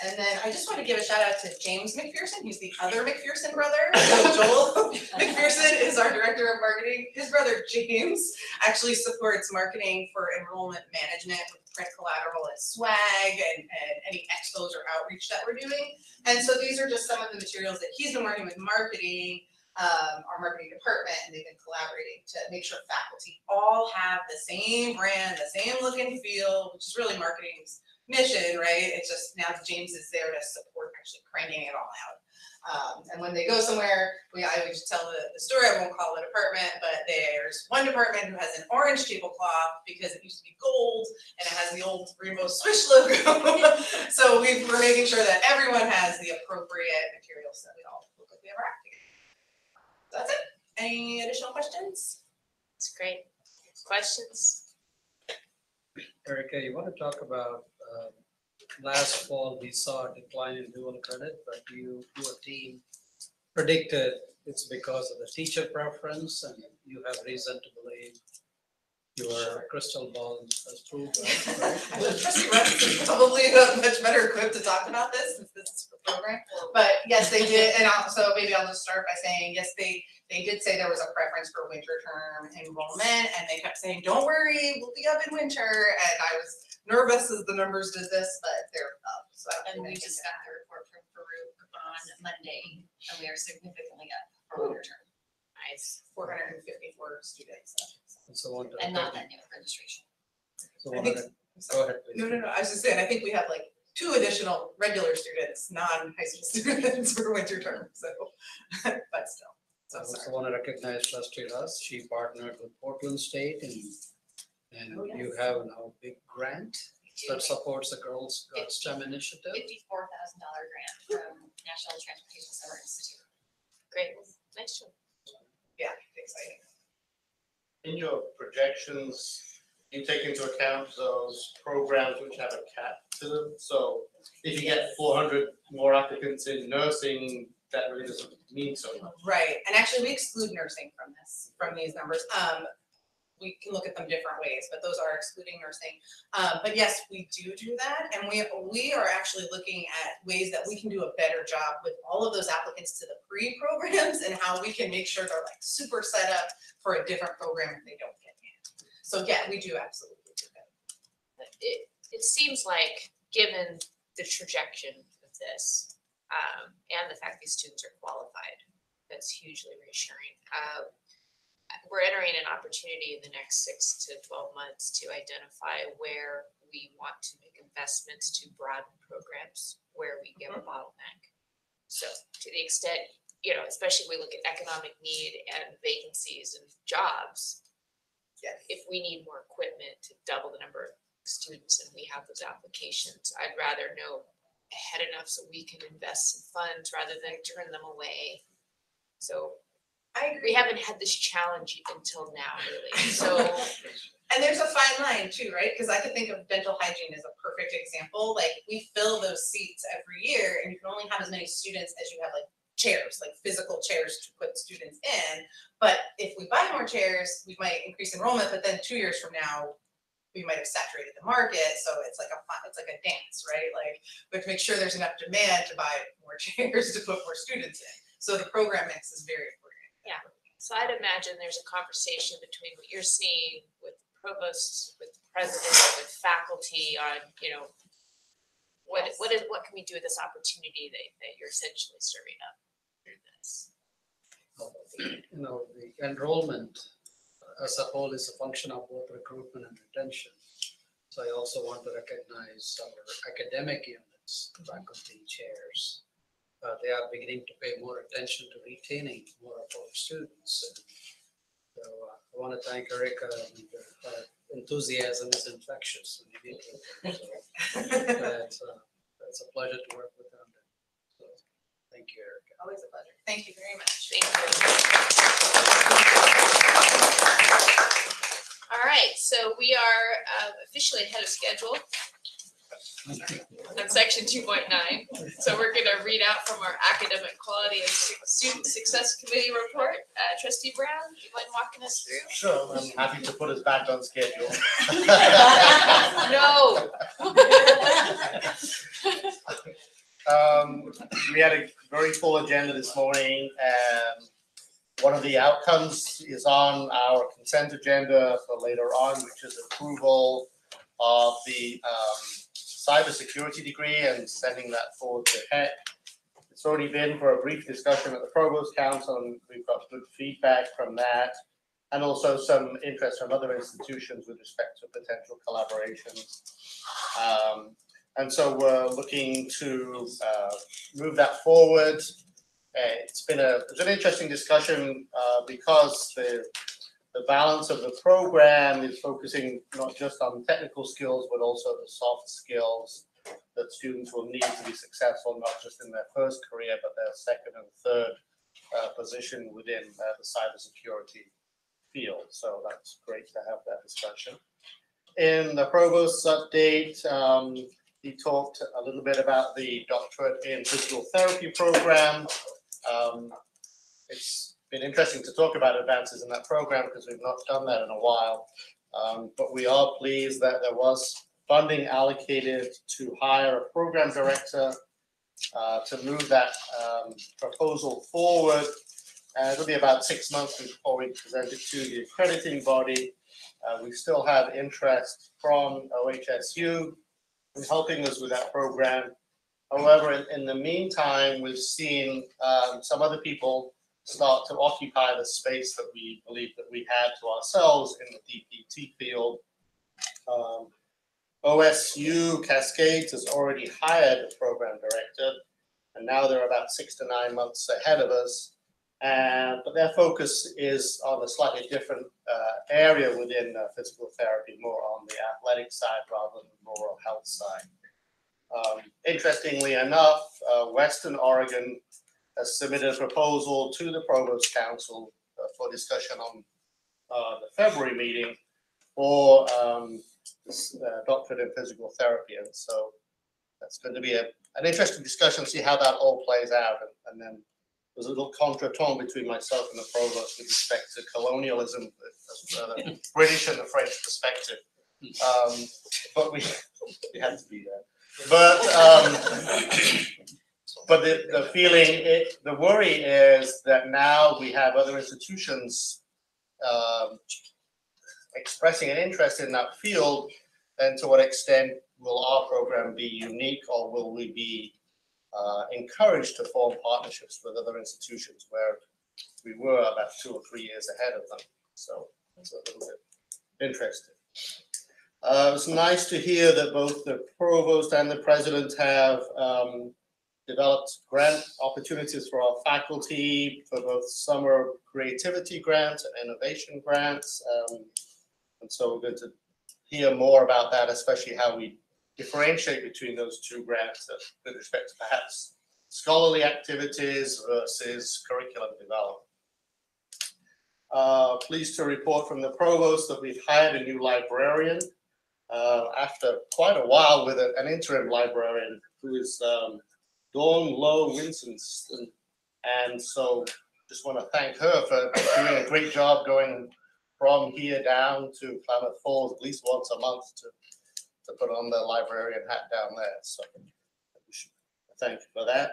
And then I just want to give a shout out to James McPherson. He's the other McPherson brother. So Joel McPherson is our director of marketing. His brother James actually supports marketing for enrollment management with print collateral and swag and any expos or outreach that we're doing. And so these are just some of the materials that he's been working with marketing, our marketing department, and they've been collaborating to make sure faculty all have the same brand, the same look and feel, which is really marketing's mission, right? It's just now James is there to support actually cranking it all out. And when they go somewhere, I would just tell the story, I won't call the department, but there's one department who has an orange tablecloth because it used to be gold and it has the old Rainbow Swish logo. So we're making sure that everyone has the appropriate materials so that we all look like we have our act together. That's it. Any additional questions? It's great. Questions? Erica, you want to talk about, last fall, we saw a decline in dual credit, but your team predicted it's because of the teacher preference, and you have reason to believe your crystal ball has proved right? Trustee Rex is probably much better equipped to talk about this since this is the program. But yes, they did, and also maybe I'll just start by saying, yes, they did say there was a preference for winter term enrollment, and they kept saying, don't worry, we'll be up in winter. And I was nervous as the numbers did this, but they're up. So And we just got the report from Farouk on Monday, and we are significantly up for winter term. Nice. 454 students. So want to And not that new registration. So I wanted think- to- go ahead, please. No, I was just saying, I think we have like 2 additional regular students, non-high school students for winter term, so, but still, I so sorry. also want to recognize Trustee Russ. She partnered with Portland State and Oh, yes. you have now a big grant that supports the Girls Got STEM initiative. $54,000 grant from National Transportation Center Institute. Great. Nice job. Yeah, exciting. In your projections, you take into account those programs which have a cap to them. So if you get 400 more applicants in nursing, that really doesn't mean so much. Right, and actually we exclude nursing from these numbers. We can look at them different ways, but those are excluding nursing. But yes, we do that, and we are actually looking at ways that we can do a better job with all of those applicants to the pre-programs and how we can make sure they're like super set up for a different program if they don't get in. So yeah, we do absolutely do that. It seems like, given the trajectory of this, and the fact these students are qualified, that's hugely reassuring. We're entering an opportunity in the next 6 to 12 months to identify where we want to make investments to broaden programs, where we get a bottleneck. So to the extent, especially we look at economic need and vacancies and jobs, Yes. if we need more equipment to double the number of students and we have those applications, I'd rather know ahead enough so we can invest some funds rather than turn them away. So I agree. we haven't had this challenge until now, really. So And there's a fine line too, right? Because I could think of dental hygiene as a perfect example. Like we fill those seats every year and you can only have as many students as you have like chairs, like physical chairs to put students in. But if we buy more chairs, we might increase enrollment, but then 2 years from now, we might have saturated the market. So it's like a dance, right? Like we have to make sure there's enough demand to buy more chairs to put more students in. So the program mix is very important. yeah, so I'd imagine there's a conversation between what you're seeing with provosts, with the president, with faculty on, what can we do with this opportunity that you're essentially serving up through this? The enrollment as a whole is a function of both recruitment and retention. So I also want to recognize our academic units, faculty, chairs. They are beginning to pay more attention to retaining more of our students. And so I want to thank Erica, and her enthusiasm is infectious. So it's a pleasure to work with her. So thank you, Erica. Always a pleasure. Thank you very much. Thank you. All right, so we are officially ahead of schedule on section 2.9. So we're gonna read out from our academic quality and student success committee report. Trustee Brown, do you mind walking us through? Sure, I'm happy to put us back on schedule. No. We had a very full agenda this morning, and one of the outcomes is on our consent agenda for later on, which is approval of the cybersecurity degree and sending that forward to HEC. It's already been for a brief discussion at the Provost Council, and we've got good feedback from that, and also some interest from other institutions with respect to potential collaborations. And so we're looking to move that forward. It's been an interesting discussion because the balance of the program is focusing not just on technical skills, but also the soft skills that students will need to be successful, not just in their first career, but their second and third position within the cybersecurity field. So that's great to have that discussion. In the Provost's update, he talked a little bit about the doctorate in physical therapy program. It's been interesting to talk about advances in that program because we've not done that in a while. But we are pleased that there was funding allocated to hire a program director to move that proposal forward. It'll be about 6 months before we present it to the accrediting body. We still have interest from OHSU in helping us with that program. However, in the meantime, we've seen some other people start to occupy the space that we believe that we had to ourselves in the DPT field. OSU Cascades has already hired a program director, and now they're about 6 to 9 months ahead of us. But their focus is on a slightly different area within physical therapy, more on the athletic side rather than the rural health side. Interestingly enough, Western Oregon has submitted a proposal to the Provost Council for discussion on the February meeting for this doctorate in physical therapy. And so that's going to be an interesting discussion, see how that all plays out. And then there's a little contretemps between myself and the Provost with respect to colonialism, the British and the French perspective. But we had to be there. But the feeling, the worry is that now we have other institutions expressing an interest in that field, and to what extent will our program be unique, or will we be encouraged to form partnerships with other institutions where we were about 2 or 3 years ahead of them? So it's a little bit interesting. It's nice to hear that both the provost and the president have developed grant opportunities for our faculty for both summer creativity grants and innovation grants. And so we're going to hear more about that, especially how we differentiate between those two grants with respect to perhaps scholarly activities versus curriculum development. Pleased to report from the provost that we've hired a new librarian after quite a while with an interim librarian who is Dawn Lowe Winston. And so just want to thank her for doing a great job going from here down to Klamath Falls at least once a month to put on the librarian hat down there. So thank you for that.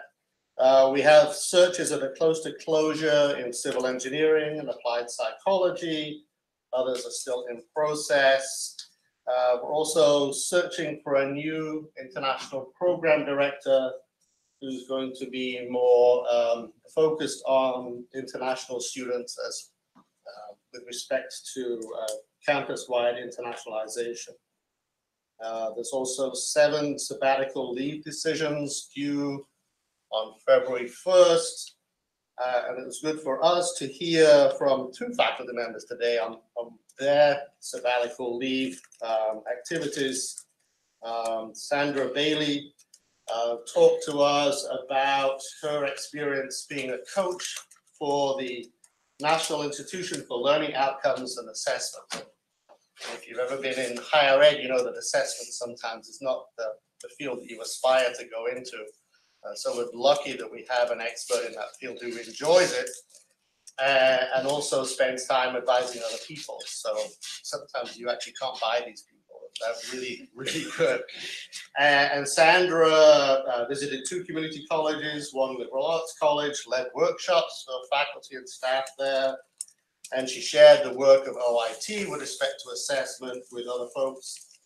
We have searches that are close to closure in civil engineering and applied psychology. Others are still in process. We're also searching for a new international program director who's going to be more focused on international students as with respect to campus-wide internationalization. There's also 7 sabbatical leave decisions due on February 1st. And it was good for us to hear from 2 faculty members today on their sabbatical leave activities. Sandra Bailey talked to us about her experience being a coach for the National Institution for Learning Outcomes and Assessment. If you've ever been in higher ed, you know that assessment sometimes is not the field that you aspire to go into. So we're lucky that we have an expert in that field who enjoys it and also spends time advising other people. So sometimes you actually can't buy these people. They're really, really good. And Sandra visited 2 community colleges, one liberal arts college, led workshops for faculty and staff there. And she shared the work of OIT with respect to assessment with other folks.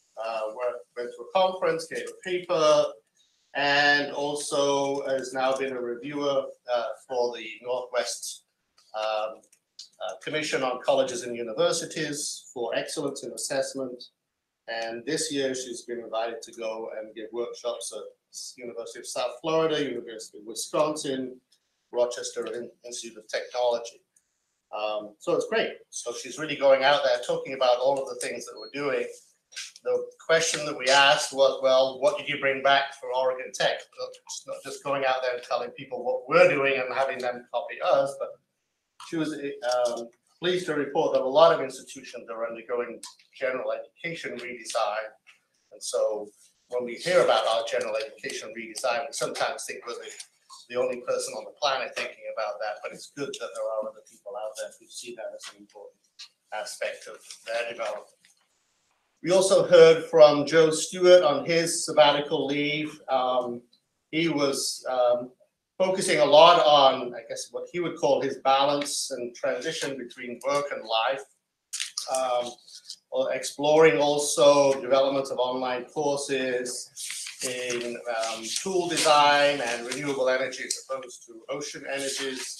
Went to a conference, gave a paper, and also has now been a reviewer for the Northwest Commission on Colleges and Universities for Excellence in Assessment. And this year she's been invited to go and give workshops at University of South Florida, University of Wisconsin, Rochester Institute of Technology. So it's great. So she's really going out there talking about all of the things that we're doing. The question that we asked was, well, what did you bring back for Oregon Tech? It's not just going out there and telling people what we're doing and having them copy us, but she was pleased to report that a lot of institutions are undergoing general education redesign. And so when we hear about our general education redesign, we sometimes think we're the only person on the planet thinking about that, but it's good that there are other people out there who see that as an important aspect of their development. We also heard from Joe Stewart on his sabbatical leave. He was focusing a lot on, I guess, what he would call his balance and transition between work and life. Exploring also development of online courses in tool design and renewable energy as opposed to ocean energies.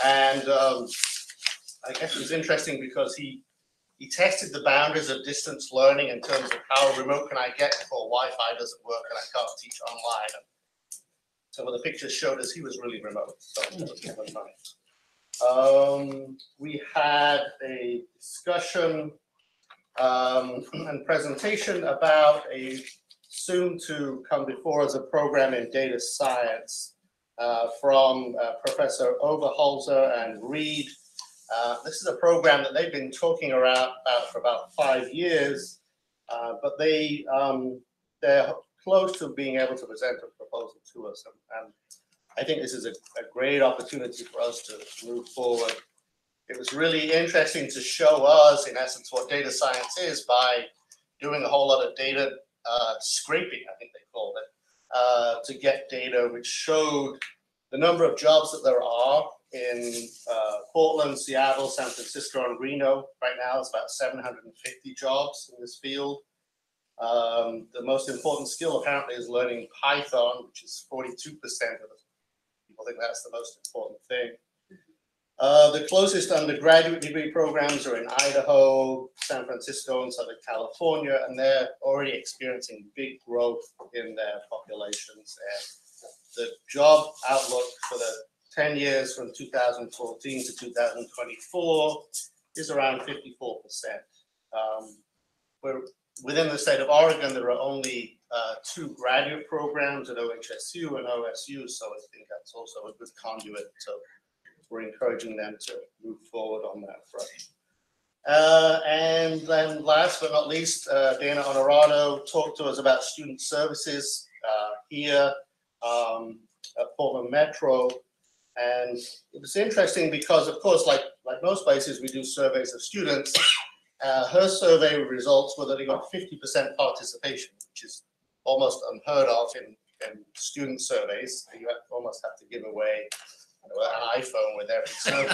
And I guess it was interesting because he tested the boundaries of distance learning in terms of how remote can I get before Wi-Fi doesn't work and I can't teach online. And some of the pictures showed us he was really remote, so it was kind of funny. We had a discussion and presentation about a soon to come before us a program in data science from Professor Oberholzer and Reed. This is a program that they've been talking about for about 5 years, but they're close to being able to present a proposal to us. And I think this is a great opportunity for us to move forward. It was really interesting to show us, in essence, what data science is by doing a whole lot of data scraping, I think they called it, to get data which showed the number of jobs that there are in Portland, Seattle, San Francisco, and Reno. Right now, it's about 750 jobs in this field. The most important skill apparently is learning Python, which is 42% of the people think that's the most important thing. The closest undergraduate degree programs are in Idaho, San Francisco, and Southern California, and they're already experiencing big growth in their populations. And the job outlook for the 10 years from 2014 to 2024 is around 54%. We're within the state of Oregon, there are only 2 graduate programs at OHSU and OSU, so I think that's also a good conduit. So we're encouraging them to move forward on that front. And then last but not least, Dana Honorado talked to us about student services here at Portland Metro. And it was interesting because, of course, like most places, we do surveys of students. Her survey results were that they got 50% participation, which is almost unheard of in student surveys. You almost have to give away an iPhone with every survey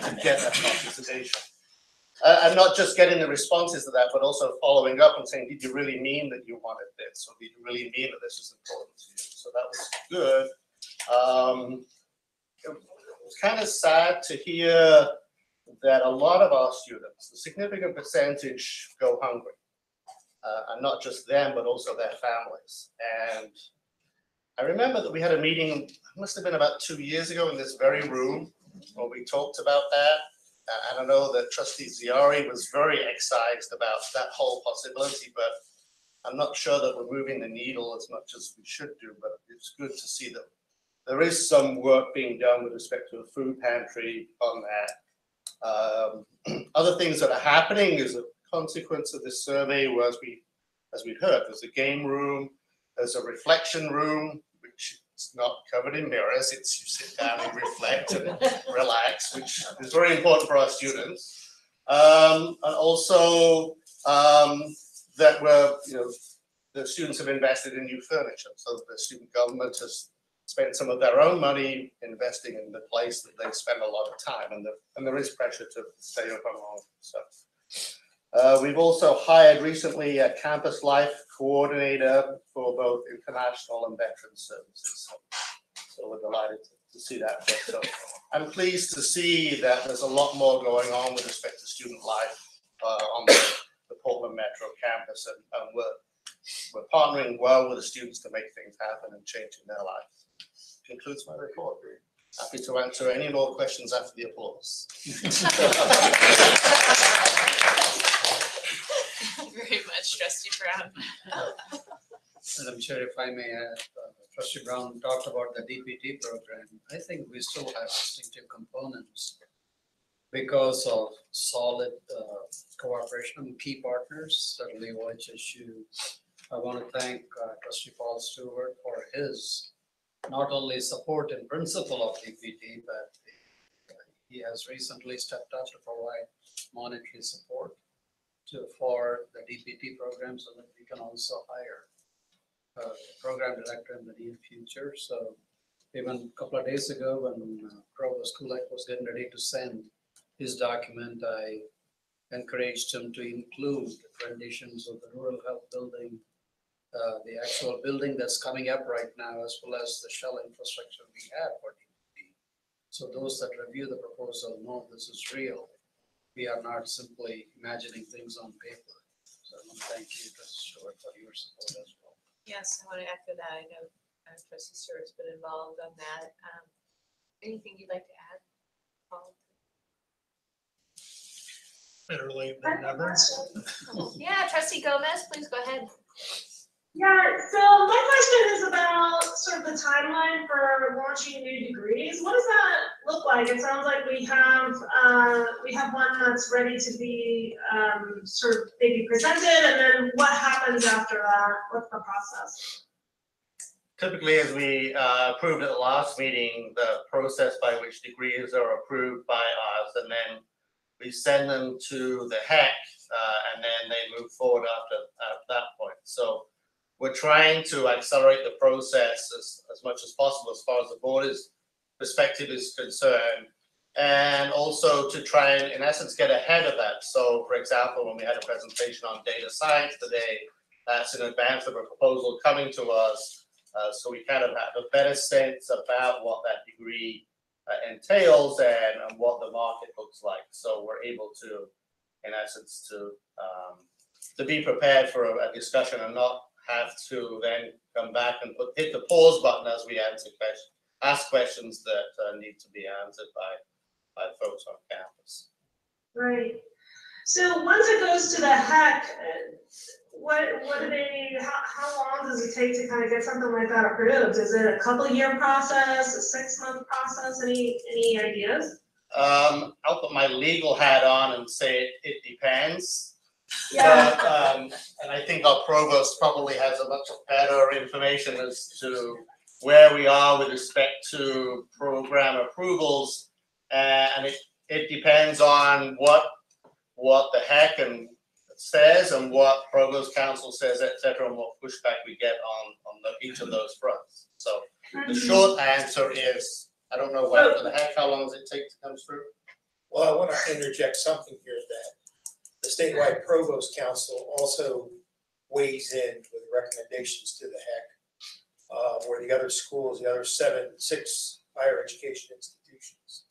to get that participation. And not just getting the responses to that, but also following up and saying, did you really mean that you wanted this? Or did you really mean that this was important to you? So that was good. It was kind of sad to hear that a lot of our students, a significant percentage, go hungry. And not just them, but also their families. And I remember that we had a meeting, it must have been about 2 years ago in this very room, where we talked about that. And I know that Trustee Ziari was very excised about that whole possibility, but I'm not sure that we're moving the needle as much as we should do, but it's good to see that there is some work being done with respect to a food pantry on that. Other things that are happening as a consequence of this survey was, as we've heard, there's a game room, there's a reflection room, which is not covered in mirrors. It's you sit down and reflect and relax, which is very important for our students. And also that the students have invested in new furniture. So the student government has spent some of their own money investing in the place that they spend a lot of time, and there is pressure to stay open long. So we've also hired recently a campus life coordinator for both international and veteran services. So we're delighted to see that. So I'm pleased to see that there's a lot more going on with respect to student life on the Portland Metro campus, and we're partnering well with the students to make things happen and changing their lives. Concludes my report. Happy to answer any more questions after the applause. Very much, Trustee Brown. Madam Chair, if I may add, Trustee Brown talked about the DPT program. I think we still have distinctive components because of solid cooperation and key partners, certainly OHSU. I want to thank Trustee Paul Stewart for his not only support in principle of DPT, but he has recently stepped up to provide monetary support for the DPT program so that we can also hire a program director in the near future. So even a couple of days ago when Provost Kulak was getting ready to send his document, I encouraged him to include renditions of the rural health building, the actual building that's coming up right now, as well as the shell infrastructure we have for DPT. So those that review the proposal know this is real. We are not simply imagining things on paper. So I want to thank you, Trustee Stewart, for your support as well. Yes, I want to echo that. I know Trustee Stewart's been involved on that. Anything you'd like to add, Paul? Better late than never. Yeah, Trustee Gomez, please go ahead. Yeah, so my question is about sort of the timeline for launching new degrees. What does that look like? It sounds like we have one that's ready to be sort of maybe presented, and then what happens after that? What's the process? Typically, as we approved at the last meeting, the process by which degrees are approved by us, and then we send them to the HEC, and then they move forward after that point. So we're trying to accelerate the process as much as possible as far as the board's perspective is concerned, and also to try and, in essence, get ahead of that. So, for example, when we had a presentation on data science today, that's in advance of a proposal coming to us. So we kind of have a better sense about what that degree entails and what the market looks like. So we're able to, in essence, to be prepared for a discussion and not have to then come back and hit the pause button as we ask questions that need to be answered by folks on campus. Right. So once it goes to the HEC, what do they, how long does it take to kind of get something like that approved? Is it a couple year process, a 6-month process? Any ideas? I'll put my legal hat on and say it depends. Yeah. But, and I think our provost probably has a much better information as to where we are with respect to program approvals. And it depends on what the heck and says and what provost council says, et cetera, and what pushback we get on each of those fronts. So the short answer is, I don't know what the heck, how long does it take to come through? Well, I want to interject something here that the statewide provost council also weighs in with recommendations to the HEC, where the other schools, the other 6 higher education institutions,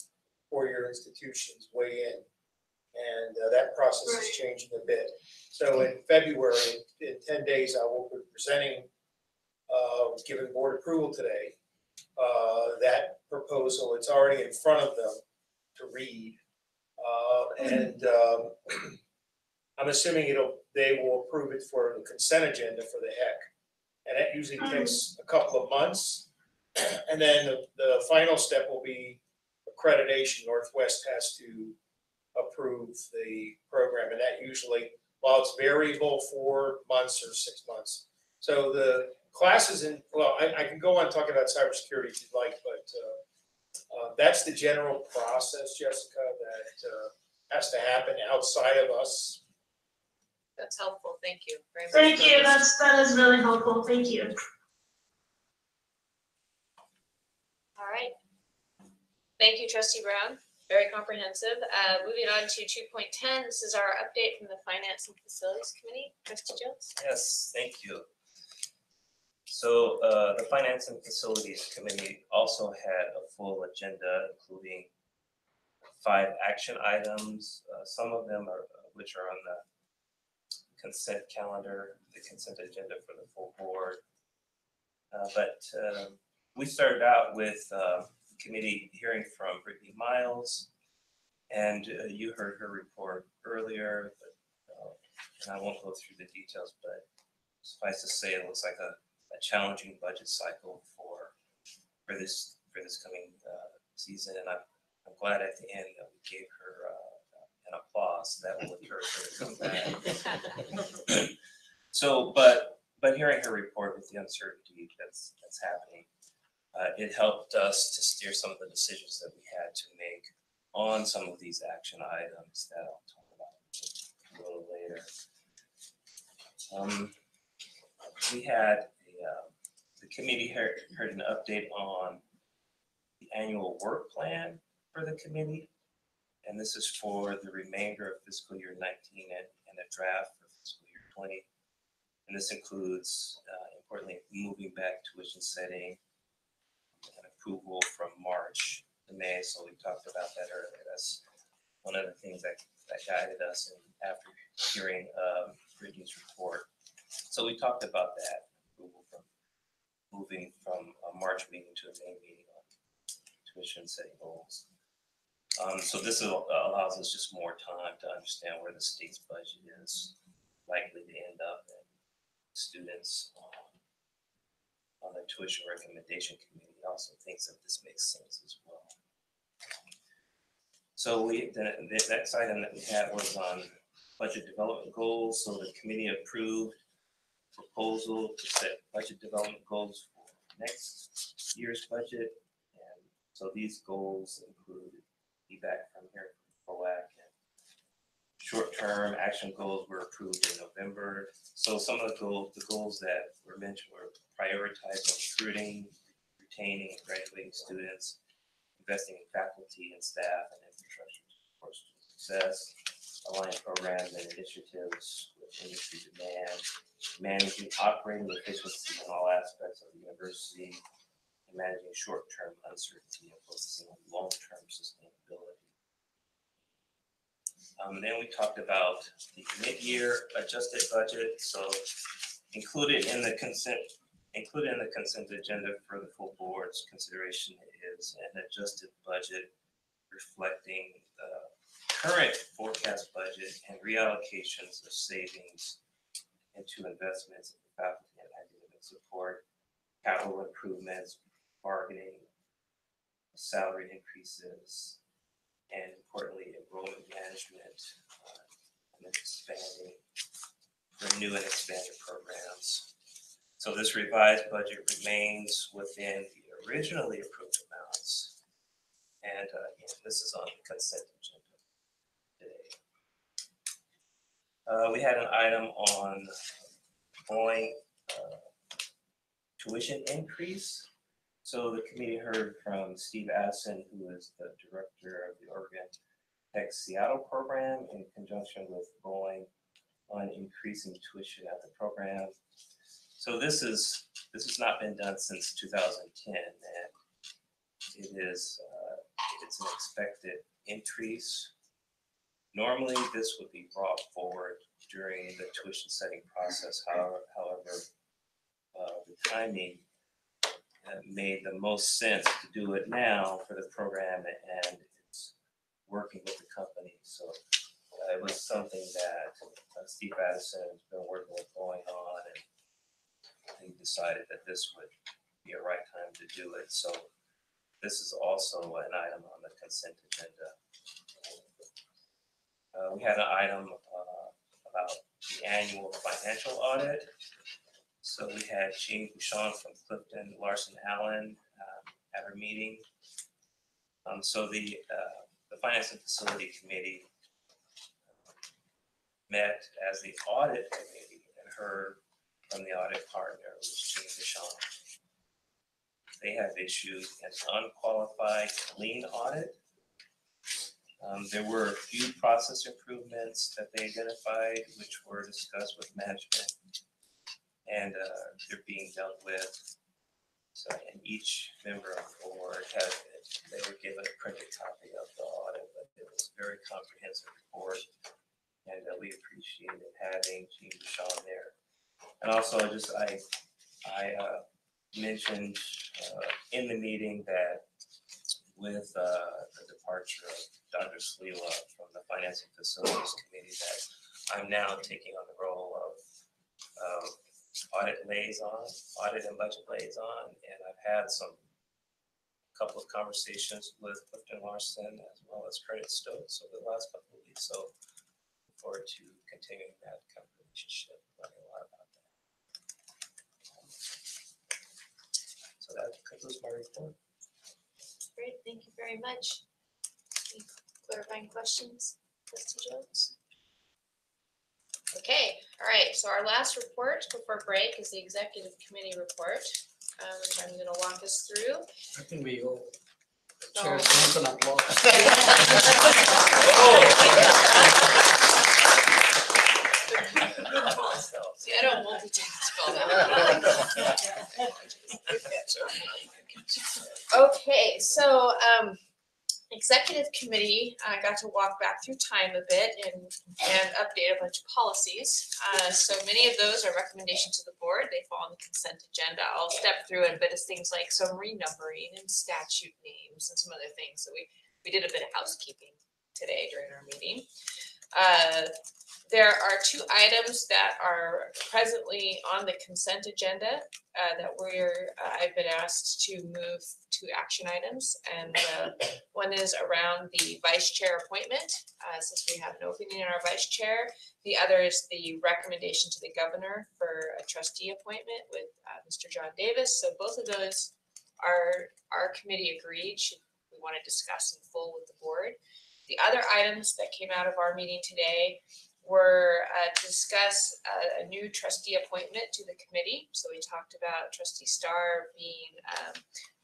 4-year institutions weigh in. And that process is changing a bit. So in February, in 10 days, I will be presenting, giving board approval today, that proposal. It's already in front of them to read. And I'm assuming they will approve it for the consent agenda for the HEC. And that usually takes a couple of months. And then the final step will be accreditation. Northwest has to approve the program, and that usually, while it's variable, 4 months or 6 months. So the classes I can go on talking about cybersecurity if you'd like, but that's the general process, Jessica, that has to happen outside of us. That's helpful, thank you very much. Thank you, that is really helpful, thank you. All right. Thank you, Trustee Brown. Very comprehensive. Moving on to 2.10, this is our update from the Finance and Facilities Committee. Trustee Jones? Yes, thank you. So the Finance and Facilities Committee also had a full agenda, including 5 action items. Some of them which are on the consent calendar, the consent agenda for the full board. But we started out with committee hearing from Brittany Miles, and you heard her report earlier, but, and I won't go through the details, but suffice to say, it looks like a challenging budget cycle for this coming season, and I'm glad at the end that we gave her an applause that will encourage her to come back. So, but hearing her report with the uncertainty that's happening, it helped us to steer some of the decisions that we had to make on some of these action items that I'll talk about a little later. We had the committee heard an update on the annual work plan for the committee, and this is for the remainder of fiscal year 19 and a draft for fiscal year 20. And this includes, importantly, moving back tuition setting and approval from March to May. So we talked about that earlier. That's one of the things that guided us in, after hearing Brittany's report. So we talked about that, approval from moving from a March meeting to a May meeting on tuition setting goals. So this allows us just more time to understand where the state's budget is likely to end up, and students on the tuition recommendation committee also thinks that this makes sense as well. So the next item that we had was on budget development goals. So the committee approved proposal to set budget development goals for next year's budget. And so these goals include feedback from here from POAC, and short-term action goals were approved in November. So some of the goals that were mentioned were prioritizing recruiting, retaining and graduating students, investing in faculty and staff and infrastructure to support student success, aligning programs and initiatives with industry demand, managing operating efficiency in all aspects of the university, and managing short-term uncertainty and focusing on long-term sustainability. Then we talked about the mid-year adjusted budget. So Included in the consent agenda for the full board's consideration is an adjusted budget reflecting the current forecast budget and reallocations of savings into investments in faculty and academic support, capital improvements, bargaining, salary increases, and importantly, enrollment management, and expanding for new and expanded programs. So this revised budget remains within the originally approved amounts. And again, this is on the consent agenda today. We had an item on Boeing tuition increase. So the committee heard from Steve Addison, who is the director of the Oregon Tech Seattle program, in conjunction with Boeing on increasing tuition at the program. So this has not been done since 2010, and it's an expected increase. Normally, this would be brought forward during the tuition setting process. However, the timing made the most sense to do it now for the program, and it's working with the company. So it was something that Steve Addison has been working with Boeing on, and he decided that this would be a right time to do it. So this is also an item on the consent agenda. We had an item about the annual financial audit. So we had Jean Bouchon from Clifton Larson Allen at our meeting. So the Finance and Facility Committee met as the audit committee and heard from the audit partner, which was Jean Bouchon. They have issued an unqualified clean audit. There were a few process improvements that they identified, which were discussed with management, and they're being dealt with. So, and each member of the board they were given a printed copy of the audit, but it was a very comprehensive report, and we appreciated having Jean Bouchon there. And also, I mentioned in the meeting that with the departure of Dr. Sliwa from the Finance and Facilities Committee, that I'm now taking on the role of audit and budget liaison, and I've had a couple of conversations with Clifton Larson as well as Credit Stokes over the last couple of weeks. So look forward to continuing that kind of relationship, learning a lot about that. So that concludes my report. Great, thank you very much. Any clarifying questions, Trustee Jones? Okay, all right, so our last report before break is the executive committee report, which I'm gonna walk us through. I think we go. Cheers, once and applause. See, I don't multitask all that. Okay, so executive committee, I got to walk back through time a bit and update a bunch of policies. So many of those are recommendations to the board. They fall on the consent agenda. I'll step through it, but it's things like some renumbering and statute names and some other things. So we did a bit of housekeeping today during our meeting. There are two items that are presently on the consent agenda that I've been asked to move to action items, and one is around the vice chair appointment, since we have an opening in our vice chair. The other is the recommendation to the governor for a trustee appointment with Mr. John Davis. So both of those our committee agreed we want to discuss in full with the board. The other items that came out of our meeting today were to discuss a new trustee appointment to the committee. So we talked about Trustee Starr being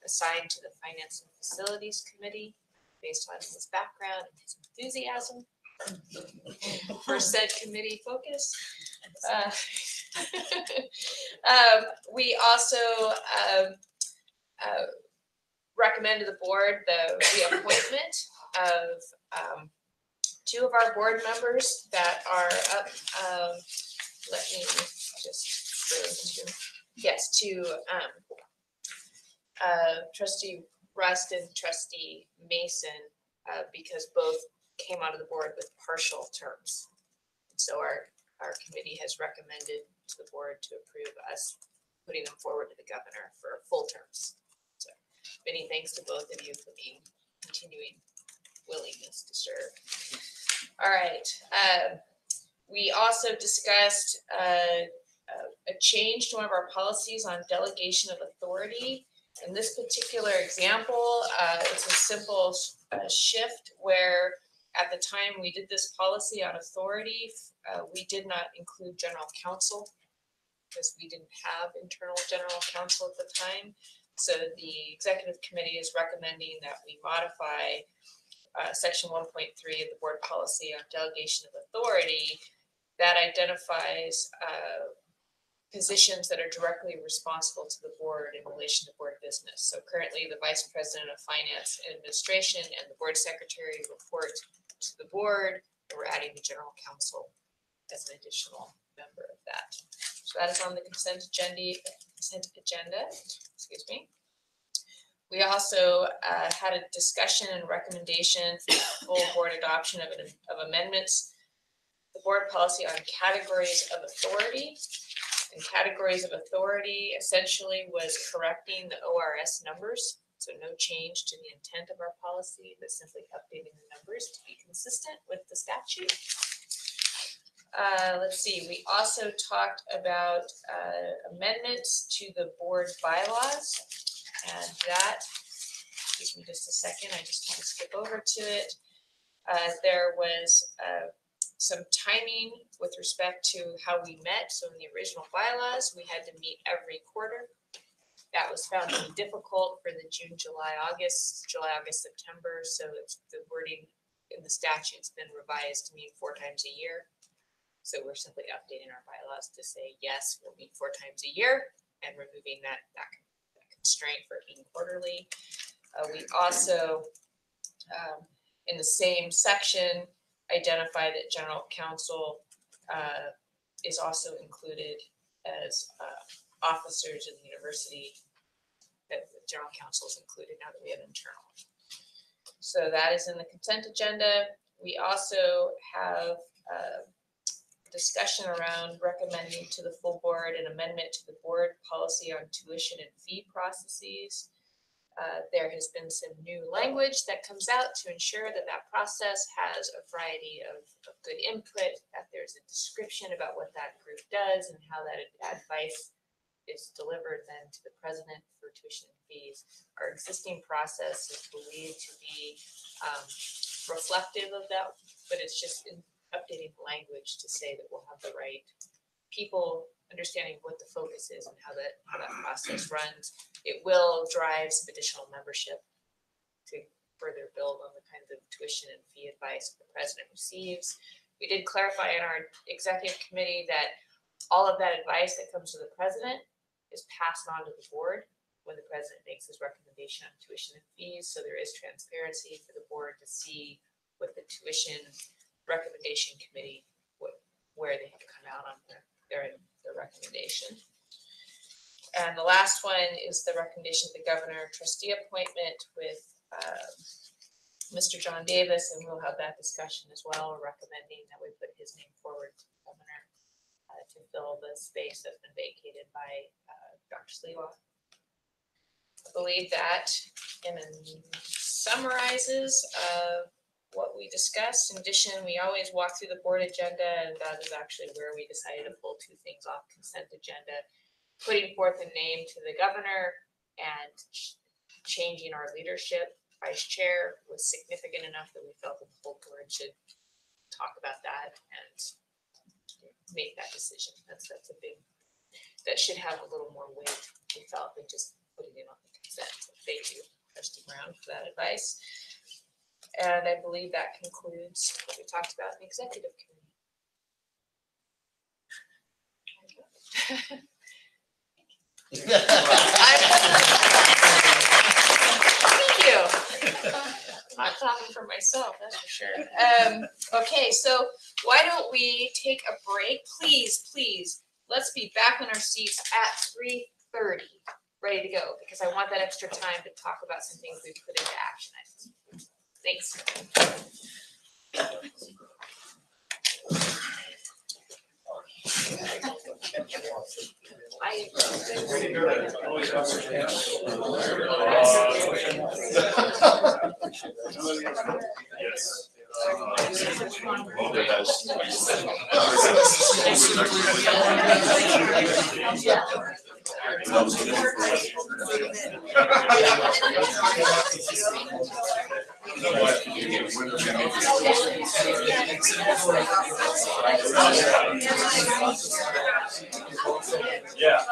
assigned to the Finance and Facilities Committee based on his background and his enthusiasm for said committee focus. We also recommend to the board the reappointment of two of our board members that are up. Let me just Yes, to trustee Rust and trustee Mason, because both came out of the board with partial terms. So our committee has recommended to the board to approve us putting them forward to the governor for full terms. So many thanks to both of you for being continuing willingness to serve. All right. We also discussed a change to one of our policies on delegation of authority. In this particular example, it's a simple shift where at the time we did this policy on authority, we did not include general counsel because we didn't have internal general counsel at the time. So the executive committee is recommending that we modify section 1.3 of the board policy on delegation of authority that identifies positions that are directly responsible to the board in relation to board business. So currently the vice president of finance and administration and the board secretary report to the board, and we're adding the general counsel as an additional member of that. So that is on the consent agenda, excuse me. We also had a discussion and recommendation for full board adoption of amendments. The board policy on categories of authority. And categories of authority essentially was correcting the ORS numbers. So no change to the intent of our policy, but simply updating the numbers to be consistent with the statute. Let's see, we also talked about amendments to the board bylaws. And that, excuse me just a second, I just want to skip over to it. There was some timing with respect to how we met. So in the original bylaws, we had to meet every quarter. That was found to be difficult for the June, July, August, September. So it's the wording in the statute's been revised to mean 4 times a year. So we're simply updating our bylaws to say, yes, we'll meet 4 times a year and removing that constraint for it being quarterly. We also, in the same section, identify that general counsel is also included as officers in the university, that the general counsel is included now that we have internal. So that is in the consent agenda. We also have discussion around recommending to the full board an amendment to the board policy on tuition and fee processes. There has been some new language that comes out to ensure that that process has a variety of good input, that there's a description about what that group does and how that advice is delivered then to the president for tuition and fees. Our existing process is believed to be reflective of that, but it's just in updating the language to say that we'll have the right people understanding what the focus is and how that process runs. It will drive some additional membership to further build on the kinds of tuition and fee advice the president receives. We did clarify in our executive committee that all of that advice that comes to the president is passed on to the board when the president makes his recommendation on tuition and fees. So there is transparency for the board to see what the tuition recommendation committee, where they have come out on their recommendation. And the last one is the recommendation of the governor trustee appointment with Mr. John Davis, and we'll have that discussion as well. We're recommending that we put his name forward to the governor to fill the space that's been vacated by Dr. Sliwa. I believe that summarizes what we discussed. In addition, we always walk through the board agenda, and that is actually where we decided to pull 2 things off consent agenda, putting forth a name to the governor and changing our leadership. Vice chair was significant enough that we felt that the whole board should talk about that and make that decision. That's a big, that should have a little more weight, we felt, than just putting it on the consent. So thank you, Trustee Brown, for that advice. And I believe that concludes what we talked about in the executive committee. Thank you. I'm talking for myself, that's for sure. Okay, so why don't we take a break? Please, let's be back in our seats at 3:30, ready to go, because I want that extra time to talk about some things we put into action items. Thanks. Yeah.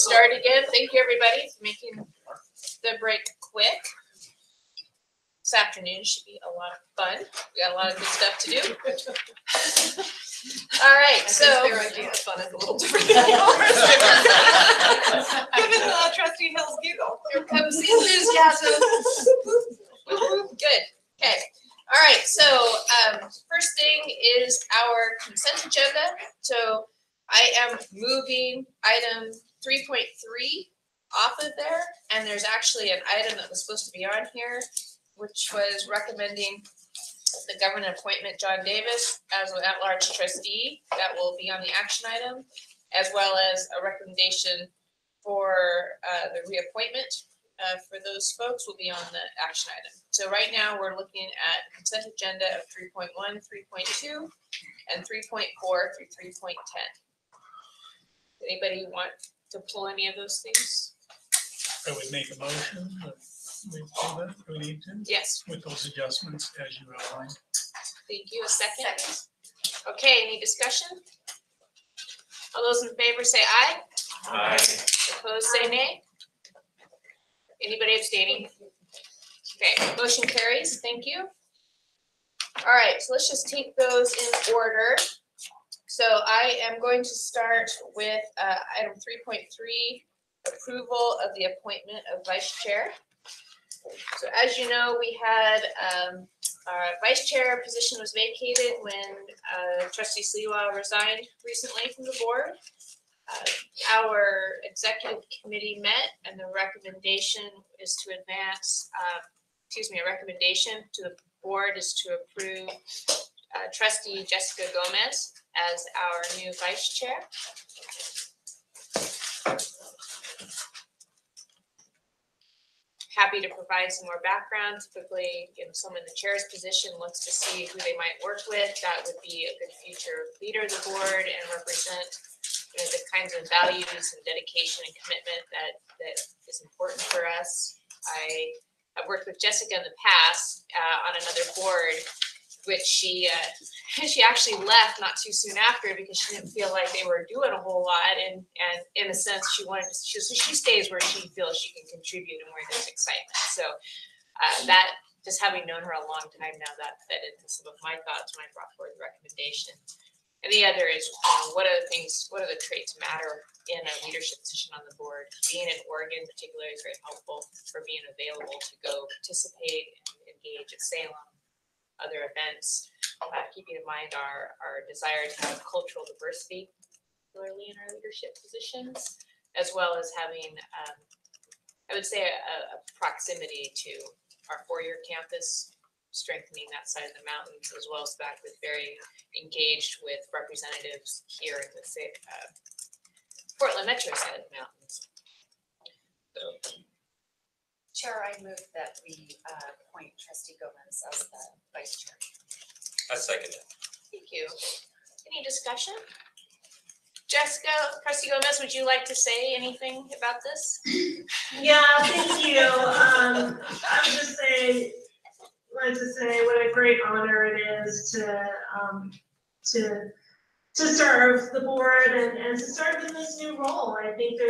start again. Thank you, everybody, for making the break quick. This afternoon should be a lot of fun. We got a lot of good stuff to do. All right, so. Their idea of fun is a little different than yours. Given Trustee Hill's giggle. Here comes the enthusiasm. Good, okay. All right, so first thing is our consent agenda. So I am moving item 3.3 off of there, and there's actually an item that was supposed to be on here, which was recommending the government appointment John Davis as an at-large trustee. That will be on the action item, as well as a recommendation for the reappointment for those folks will be on the action item. So right now, we're looking at consent agenda of 3.1, 3.2, and 3.4 through 3.10. Anybody want to pull any of those things? I would make a motion that we pull that, we need to, Yes, with those adjustments as you outlined. thank you. A second? Okay, any discussion? All those in favor say aye. Aye. Opposed, say nay. Anybody abstaining? Okay, motion carries. Thank you. All right, so let's just take those in order. So I am going to start with item 3.3, approval of the appointment of vice chair. So as you know, we had our vice chair position was vacated when trustee Sliwa resigned recently from the board. Our executive committee met, and the recommendation is to advance, a recommendation to the board is to approve trustee Jessica Gomez as our new vice chair. Happy to provide some more background. Typically, someone in the chair's position looks to see who they might work with. That would be a good future leader of the board and represent the kinds of values and dedication and commitment that is important for us. I've worked with Jessica in the past on another board, which she actually left not too soon after because she didn't feel like they were doing a whole lot, and in a sense she stays where she feels she can contribute and where there's excitement. So that, just having known her a long time now, that fed into some of my thoughts when I brought forward the recommendation. And the other is what are the traits matter in a leadership position on the board? Being in Oregon particularly is very helpful for being available to go participate and engage at Salem, other events, keeping in mind our desire to have cultural diversity, particularly in our leadership positions, as well as having, I would say, a proximity to our four-year campus, strengthening that side of the mountains, as well as back with very engaged with representatives here in the Portland Metro side of the mountains. So, Chair, I move that we appoint trustee Gomez as the vice chair. I second it. thank you. Any discussion? Jessica, trustee Gomez, would you like to say anything about this? Yeah, thank you. I would just like to say what a great honor it is to serve the board and to serve in this new role. I think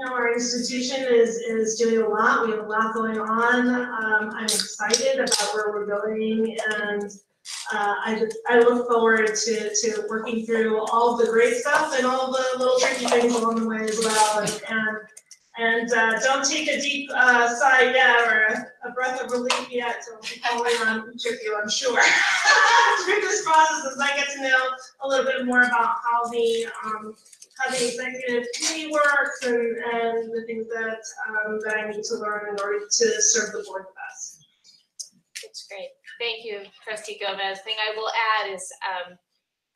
our institution is doing a lot. We have a lot going on. I'm excited about where we're going, and I look forward to working through all the great stuff and all the little tricky things along the way as well. And don't take a deep sigh yet or a breath of relief yet. I'll be calling on each of you, I'm sure, through this process as I get to know a little bit more about how the executive committee works and the things that I need to learn in order to serve the board the best. That's great. Thank you, trustee Gomez. Thing I will add is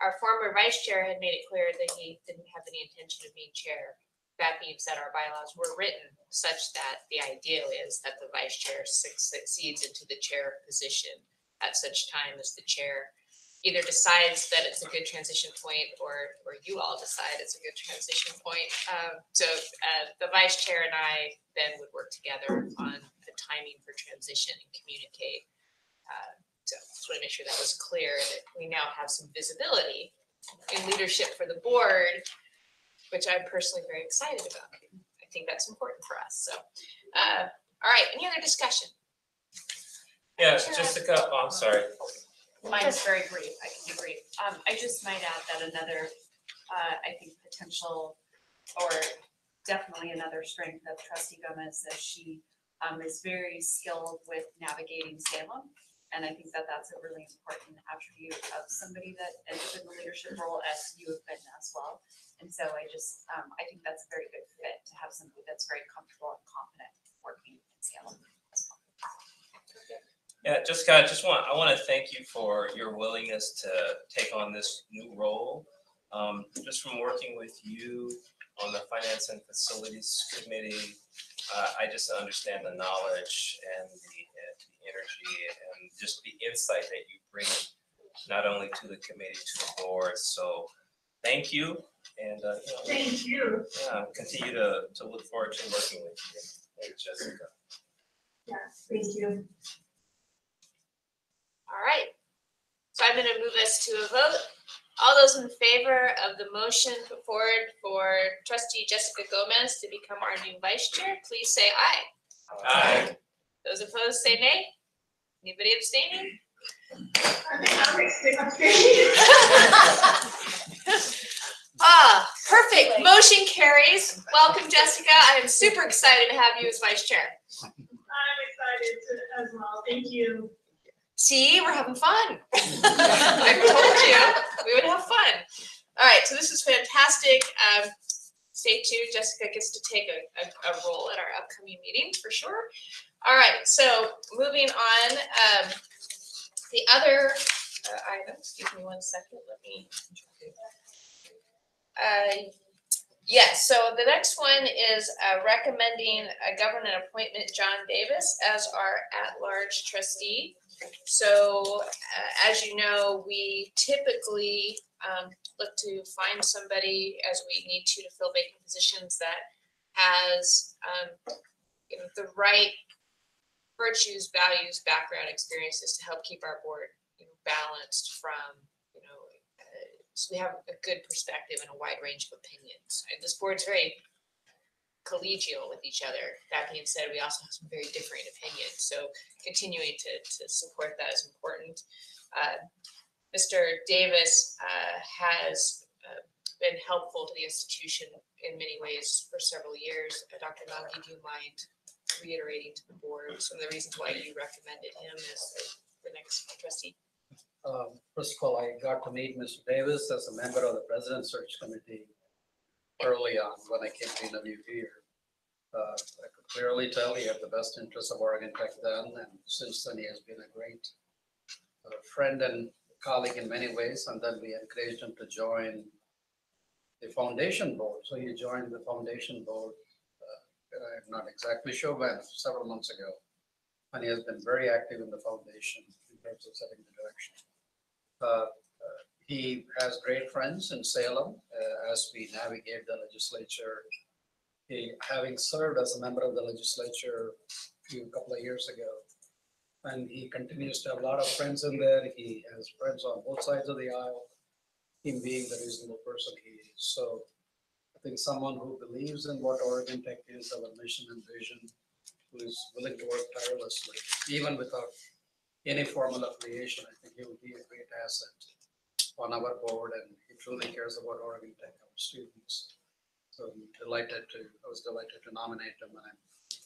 our former vice chair had made it clear that he didn't have any intention of being chair. That being said, our bylaws were written such that the idea is that the vice chair succeeds into the chair position at such time as the chair either decides that it's a good transition point or you all decide it's a good transition point. So the vice chair and I then would work together on the timing for transition and communicate. So just want to make sure that was clear, that we now have some visibility in leadership for the board which I'm personally very excited about. I think that's important for us. So, all right, any other discussion? Yeah, Jessica, oh, I'm sorry. Mine's very brief, I can be brief. I just might add that another, I think potential or definitely another strength of trustee Gomez is she is very skilled with navigating Salem. And I think that that's a really important attribute of somebody that is in the leadership role as you have been as well. And so I just, I think that's a very good fit to have somebody that's very comfortable and confident working in Salem as well. Yeah, Jessica, I want to thank you for your willingness to take on this new role. Just from working with you on the Finance and Facilities Committee, I just understand the knowledge and the energy and just the insight that you bring not only to the committee, to the board. So thank you. And Thank you. Yeah, continue to look forward to working with you. Thank you, Jessica. Yes, thank you. All right. So I'm going to move us to a vote. All those in favor of the motion put forward for trustee Jessica Gomez to become our new vice chair, please say aye. Aye. Those opposed say nay. Anybody abstaining? Perfect. Motion carries. Welcome, Jessica. I am super excited to have you as vice chair. I'm excited as well. Thank you. See, we're having fun. I told you we would have fun. All right, so this is fantastic. Stay tuned. Jessica gets to take a role at our upcoming meetings for sure. All right, so moving on. The other items, give me 1 second. Let me. Yes, so the next one is recommending a government appointment, John Davis, as our at-large trustee. So as you know, we typically look to find somebody as we need to fill vacant positions that has the right virtues, values, background, experiences to help keep our board balanced from, so we have a good perspective and a wide range of opinions. And this board's very collegial with each other. That being said, we also have some very different opinions. So continuing to support that is important. Mr. Davis has been helpful to the institution in many ways for several years. Dr. Nagi, do you mind reiterating to the board some of the reasons why you recommended him as the next trustee? First of all, I got to meet Mr. Davis as a member of the President's Search Committee early on when I came to interview here. I could clearly tell he had the best interests of Oregon Tech then, and since then he has been a great friend and colleague in many ways. And then we encouraged him to join the foundation board. So he joined the foundation board, I'm not exactly sure when, several months ago. And he has been very active in the foundation in terms of setting the direction. He has great friends in Salem as we navigate the legislature. He, having served as a member of the legislature a couple of years ago, and he continues to have a lot of friends in there. He has friends on both sides of the aisle, him being the reasonable person he is. So I think someone who believes in what Oregon Tech is, our mission and vision, who is willing to work tirelessly, even without any formal affiliation. I think he will be a great asset on our board, and he truly cares about Oregon Tech, our students. So I was delighted to nominate him, and I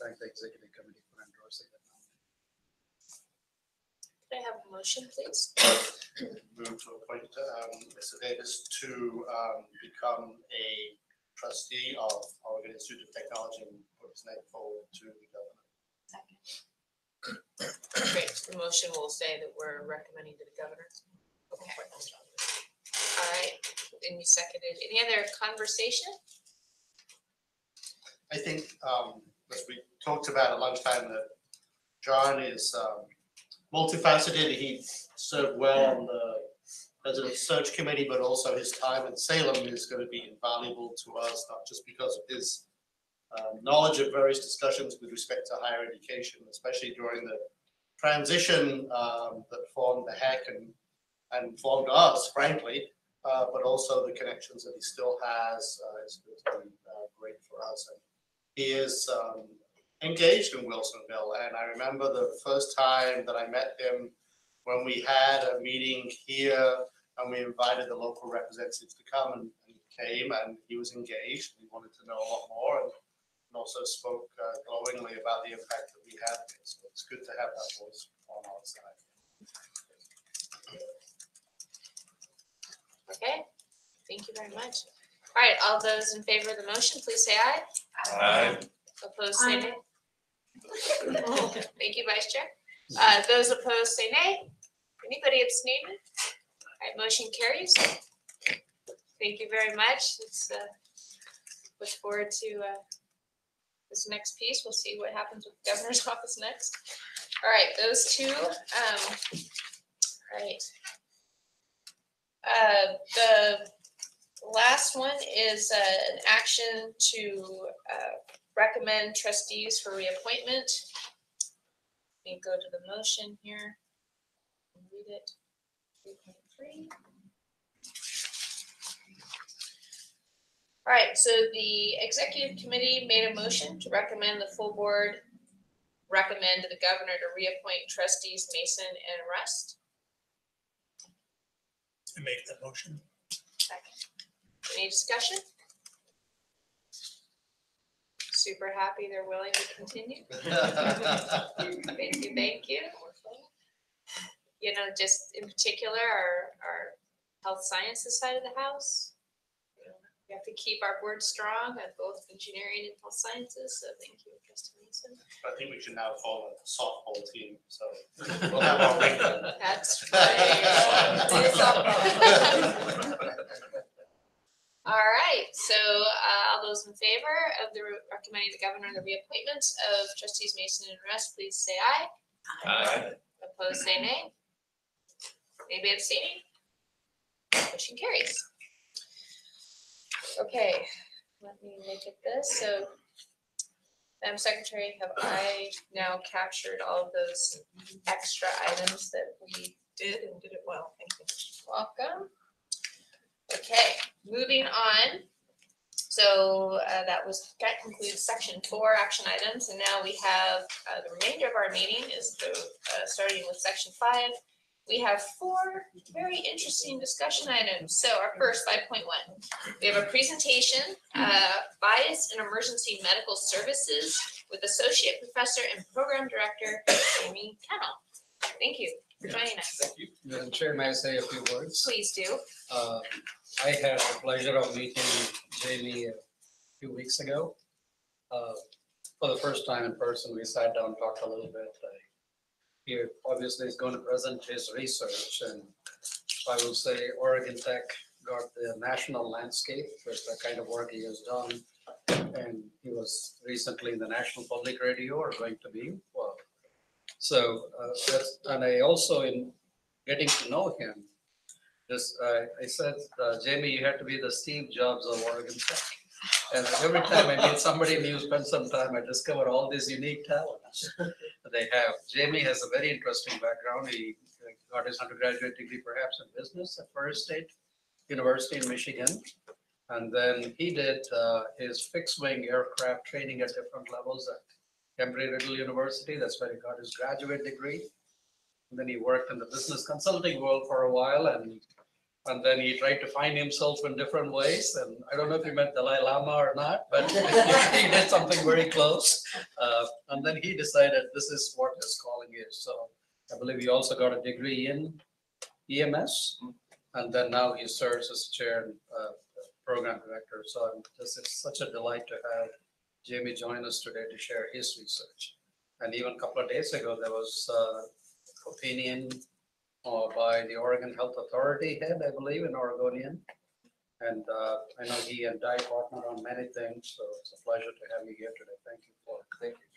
thank the executive committee for endorsing that nomination. Can I have a motion, please? Move to appoint Mr. Davis to become a trustee of Oregon Institute of Technology and put his name forward to the governor. Second. Great, so the motion will say that we're recommending to the governor. Okay. All right, and you seconded. Any other conversation? I think, as we talked about at lunchtime, that John is multifaceted. He served well on the President's Search Committee, but also his time in Salem is going to be invaluable to us, not just because of his knowledge of various discussions with respect to higher education, especially during the transition that formed the HEC and formed us, frankly, but also the connections that he still has is been great for us. And he is engaged in Wilsonville, and I remember the first time that I met him when we had a meeting here and we invited the local representatives to come, and he came and he was engaged. He wanted to know a lot more and also spoke glowingly about the impact that we had. So it's good to have that voice on our side. Okay, thank you very much. All right, all those in favor of the motion, please say aye. Aye. Opposed, say nay. Thank you, Vice Chair. Those opposed, say nay. Anybody abstaining? All right, motion carries. Thank you very much. Let's look forward to this next piece. We'll see what happens with the governor's office next. All right, those two. All right. The last one is an action to recommend trustees for reappointment. Let me go to the motion here and read it. 3.3. All right, so the executive committee made a motion to recommend the full board recommend the governor to reappoint trustees Mason and Rust. I make that motion. Second. Any discussion? Super happy they're willing to continue. Thank you, thank you. You know, just in particular, our health sciences side of the house. We have to keep our board strong at both engineering and health sciences, so thank you, Trustee Mason. I think we should now follow the softball team, so we'll have our regular. That's right. All right, so all those in favor of the recommending the governor the reappointment of trustees Mason and Rust, please say aye. Aye. Opposed, say nay. Anybody abstaining? Motion carries. Okay, let me look at this. So, Madam Secretary, have I now captured all of those extra items that we did and did it well? Thank you. Welcome. Okay, moving on. So that concludes section 4 action items, and now we have the remainder of our meeting is starting with section 5. We have 4 very interesting discussion items. So our first 5.1, we have a presentation, bias in emergency medical services with Associate Professor and Program Director Jamie Kennel. Thank you for joining us. Thank you. Madam Chair, may I say a few words? Please do. I had the pleasure of meeting Jamie a few weeks ago. For the first time in person, we sat down, talked a little bit. He obviously is going to present his research, and I will say Oregon Tech got the national landscape with the kind of work he has done. And he was recently in the National Public Radio, or going to be. Well, so and I also, in getting to know him, I said, Jamie, you have to be the Steve Jobs of Oregon Tech. And every time I meet somebody new, spend some time, I discover all these unique talents they have. Jamie has a very interesting background. He got his undergraduate degree perhaps in business at Ferris State University in Michigan. And then he did his fixed wing aircraft training at different levels at Embry-Riddle University. That's where he got his graduate degree. And then he worked in the business consulting world for a while, and then he tried to find himself in different ways. And I don't know if he met Dalai Lama or not, but he did something very close. And then he decided this is what his calling is. So I believe he also got a degree in EMS. And then now he serves as chair and program director. So this is such a delight to have Jamie join us today to share his research. And even a couple of days ago, there was opinion by the Oregon Health Authority head, I believe, an Oregonian. And I know he and Di partner on many things, so it's a pleasure to have you here today. Thank you for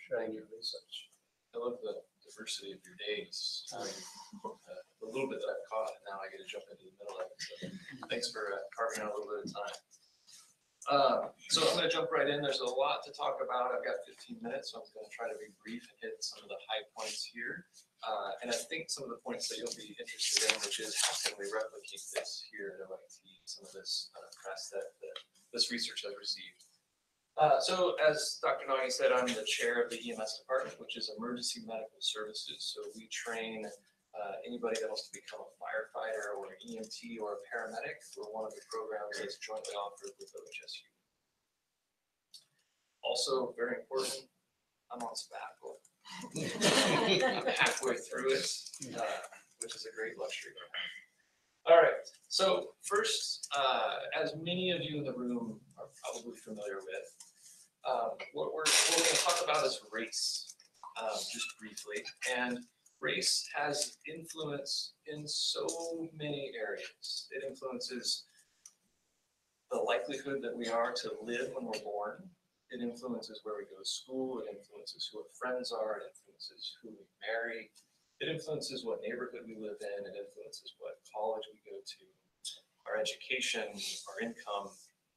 sharing your research. I love the diversity of your days. The little bit that I've caught, and now I get to jump into the middle of it. So thanks for carving out a little bit of time. So I'm gonna jump right in. There's a lot to talk about. I've got 15 minutes, so I'm gonna try to be brief and hit some of the high points here. And I think some of the points that you'll be interested in, which is how can we replicate this here at OIT, some of this press that this research has received. So as Dr. Nagy said, I'm the chair of the EMS department, which is Emergency Medical Services. So we train anybody that wants to become a firefighter or an EMT or a paramedic. We're one of the programs that's jointly offered with OHSU. Also, very important, I'm on sabbatical. I'm halfway through it, which is a great luxury. All right, so first, as many of you in the room are probably familiar with, what we're going to talk about is race, just briefly. And race has influence in so many areas. It influences the likelihood that we are to live when we're born. It influences where we go to school. It influences who our friends are. It influences who we marry. It influences what neighborhood we live in. It influences what college we go to, our education, our income.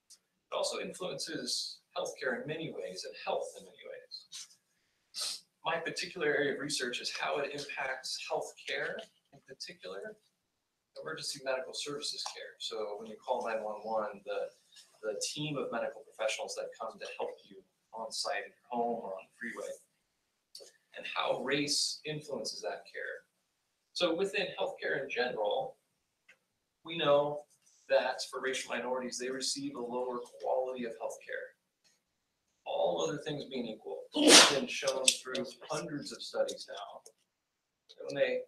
It also influences healthcare in many ways and health in many ways. My particular area of research is how it impacts healthcare, in particular, emergency medical services care. So when you call 911, the team of medical professionals that come to help you on site at your home or on the freeway, and how race influences that care. So within healthcare in general, we know that for racial minorities, they receive a lower quality of healthcare. All other things being equal, it's been shown through hundreds of studies now. When they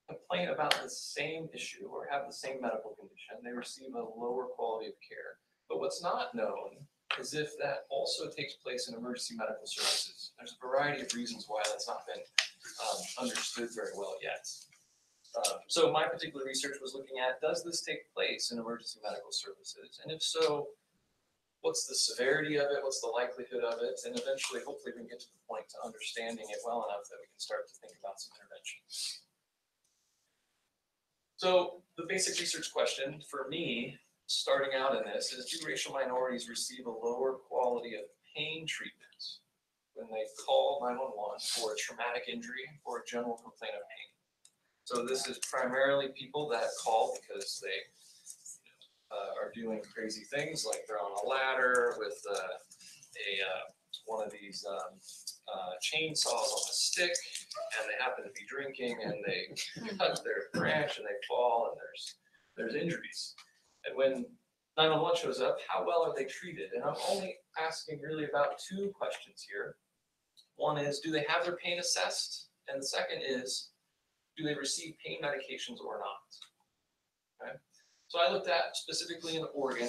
complain about the same issue or have the same medical condition, they receive a lower quality of care. But what's not known is if that also takes place in emergency medical services. There's a variety of reasons why that's not been understood very well yet. So my particular research was looking at, does this take place in emergency medical services? And if so, what's the severity of it? What's the likelihood of it? And eventually, hopefully, we can get to the point to understanding it well enough that we can start to think about some interventions. So the basic research question for me, starting out in this, is do racial minorities receive a lower quality of pain treatment when they call 911 for a traumatic injury or a general complaint of pain? So this is primarily people that call because they are doing crazy things, like they're on a ladder with one of these chainsaws on a stick, and they happen to be drinking, and they cut their branch and they fall, and there's injuries. And when 911 shows up, how well are they treated? And I'm only asking really about two questions here. One is, do they have their pain assessed? And the second is, do they receive pain medications or not? Okay. So I looked at specifically in Oregon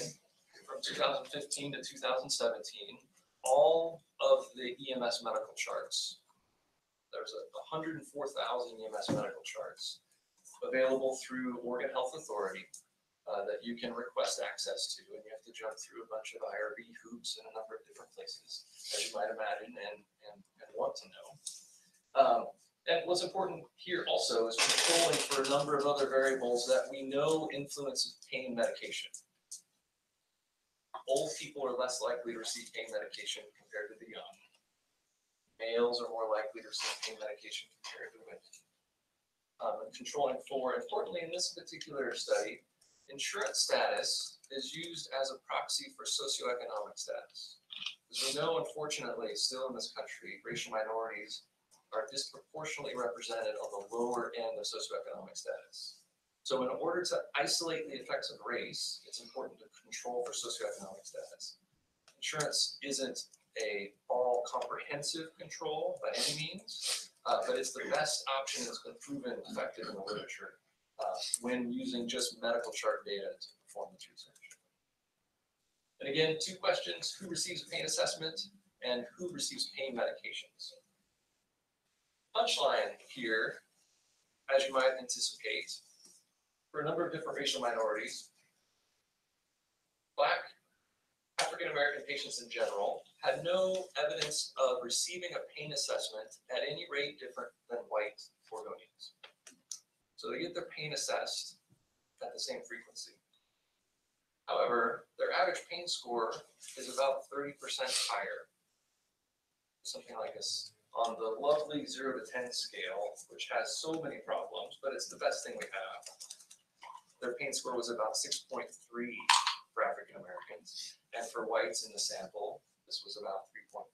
from 2015 to 2017, all of the EMS medical charts. There's 104,000 EMS medical charts available through Oregon Health Authority that you can request access to, and you have to jump through a bunch of IRB hoops in a number of different places, as you might imagine and want to know. And what's important here also is controlling for a number of other variables that we know influence pain medication. Old people are less likely to receive pain medication compared to the young. Males are more likely to receive pain medication compared to women. And controlling for, importantly in this particular study, insurance status is used as a proxy for socioeconomic status. As we know, unfortunately, still in this country, racial minorities are disproportionately represented on the lower end of socioeconomic status. So in order to isolate the effects of race, it's important to control for socioeconomic status. Insurance isn't a all comprehensive control by any means, but it's the best option that's been proven effective in the literature when using just medical chart data to perform this research. And again, two questions: who receives a pain assessment and who receives pain medications? Punchline here, as you might anticipate, for a number of different racial minorities, Black, African American patients in general had no evidence of receiving a pain assessment at any rate different than white Oregonians. So they get their pain assessed at the same frequency. However, their average pain score is about 30% higher. Something like this on the lovely 0 to 10 scale, which has so many problems, but it's the best thing we have. Their pain score was about 6.3 for African Americans, and for whites in the sample, this was about 3.4.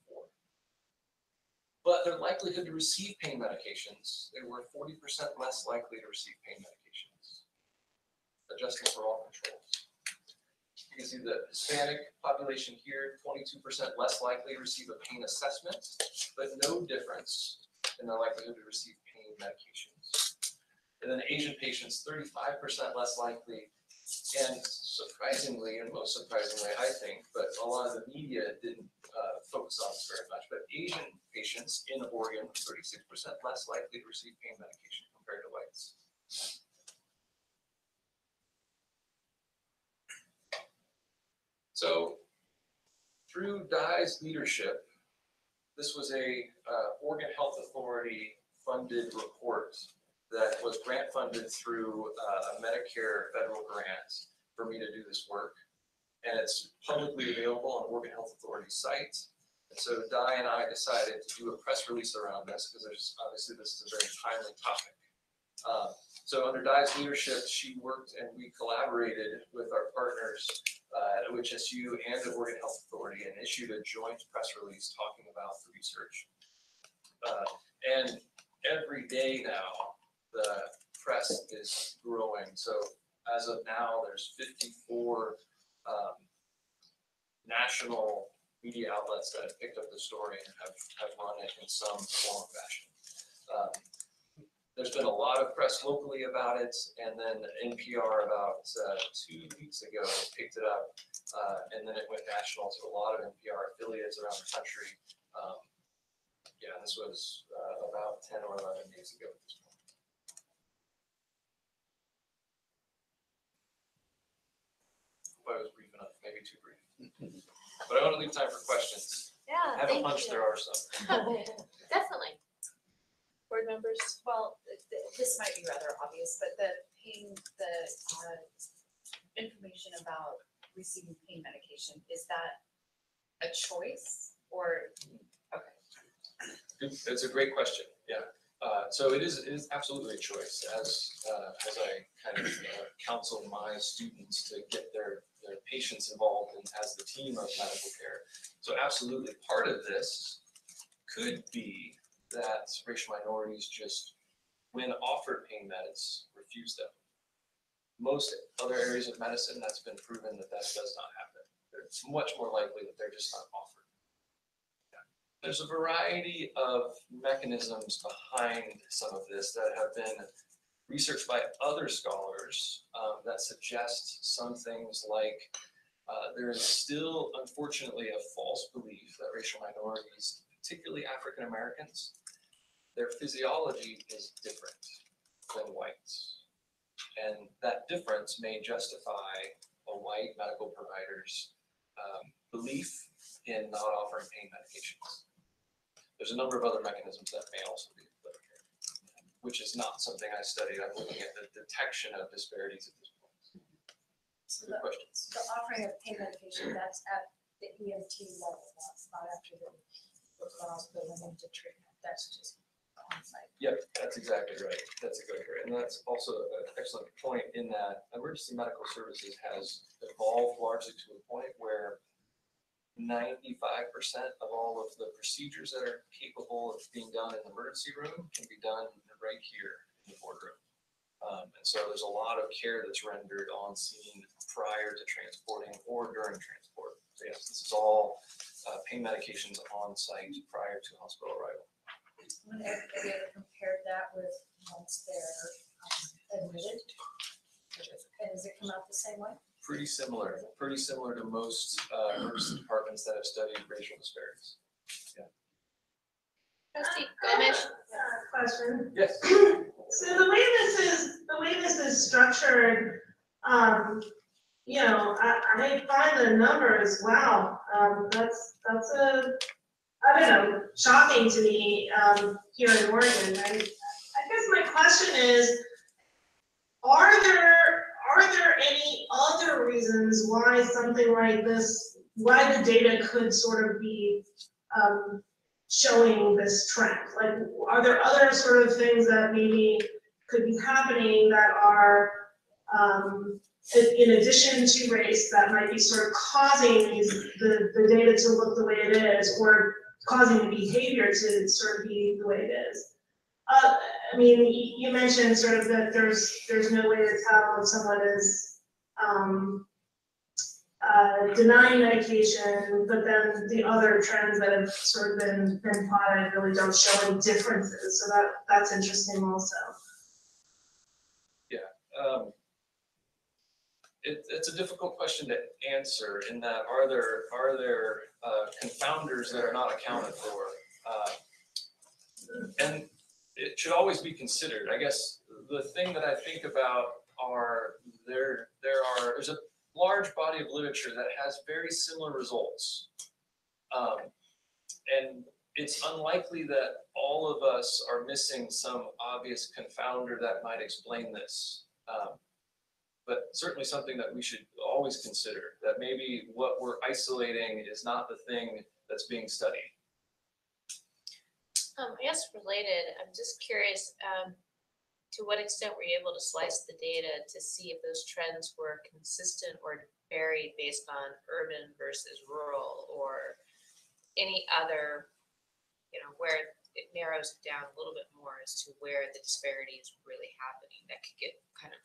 But their likelihood to receive pain medications, they were 40% less likely to receive pain medications, adjusting for all controls. You can see the Hispanic population here, 22% less likely to receive a pain assessment, but no difference in their likelihood to receive pain medications. And then Asian patients, 35% less likely, and surprisingly, and most surprisingly, I think, but a lot of the media didn't focus on this very much, but Asian patients in Oregon, 36% less likely to receive pain medication compared to whites. So through DIE's leadership, this was a Oregon Health Authority funded report that was grant funded through a Medicare federal grant for me to do this work. And it's publicly available on Oregon Health Authority's site. And so Di and I decided to do a press release around this because there's obviously this is a very timely topic. So under Di's leadership, she worked and we collaborated with our partners at OHSU and the Oregon Health Authority and issued a joint press release talking about the research. And every day now, the press is growing. So as of now, there's 54 national media outlets that have picked up the story and have run it in some form or fashion. There's been a lot of press locally about it, and then NPR about 2 weeks ago picked it up, and then it went national to a lot of NPR affiliates around the country. Yeah, this was about 10 or 11 days ago at this point. Hope I was brief enough, maybe too brief. But I want to leave time for questions. Yeah, I have a hunch there are some. Definitely. Board members? Well, this might be rather obvious, but the information about receiving pain medication, is that a choice or, okay. It's a great question, yeah. So it is absolutely a choice as I kind of counsel my students to get their patients involved and as the team of medical care. So absolutely, part of this could be that racial minorities just, when offered pain meds, refuse them. Most other areas of medicine, that's been proven that that does not happen. It's much more likely that they're just not offered. There's a variety of mechanisms behind some of this that have been researched by other scholars that suggest some things like there is still, unfortunately, a false belief that racial minorities, particularly African Americans, their physiology is different than whites. And that difference may justify a white medical provider's belief in not offering pain medications. There's a number of other mechanisms that may also be at play here, which is not something I studied. I'm looking at the detection of disparities at this point. So Good questions. the offering of pain medication, that's at the EMT level, that's not after the hospital went into treatment, that's just on site. Yep, that's exactly right. That's exactly right. And that's also an excellent point in that emergency medical services has evolved largely to a point where 95% of all of the procedures that are capable of being done in the emergency room can be done right here in the boardroom. And so there's a lot of care that's rendered on scene prior to transporting or during transport. So yes, this is all pain medications on site prior to hospital arrival. Have you ever compared that with once they're admitted? And does it come out the same way? Pretty similar to most emergency departments that have studied racial disparities. Yeah. Trustee Gomez? Question. Yes. So the way this is structured, you know, I find the numbers, wow, that's I don't know, shocking to me here in Oregon. I guess my question is, are are there any other reasons why something like this, why the data could sort of be showing this trend? Like, are there other sort of things that maybe could be happening that are in addition to race that might be sort of causing the data to look the way it is, or causing the behavior to sort of be the way it is? I mean, you mentioned sort of that there's no way to tell if someone is denying medication, but then the other trends that have sort of been plotted really don't show any differences. So that's interesting also. It's a difficult question to answer in that are there confounders that are not accounted for? And it should always be considered. I guess the thing that I think about are there's a large body of literature that has very similar results. And it's unlikely that all of us are missing some obvious confounder that might explain this. But certainly something that we should always consider, that maybe what we're isolating is not the thing that's being studied. I guess related, I'm just curious, to what extent were you able to slice the data to see if those trends were consistent or varied based on urban versus rural, or any other, where it narrows down a little bit more as to where the disparity is really happening? That could get kind of,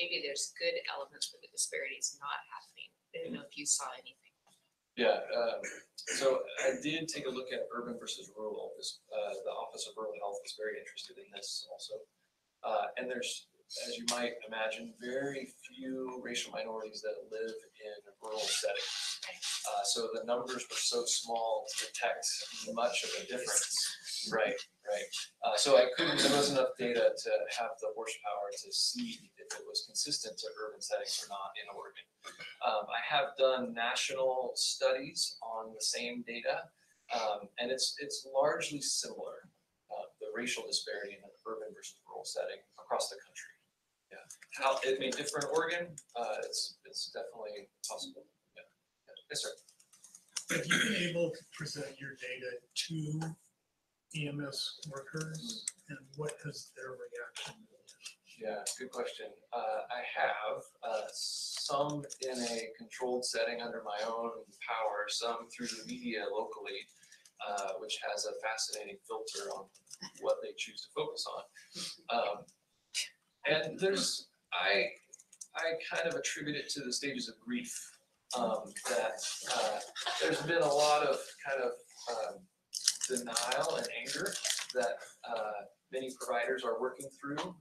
maybe there's good elements where the disparity is not happening. I don't know if you saw anything. Yeah, so I did take a look at urban versus rural. The Office of Rural Health is very interested in this also. And there's, as you might imagine, very few racial minorities that live in rural settings. So the numbers were so small to detect much of a difference. Right. So there wasn't enough data to have the horsepower to see if it was consistent to urban settings or not in Oregon. I have done national studies on the same data, and it's largely similar, the racial disparity in an urban versus rural setting across the country. Yeah, how it may differ in Oregon, it's definitely possible. Yeah. Yes, sir. Have you been able to present your data to EMS workers, and what has their reaction been? Yeah, good question. I have some in a controlled setting under my own power, some through the media locally, which has a fascinating filter on what they choose to focus on. And I kind of attribute it to the stages of grief, that there's been a lot of kind of denial and anger that many providers are working through,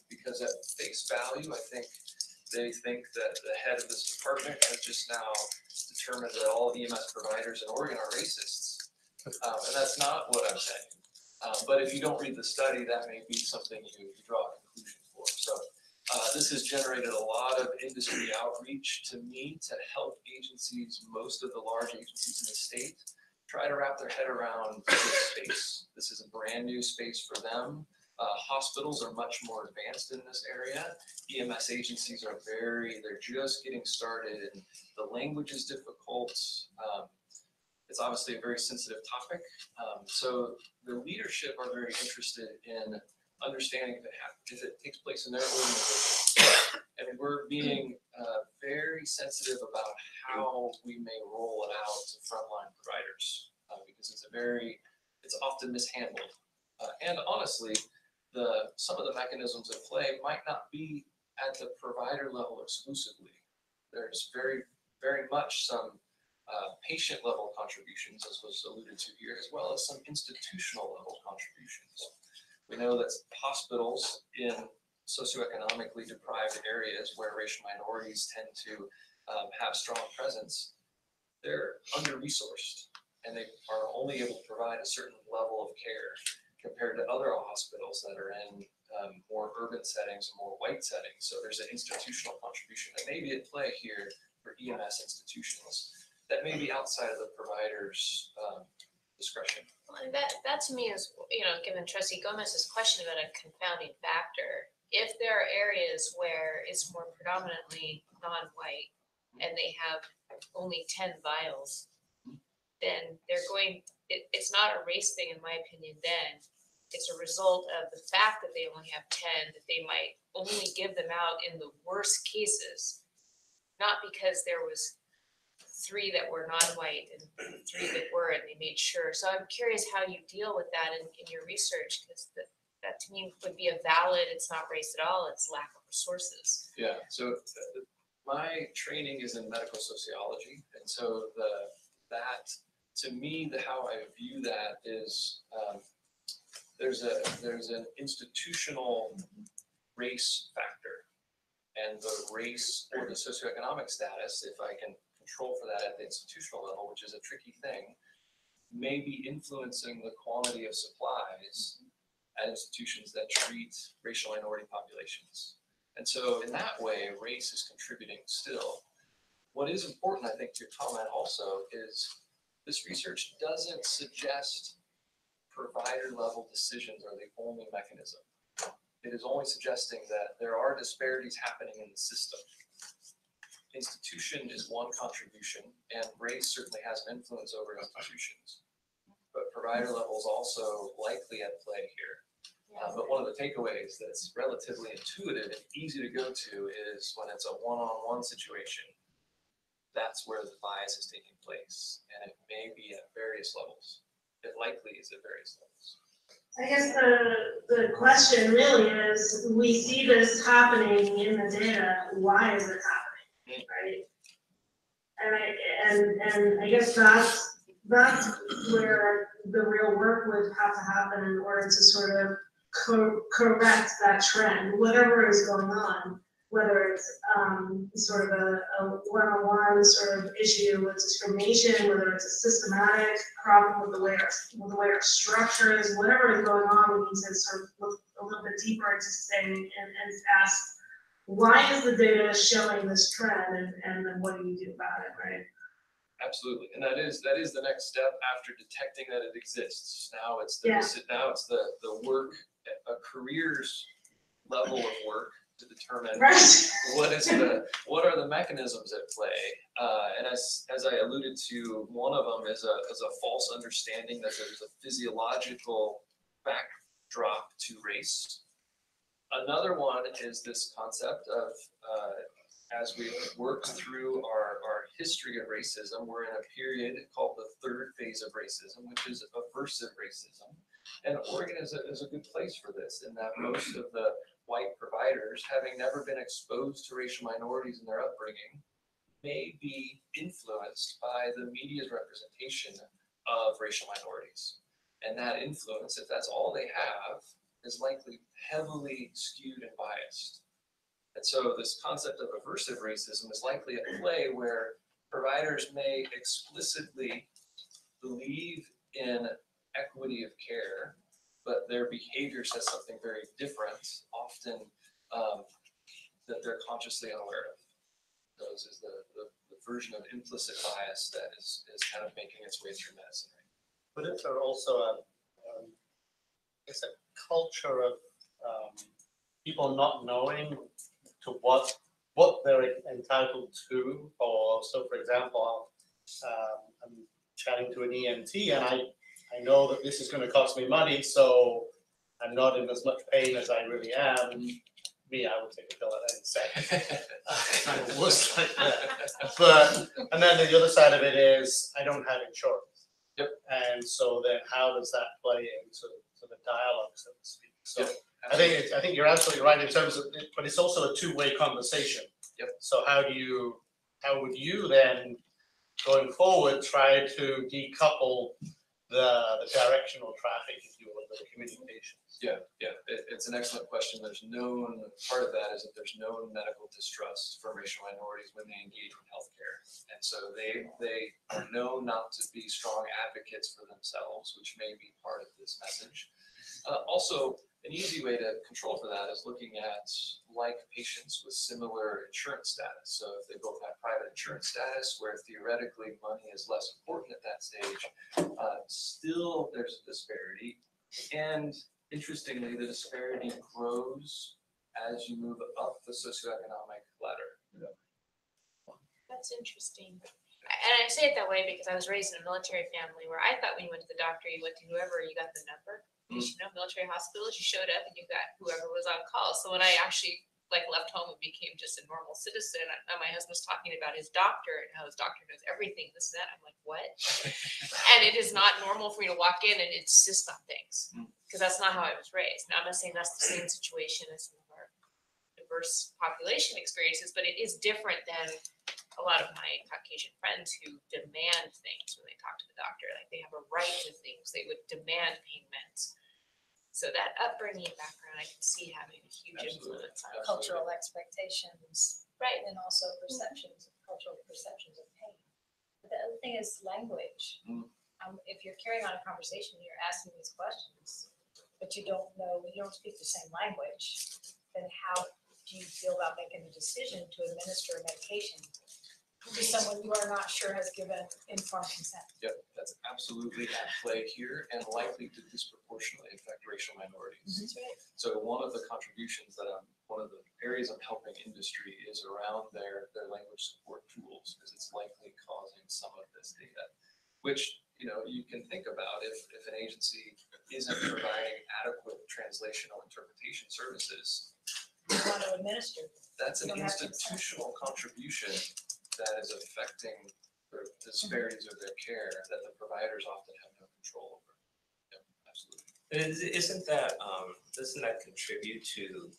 because at face value, I think they think that the head of this department has just now determined that all EMS providers in Oregon are racists. And that's not what I'm saying. But if you don't read the study, that may be something you draw a conclusion for. So this has generated a lot of industry outreach to me to help agencies, most of the large agencies in the state, try to wrap their head around this space. This is a brand new space for them. Hospitals are much more advanced in this area. EMS agencies are they're just getting started, and the language is difficult. It's obviously a very sensitive topic. So the leadership are very interested in understanding if it takes place in their organization. And we're being very sensitive about how we may roll it out to frontline providers, because it's often mishandled. And honestly, some of the mechanisms at play might not be at the provider level exclusively. There's very, very much some patient level contributions, as was alluded to here, as well as some institutional level contributions. We know that hospitals in socioeconomically deprived areas where racial minorities tend to have strong presence, they're under-resourced, and they are only able to provide a certain level of care compared to other hospitals that are in more urban settings, more white settings. So there's an institutional contribution that may be at play here for EMS institutions that may be outside of the provider's discretion. Well, and that to me is, given Trustee Gomez's question about a confounding factor, if there are areas where it's more predominantly non-white and they have only 10 vials, then it's not a race thing in my opinion then. It's a result of the fact that they only have 10, that they might only give them out in the worst cases, not because there was 3 that were non-white and 3 that were, and they made sure. So I'm curious how you deal with that in your research, because that to me would be a valid, it's not race at all, it's lack of resources. Yeah, so my training is in medical sociology, and so to me, how I view that is there's an institutional race factor, and the race or the socioeconomic status, if I can control for that at the institutional level, which is a tricky thing, may be influencing the quality of supplies at institutions that treat racial minority populations. And so in that way, race is contributing still. What is important, I think, to your comment also is this research doesn't suggest provider level decisions are the only mechanism. It is only suggesting that there are disparities happening in the system. Institution is one contribution, and race certainly has an influence over institutions. But provider level is also likely at play here. But one of the takeaways that's relatively intuitive and easy to go to is when it's a one-on-one situation, that's where the bias is taking place. And it may be at various levels. It likely is at various levels. I guess the question really is, we see this happening in the data, why is it happening, right? And I guess that's where the real work would have to happen in order to sort of correct that trend, whatever is going on, whether it's sort of a one-on-one sort of issue with discrimination, whether it's a systematic problem with the way our structure is, whatever is going on, we need to sort of look a little bit deeper into saying and ask, why is the data showing this trend, and then what do you do about it, right? Absolutely, and that is the next step after detecting that it exists. Now it's the work, a career's level of work to determine what are the mechanisms at play. And as I alluded to, one of them is a false understanding that there's a physiological backdrop to race. Another one is this concept of as we worked through our history of racism, we're in a period called the third phase of racism, which is aversive racism. And Oregon is a good place for this, in that most of the white providers, having never been exposed to racial minorities in their upbringing, may be influenced by the media's representation of racial minorities. And that influence, if that's all they have, is likely heavily skewed and biased. And so this concept of aversive racism is likely at play, where providers may explicitly believe in equity of care, but their behavior says something very different, often that they're consciously unaware of. So this is the version of implicit bias that is kind of making its way through medicine. But is there also a culture of people not knowing to what they're entitled to? Or so, for example, I'm chatting to an EMT, and I know that this is going to cost me money, so I'm not in as much pain as I really am. Me, I would take a pill at any second. Kind of wuss like that. And then the other side of it is I don't have insurance. Yep. And so then how does that play into the dialogue, so to speak? So Yep. I think you're absolutely right in terms of it, but it's also a two-way conversation. Yep. So how would you then, going forward, try to decouple the directional traffic, if you will, the communications? Yeah, it's an excellent question. There's known, part of that is that there's known medical distrust for racial minorities when they engage in healthcare. And so they are known not to be strong advocates for themselves, which may be part of this message. Also, an easy way to control for that is looking at like patients with similar insurance status. So if they both have private insurance status, where theoretically money is less important at that stage, still there's a disparity. And interestingly, the disparity grows as you move up the socioeconomic ladder. That's interesting. And I say it that way because I was raised in a military family where I thought when you went to the doctor, you went to whoever, you got the number. Because, military hospitals, you showed up and you got whoever was on call. So when I actually left home and became just a normal citizen, my husband's talking about his doctor and how his doctor knows everything, this and that. I'm like, what? And it is not normal for me to walk in and insist on things because that's not how I was raised. Now, I'm not saying that's the same situation as some of our diverse population experiences, but it is different than a lot of my Caucasian friends who demand things when they talk to the doctor. Like they have a right to things. They would demand pain meds. So that upbringing background, I can see having a huge influence on Cultural expectations. Right. And also perceptions, cultural perceptions of pain. But the other thing is language. If you're carrying on a conversation, you're asking these questions, but you don't speak the same language, then how do you feel about making a decision to administer a medication to someone you are not sure has given informed consent? Yep, that's absolutely at play here and likely to disproportionately affect racial minorities. That's right. So one of the contributions one of the areas I'm helping industry is around their language support tools, because it's likely causing some of this data, which, you can think about if an agency isn't providing adequate translational interpretation services. You want to administer. That's an You don't have to institutional contribution that is affecting the disparities of their care that the providers often have no control over. Yep, absolutely. Isn't that, doesn't that contribute to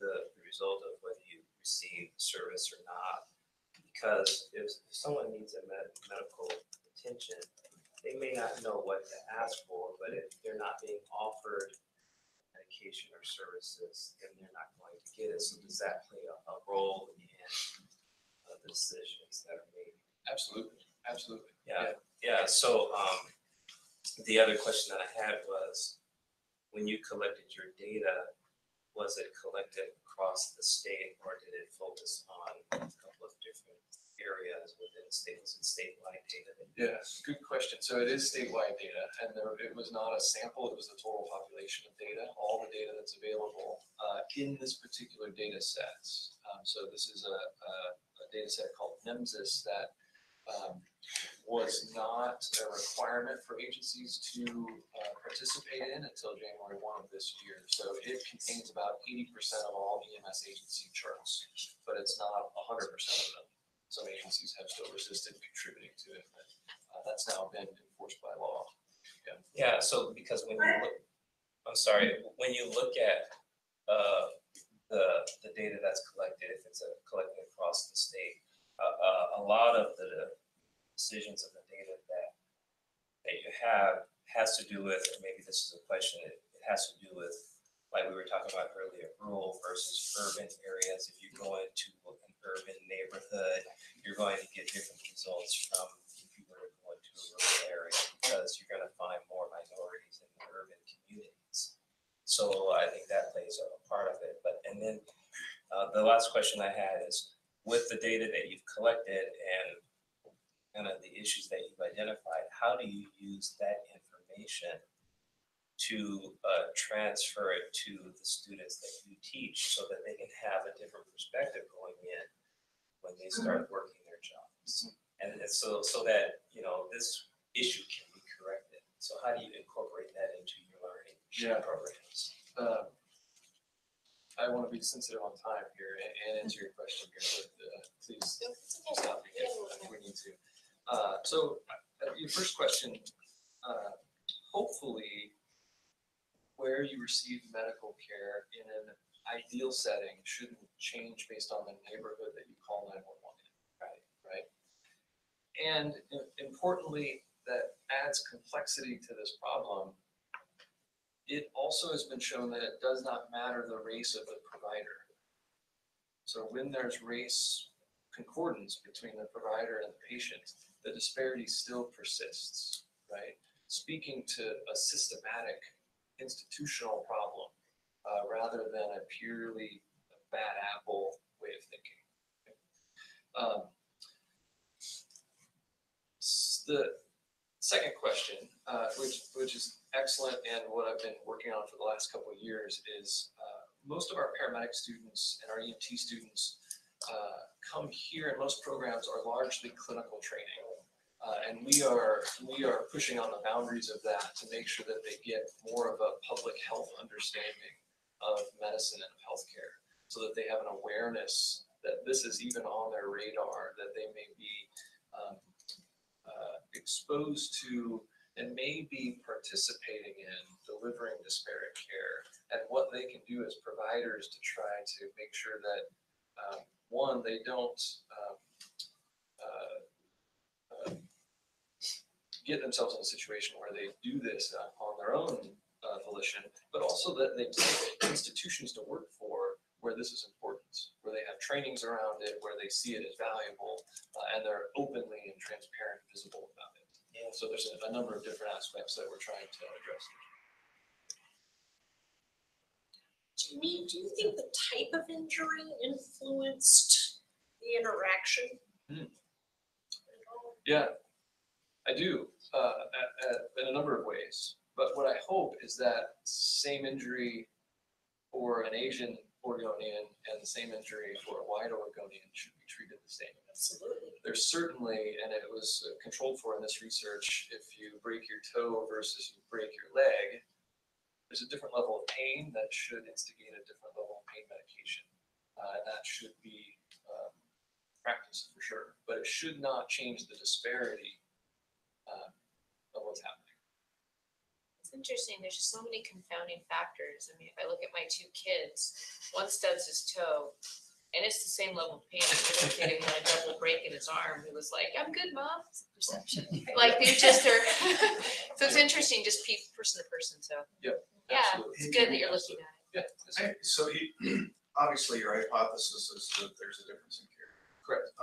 the result of whether you receive service or not? Because if someone needs a medical attention, they may not know what to ask for, but if they're not being offered medication or services, then they're not going to get it. So does that play a role in the decisions that are made? Absolutely, absolutely. Yeah. So the other question that I had was, when you collected your data, was it collected across the state, or did it focus on a couple of different areas within the state? Was it statewide data? Yes, good question. So it is statewide data, and it was not a sample, it was the total population of data, all the data that's available in this particular data set. So this is a data set called NEMSIS that was not a requirement for agencies to participate in until January 1 of this year. So it contains about 80% of all EMS agency charts, but it's not 100% of them. Some agencies have still resisted contributing to it, but that's now been enforced by law. Yeah, so because when you look, when you look at the data that's collected, if it's collected across the state, a lot of the decisions of the data that you have has to do with, or maybe this is a question, it has to do with, like we were talking about earlier, rural versus urban areas. If you go into an urban neighborhood, you're going to get different results from if you were to go into a rural area, because you're going to find more minorities in the urban communities. So I think that plays a part of it. And then the last question I had is, with the data that you've collected and kind of the issues that you've identified, how do you use that information to transfer it to the students that you teach so that they can have a different perspective going in when they start working their jobs? And so that, this issue can be corrected. So how do you incorporate that into your learning programs? I want to be sensitive on time here and answer your question here, but please stop me if we need to. So your first question, hopefully where you receive medical care in an ideal setting shouldn't change based on the neighborhood that you call 911 in, right? And importantly, that adds complexity to this problem. It also has been shown that it does not matter the race of the provider. So when there's race concordance between the provider and the patient, the disparity still persists, right? Speaking to a systematic institutional problem rather than a purely bad apple way of thinking. The second question, which is excellent, and what I've been working on for the last couple of years, is most of our paramedic students and our EMT students come here, and most programs are largely clinical training. And we are pushing on the boundaries of that to make sure that they get more of a public health understanding of medicine and of healthcare, so that they have an awareness that this is even on their radar, that they may be exposed to and may be participating in delivering disparate care, and what they can do as providers to try to make sure that one, they don't get themselves in a situation where they do this on their own volition, but also that they take institutions to work for where this is important, where they have trainings around it, where they see it as valuable, and they're openly and transparent, visible about it. Yeah. So there's a number of different aspects that we're trying to address. Jimmy, do you think the type of injury influenced the interaction? Yeah, I do, in a number of ways. But what I hope is that same injury for an Asian Oregonian and the same injury for a white Oregonian should be treated the same. Absolutely. There's certainly, and it was controlled for in this research, if you break your toe versus you break your leg, there's a different level of pain that should instigate a different level of pain medication. And that should be practiced for sure, but it should not change the disparity of what's happening. It's interesting, there's just so many confounding factors. I mean, if I look at my two kids, one stubs his toe, and it's the same level of pain as the kid who had a double break in his arm, who was like, I'm good, Mom. It's perception. Like, they just are, so it's interesting, just person to person, so. Yep. Yeah, absolutely. it's good that you're looking at it. Yeah. So obviously your hypothesis is that there's a difference in care. Correct.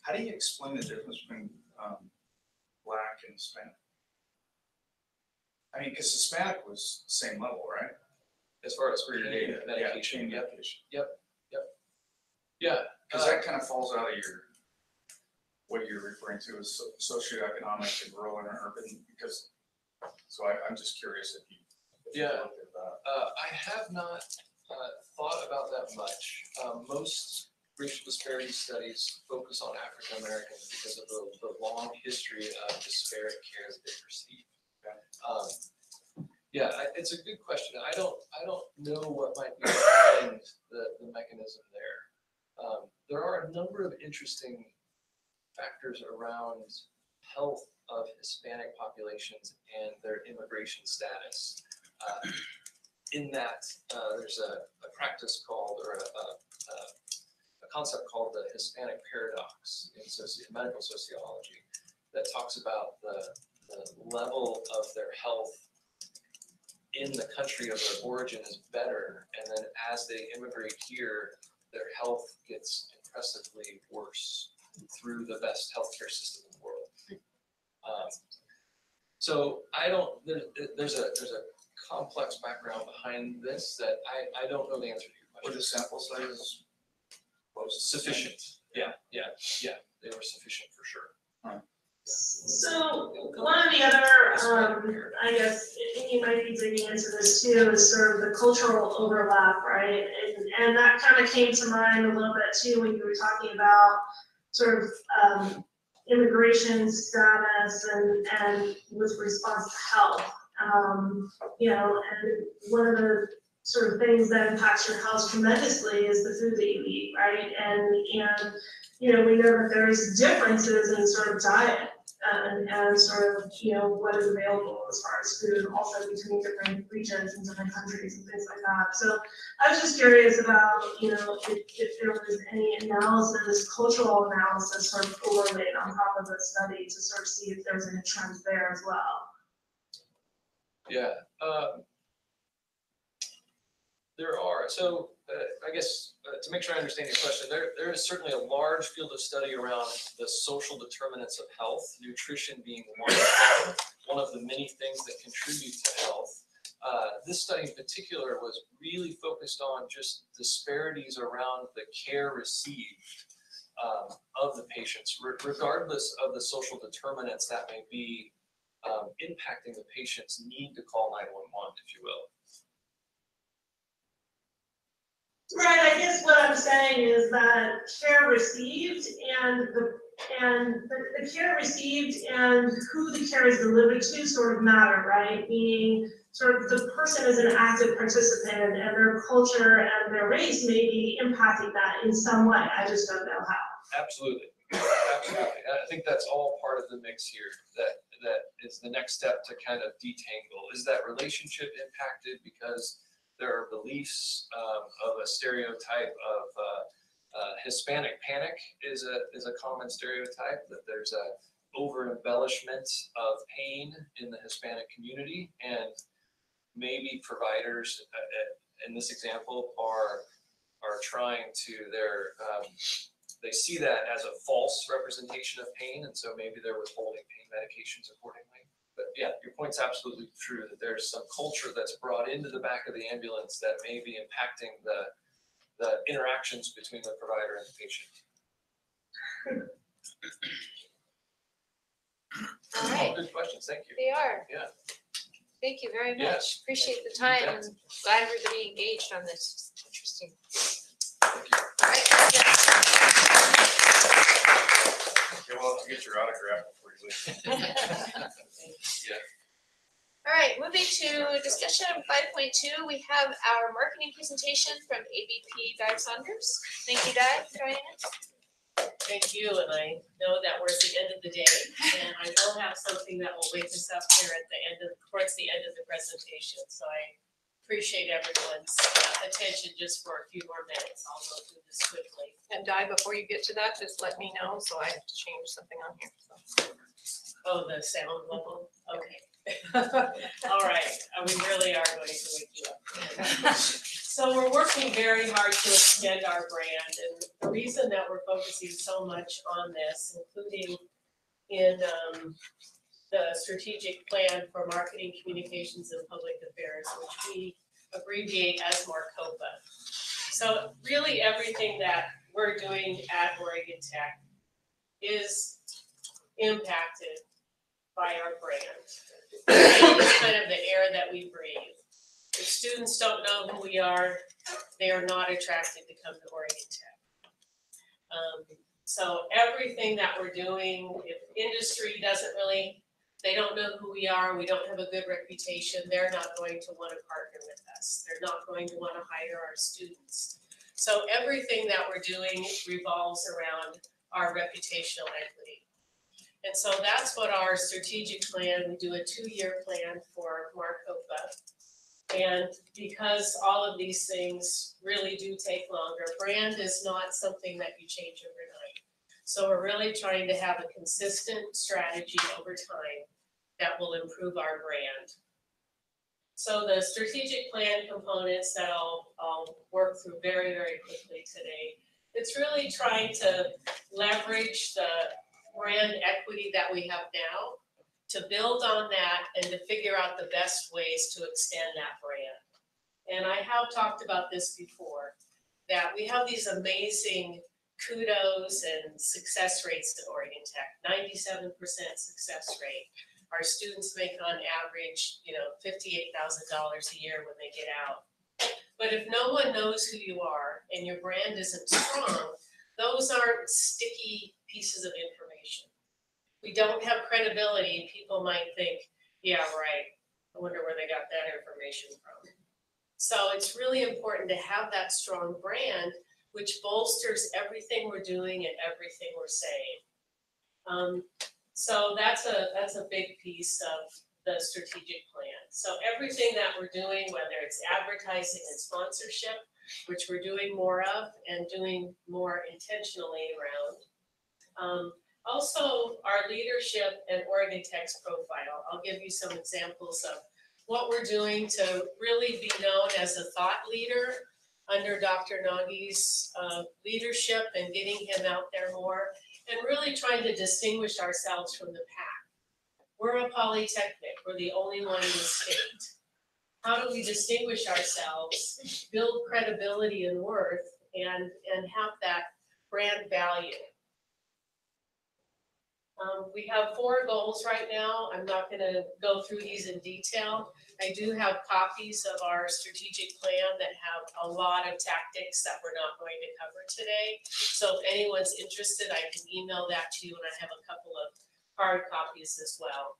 How do you explain the difference between Black and Hispanic? I mean, because Hispanic was same level, right? As far as pain medication. Yeah, Yep. Yeah. because that kind of falls out of your, what you're referring to as socioeconomic and rural and urban, because, so I'm just curious if you looked at that. I have not thought about that much. Most racial disparity studies focus on African Americans because of the long history of disparate care that they receive. It's a good question. I don't know what might be behind the mechanism there. There are a number of interesting factors around health of Hispanic populations and their immigration status. In that, there's a practice called, or a concept called the Hispanic paradox in medical sociology that talks about the level of their health in the country of their origin is better, and then as they immigrate here, their health gets impressively worse through the best healthcare system in the world. So I don't. There's a complex background behind this that I don't know the answer to your question. Were the sample sizes sufficient? Yeah. They were sufficient for sure. So one of the other, I guess, you might be digging into this too, is sort of the cultural overlap, right? And that kind of came to mind a little bit too when you were talking about sort of immigration status and with response to health. And one of the sort of things that impacts your health tremendously is the food that you eat, right? And we know that there's differences in sort of diet and sort of, what is available as far as food, also between different regions and different countries and things like that. So I was just curious about, if there was any analysis, cultural analysis sort of overlaid on top of the study to sort of see if there's any trends there as well. Yeah. There are. So I guess to make sure I understand your question, there is certainly a large field of study around the social determinants of health, nutrition being one of the many things that contribute to health. This study in particular was really focused on just disparities around the care received of the patients, regardless of the social determinants that may be impacting the patient's need to call 911, if you will. saying is that care received and the care received and who the care is delivered to sort of matter, right? Meaning sort of the person is an active participant and their culture and their race may be impacting that in some way. I just don't know how. Absolutely, absolutely. I think that's all part of the mix here, that is the next step to kind of detangle. Is that relationship impacted because there are beliefs of a stereotype of Hispanic panic is a common stereotype, that there's a over embellishment of pain in the Hispanic community, and maybe providers in this example are trying to they see that as a false representation of pain, and so maybe they're withholding pain medications accordingly. But yeah, your point's absolutely true, that there's some culture that's brought into the back of the ambulance that may be impacting the interactions between the provider and the patient. All right. Good questions, thank you. They are. Yeah. Thank you very Yeah. much. Appreciate the time and glad everybody engaged on this. Interesting. All right. Okay, well, I'll get your autograph before you leave. Yeah. All right, moving to discussion 5.2, we have our marketing presentation from AVP Di Saunders. Thank you, Di, for joining us. Thank you, and I know that we're at the end of the day, and I will have something that will wake us up here at the end of, towards the end of the presentation, so I appreciate everyone's attention just for a few more minutes. I'll go through this quickly. And Di, before you get to that, just let me know, so I have to change something on here, so. Oh, the sound level, okay. All right, we really are going to wake you up. So we're working very hard to extend our brand, and the reason that we're focusing so much on this, including in the strategic plan for marketing, communications, and public affairs, which we abbreviate as Marcopa. So really everything that we're doing at Oregon Tech is impacted by our brand. It's kind of the air that we breathe. If students don't know who we are, they are not attracted to come to Oregon Tech. So everything that we're doing, if industry doesn't really, they don't know who we are, we don't have a good reputation, they're not going to want to partner with us. They're not going to want to hire our students. So everything that we're doing revolves around our reputational equity. And so that's what our strategic plan, we do a 2-year plan for Marcopa. And because all of these things really do take longer, brand is not something that you change overnight. So we're really trying to have a consistent strategy over time that will improve our brand. So the strategic plan components that I'll work through very, very quickly today, it's really trying to leverage the brand equity that we have now, to build on that and to figure out the best ways to extend that brand. And I have talked about this before, that we have these amazing kudos and success rates at Oregon Tech, 97% success rate. Our students make on average, $58,000 a year when they get out. But if no one knows who you are and your brand isn't strong, those aren't sticky pieces of information. We don't have credibility, people might think, yeah, right, I wonder where they got that information from. So it's really important to have that strong brand, which bolsters everything we're doing and everything we're saying. So that's a big piece of the strategic plan. So everything that we're doing, whether it's advertising and sponsorship, which we're doing more of and doing more intentionally around. Also, our leadership and Oregon Tech's profile. I'll give you some examples of what we're doing to really be known as a thought leader under Dr. Nagy's leadership and getting him out there more, and really trying to distinguish ourselves from the pack. We're a polytechnic, we're the only one in the state. How do we distinguish ourselves, build credibility and worth, and have that brand value? We have 4 goals right now. I'm not going to go through these in detail, I do have copies of our strategic plan that have a lot of tactics that we're not going to cover today. So if anyone's interested, I can email that to you, and I have a couple of hard copies as well.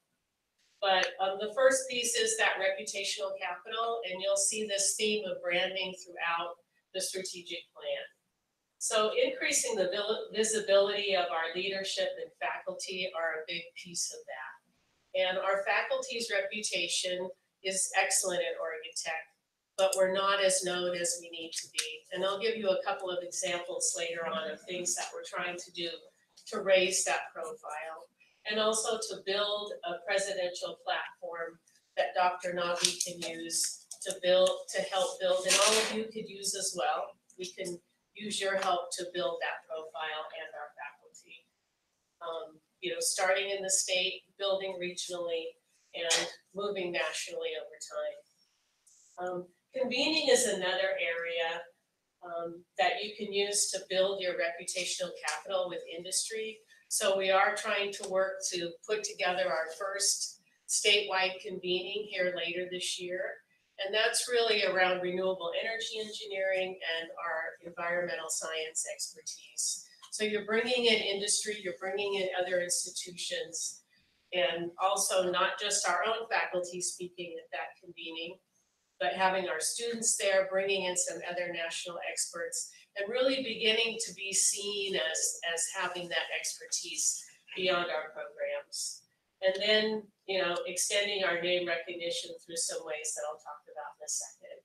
But the first piece is that reputational capital, and you'll see this theme of branding throughout the strategic plan. So increasing the visibility of our leadership and faculty are a big piece of that. And our faculty's reputation is excellent at Oregon Tech, but we're not as known as we need to be. And I'll give you a couple of examples later on of things that we're trying to do to raise that profile. And also to build a presidential platform that Dr. Navi can use to help build, and all of you could use as well. We can use your help to build that profile and our faculty. You know, starting in the state, building regionally, and moving nationally over time. Convening is another area that you can use to build your reputational capital with industry. So we are trying to work to put together our first statewide convening here later this year. And that's really around renewable energy engineering and our environmental science expertise. So you're bringing in industry, you're bringing in other institutions, and also not just our own faculty speaking at that convening, but having our students there, bringing in some other national experts, and really beginning to be seen as having that expertise beyond our programs. And then, you know, extending our name recognition through some ways that I'll talk about in a second.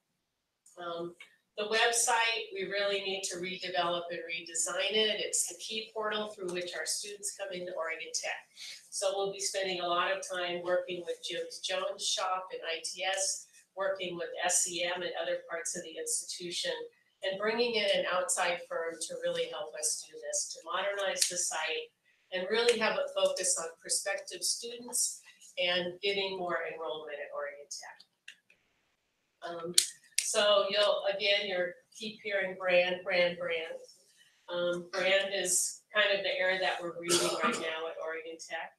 The website, we really need to redevelop and redesign it. It's the key portal through which our students come into Oregon Tech. So we'll be spending a lot of time working with Jim's Jones Shop and ITS, working with SEM and other parts of the institution, and bringing in an outside firm to really help us do this, to modernize the site and really have it focus on prospective students and getting more enrollment at Oregon Tech. So you'll keep hearing brand. Brand is kind of the era that we're reading right now at Oregon Tech.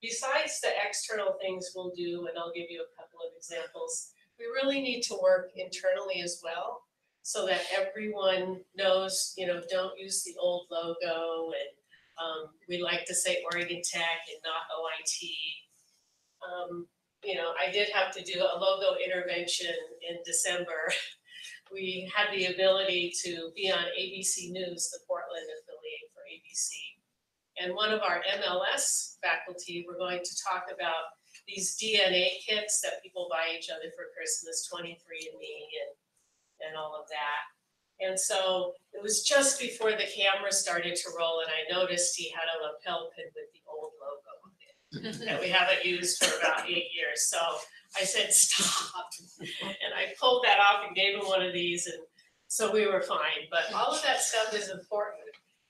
Besides the external things we'll do, and I'll give you a couple of examples, we really need to work internally as well, so that everyone knows, you know, don't use the old logo, and we like to say Oregon Tech and not OIT. You know, I did have to do a logo intervention in December. We had the ability to be on ABC News, the Portland affiliate for ABC. And one of our MLS faculty, we're going to talk about these DNA kits that people buy each other for Christmas, 23andMe and all of that. And so it was just before the camera started to roll, and I noticed he had a lapel pin with the old logo on it that we haven't used for about 8 years. So I said, stop. And I pulled that off and gave him one of these, and so we were fine. But all of that stuff is important.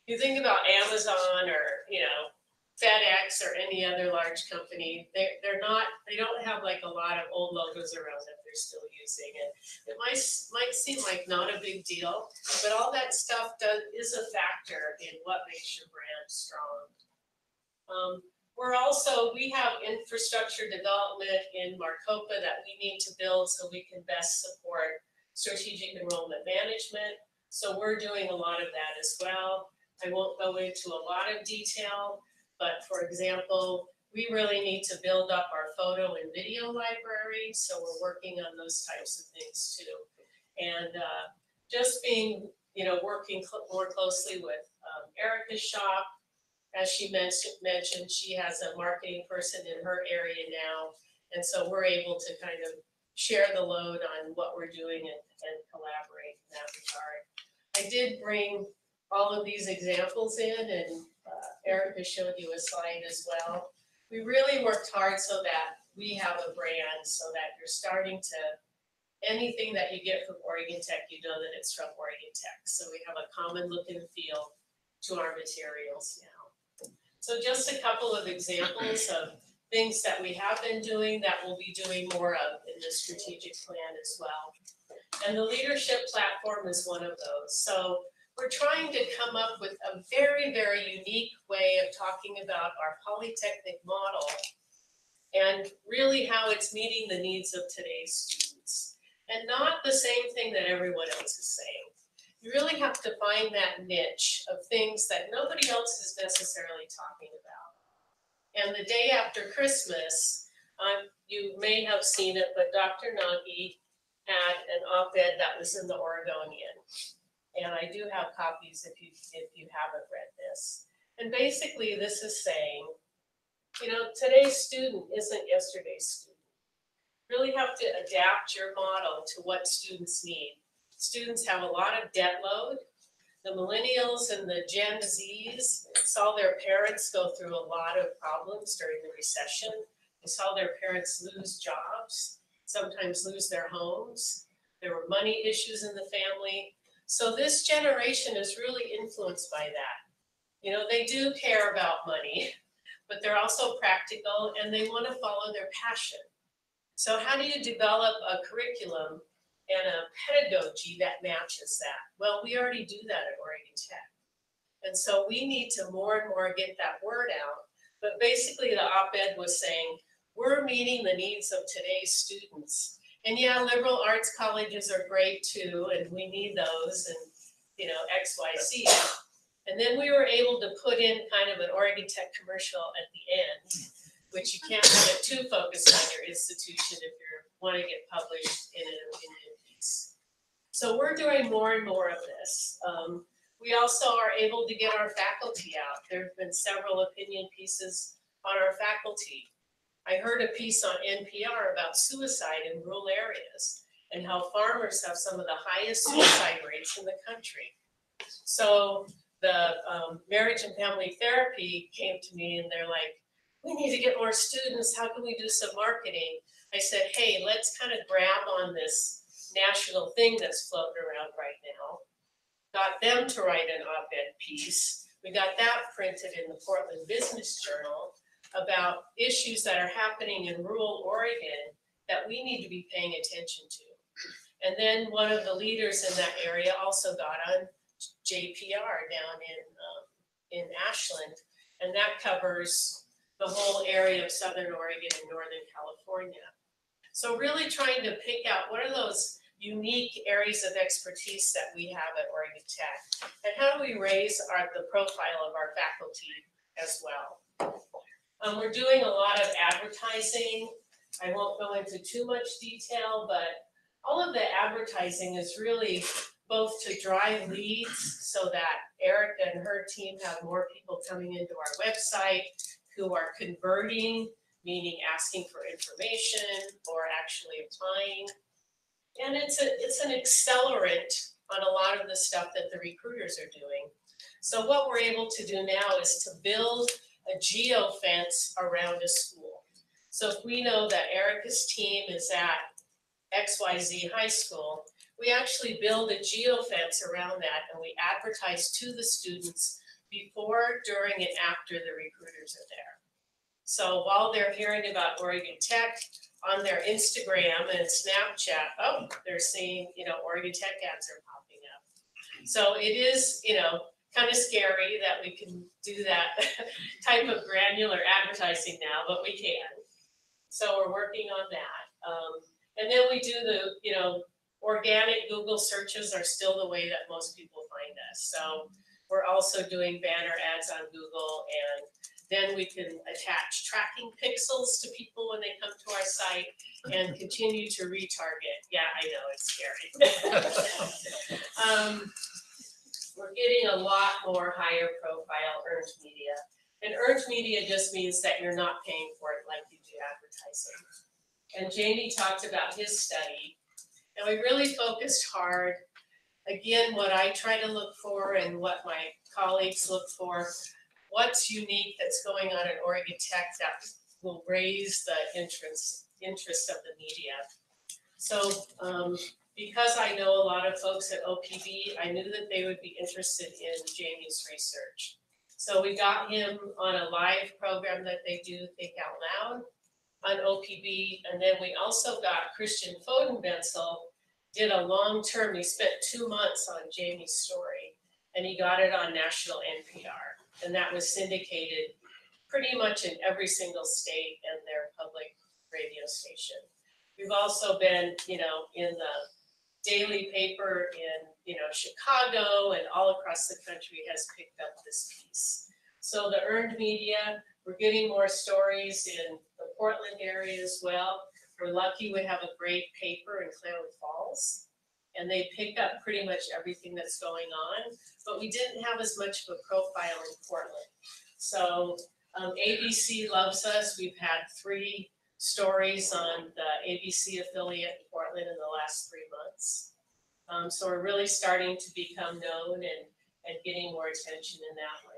You think about Amazon or, you know, FedEx or any other large company, they don't have like a lot of old logos around that they're still using. And it might seem like not a big deal, but all that stuff is a factor in what makes your brand strong. We have infrastructure development in Maricopa that we need to build so we can best support strategic enrollment management. So we're doing a lot of that as well. I won't go into a lot of detail, but for example, we really need to build up our photo and video library. So we're working on those types of things too. And just being, you know, working more closely with Erica's shop. As she mentioned, she has a marketing person in her area now. And so we're able to kind of share the load on what we're doing and collaborate in that regard. I did bring all of these examples in, and Erica showed you a slide as well. We really worked hard so that we have a brand, so that you're starting to, anything that you get from Oregon Tech, you know that it's from Oregon Tech. So we have a common look and feel to our materials now. So just a couple of examples of things that we have been doing that we'll be doing more of in the strategic plan as well. And the leadership platform is one of those. So we're trying to come up with a very, very unique way of talking about our polytechnic model and really how it's meeting the needs of today's students. And not the same thing that everyone else is saying. You really have to find that niche of things that nobody else is necessarily talking about. And the day after Christmas, you may have seen it, but Dr. Nagy had an op-ed that was in the Oregonian. And I do have copies if you haven't read this. And basically this is saying, you know, today's student isn't yesterday's student. Really have to adapt your model to what students need. Students have a lot of debt load. The millennials and the Gen Zs saw their parents go through a lot of problems during the recession. They saw their parents lose jobs, sometimes lose their homes. There were money issues in the family. So this generation is really influenced by that. You know, they do care about money, but they're also practical and they want to follow their passion. So how do you develop a curriculum and a pedagogy that matches that? Well, we already do that at Oregon Tech. And so we need to more and more get that word out. But basically the op-ed was saying, we're meeting the needs of today's students. And yeah, liberal arts colleges are great too, and we need those and, you know, X, Y, Z. And then we were able to put in kind of an Oregon Tech commercial at the end, which you can't have it too focused on your institution if you want to get published in an opinion piece. So we're doing more and more of this. We also are able to get our faculty out. There have been several opinion pieces on our faculty. I heard a piece on NPR about suicide in rural areas and how farmers have some of the highest suicide rates in the country. So the marriage and family therapy came to me and they're like, we need to get more students. How can we do some marketing? I said, hey, let's kind of grab on this national thing that's floating around right now. Got them to write an op-ed piece. We got that printed in the Portland Business Journal about issues that are happening in rural Oregon that we need to be paying attention to. And then one of the leaders in that area also got on JPR down in Ashland, and that covers the whole area of Southern Oregon and Northern California. So really trying to pick out what are those unique areas of expertise that we have at Oregon Tech, and how do we raise the profile of our faculty as well. We're doing a lot of advertising. I won't go into too much detail, but all of the advertising is really both to drive leads so that Erica and her team have more people coming into our website who are converting, meaning asking for information or actually applying. And it's an accelerant on a lot of the stuff that the recruiters are doing. So what we're able to do now is to build a geofence around a school. So if we know that Erica's team is at XYZ high school, we actually build a geofence around that and we advertise to the students before, during, and after the recruiters are there. So while they're hearing about Oregon Tech on their Instagram and Snapchat, oh, they're seeing, you know, Oregon Tech ads are popping up. So it is, you know, kind of scary that we can do that type of granular advertising now, but we can. So we're working on that. And then we do the, you know, organic Google searches are still the way that most people find us. So we're also doing banner ads on Google, and then we can attach tracking pixels to people when they come to our site and continue to retarget. Yeah, I know, it's scary. We're getting a lot more higher profile earned media. And earned media just means that you're not paying for it like you do advertising. And Jamie talked about his study, and we really focused hard. Again, what I try to look for and what my colleagues look for, what's unique that's going on at Oregon Tech that will raise the interest of the media. So because I know a lot of folks at OPB, I knew that they would be interested in Jamie's research. So we got him on a live program that they do, Think Out Loud, on OPB, and then we also got Christian Fodenbensel, did a long-term, he spent 2 months on Jamie's story, and he got it on national NPR, and that was syndicated pretty much in every single state and their public radio station. We've also been, you know, in the daily paper in, you know, Chicago and all across the country has picked up this piece. So the earned media, we're getting more stories in the Portland area as well. We're lucky we have a great paper in Klamath Falls, and they pick up pretty much everything that's going on, but we didn't have as much of a profile in Portland. So ABC loves us. We've had 3 stories on the ABC affiliate in Portland in the last 3 months. So we're really starting to become known and getting more attention in that way.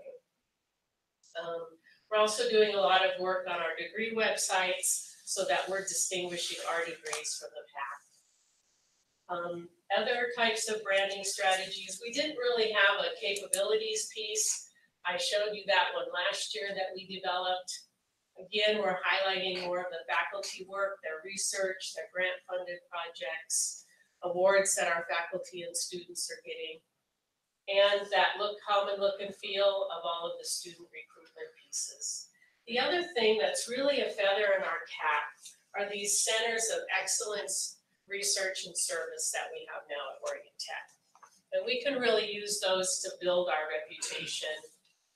We're also doing a lot of work on our degree websites so that we're distinguishing our degrees from the pack. Other types of branding strategies, we didn't really have a capabilities piece. I showed you that one last year that we developed. Again, we're highlighting more of the faculty work, their research, their grant-funded projects, awards that our faculty and students are getting, and that common look and feel of all of the student recruitment pieces. The other thing that's really a feather in our cap are these centers of excellence, research, and service that we have now at Oregon Tech. And we can really use those to build our reputation,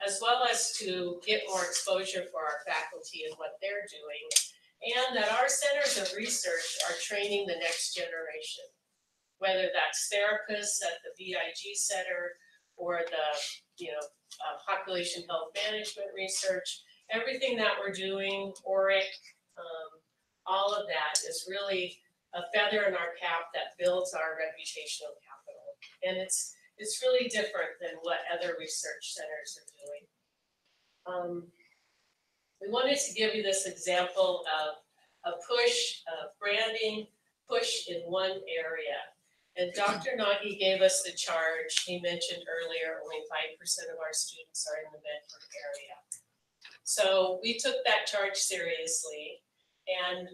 as well as to get more exposure for our faculty and what they're doing, and that our centers of research are training the next generation, whether that's therapists at the VIG Center or the, you know, population health management research. Everything that we're doing, ORIC, all of that is really a feather in our cap that builds our reputational capital. And it's really different than what other research centers are doing. We wanted to give you this example of a push, branding push in one area. And Dr. Nagy gave us the charge. He mentioned earlier, only 5% of our students are in the Medford area. So we took that charge seriously and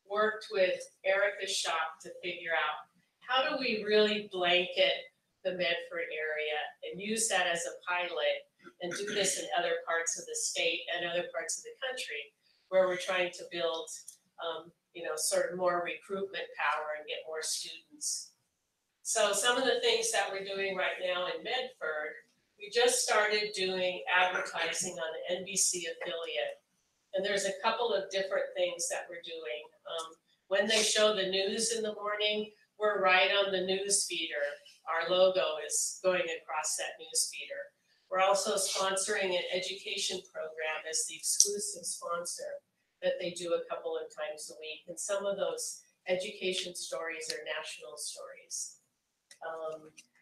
worked with Erica Shop to figure out how do we really blanket the Medford area and use that as a pilot and do this in other parts of the state and other parts of the country where we're trying to build, you know, sort of more recruitment power and get more students. So some of the things that we're doing right now in Medford, we just started doing advertising on the NBC affiliate. And there's a couple of different things that we're doing. When they show the news in the morning, we're right on the news feeder. Our logo is going across that news feeder. We're also sponsoring an education program as the exclusive sponsor that they do a couple of times a week. And some of those education stories are national stories.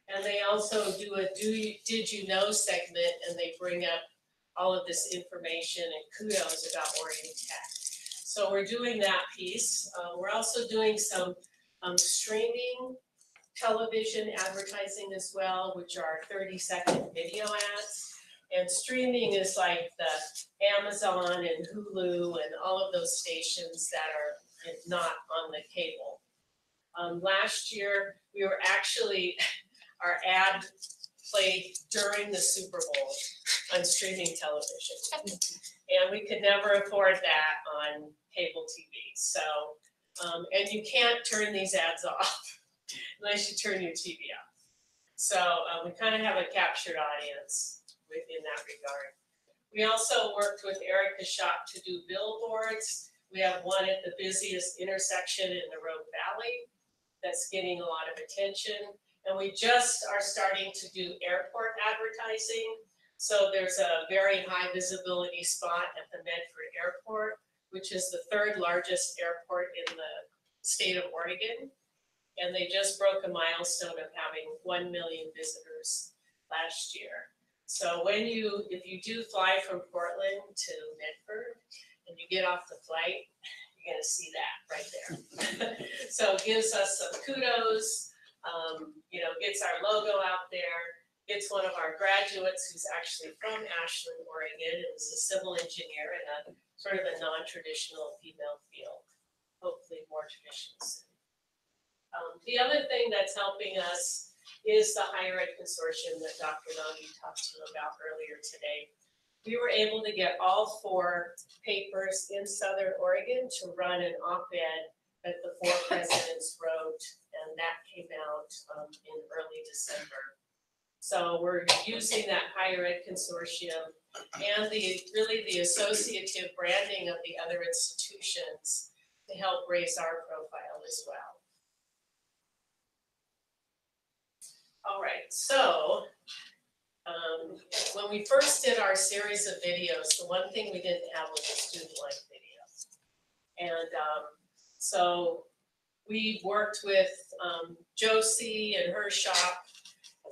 And they also do a Did You Know segment, and they bring up all of this information and kudos about Oregon Tech. So we're doing that piece. We're also doing some streaming television advertising as well, which are 30-second video ads. And streaming is like the Amazon and Hulu and all of those stations that are not on the cable. Last year, we were actually, our ad played during the Super Bowl on streaming television. And we could never afford that on cable TV. So, and you can't turn these ads off unless you turn your TV off. So we kind of have a captured audience in that regard. We also worked with Erica Shop to do billboards. We have one at the busiest intersection in the Rogue Valley that's getting a lot of attention. And we just are starting to do airport advertising. So there's a very high visibility spot at the Medford Airport, which is the 3rd largest airport in the state of Oregon. And they just broke a milestone of having 1 million visitors last year. So if you do fly from Portland to Medford and you get off the flight, you're gonna see that right there. So it gives us some kudos, you know, gets our logo out there, gets one of our graduates who's actually from Ashland, Oregon, and is a civil engineer in a sort of a non-traditional female field, hopefully more traditional soon. The other thing that's helping us is the Higher Ed Consortium that Dr. Nagy talked to you about earlier today. we were able to get all 4 papers in Southern Oregon to run an op-ed that the 4 presidents wrote, and that came out in early December. So we're using that higher ed consortium and the associative branding of the other institutions to help raise our profile as well. All right, so when we first did our series of videos, the one thing we didn't have was a student life video. And so we worked with Josie and her shop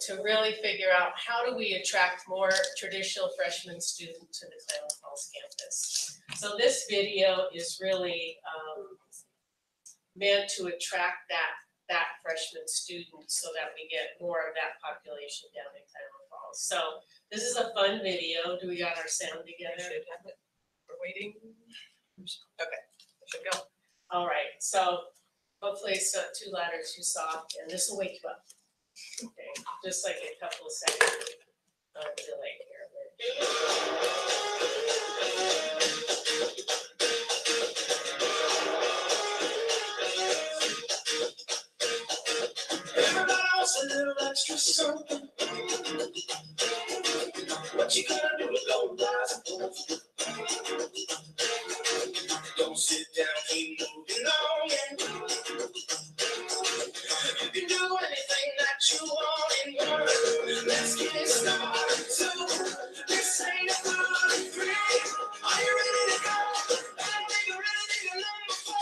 to really figure out how do we attract more traditional freshman students to the Klamath Falls campus. So this video is really meant to attract that freshman student so that we get more of that population down in Klamath Falls. So this is a fun video. Do we got our sound together? We're waiting. Okay, should go. All right, so hopefully it's not too loud or too soft, and this will wake you up. Okay, just like a couple of seconds delay here. Everybody wants a little extra something. What you gonna do is go rise and don't sit down, keep moving on. You can do anything that you want in life. Let's get it started. So this ain't a good free. Are you ready to go? I think you're ready to go number 4.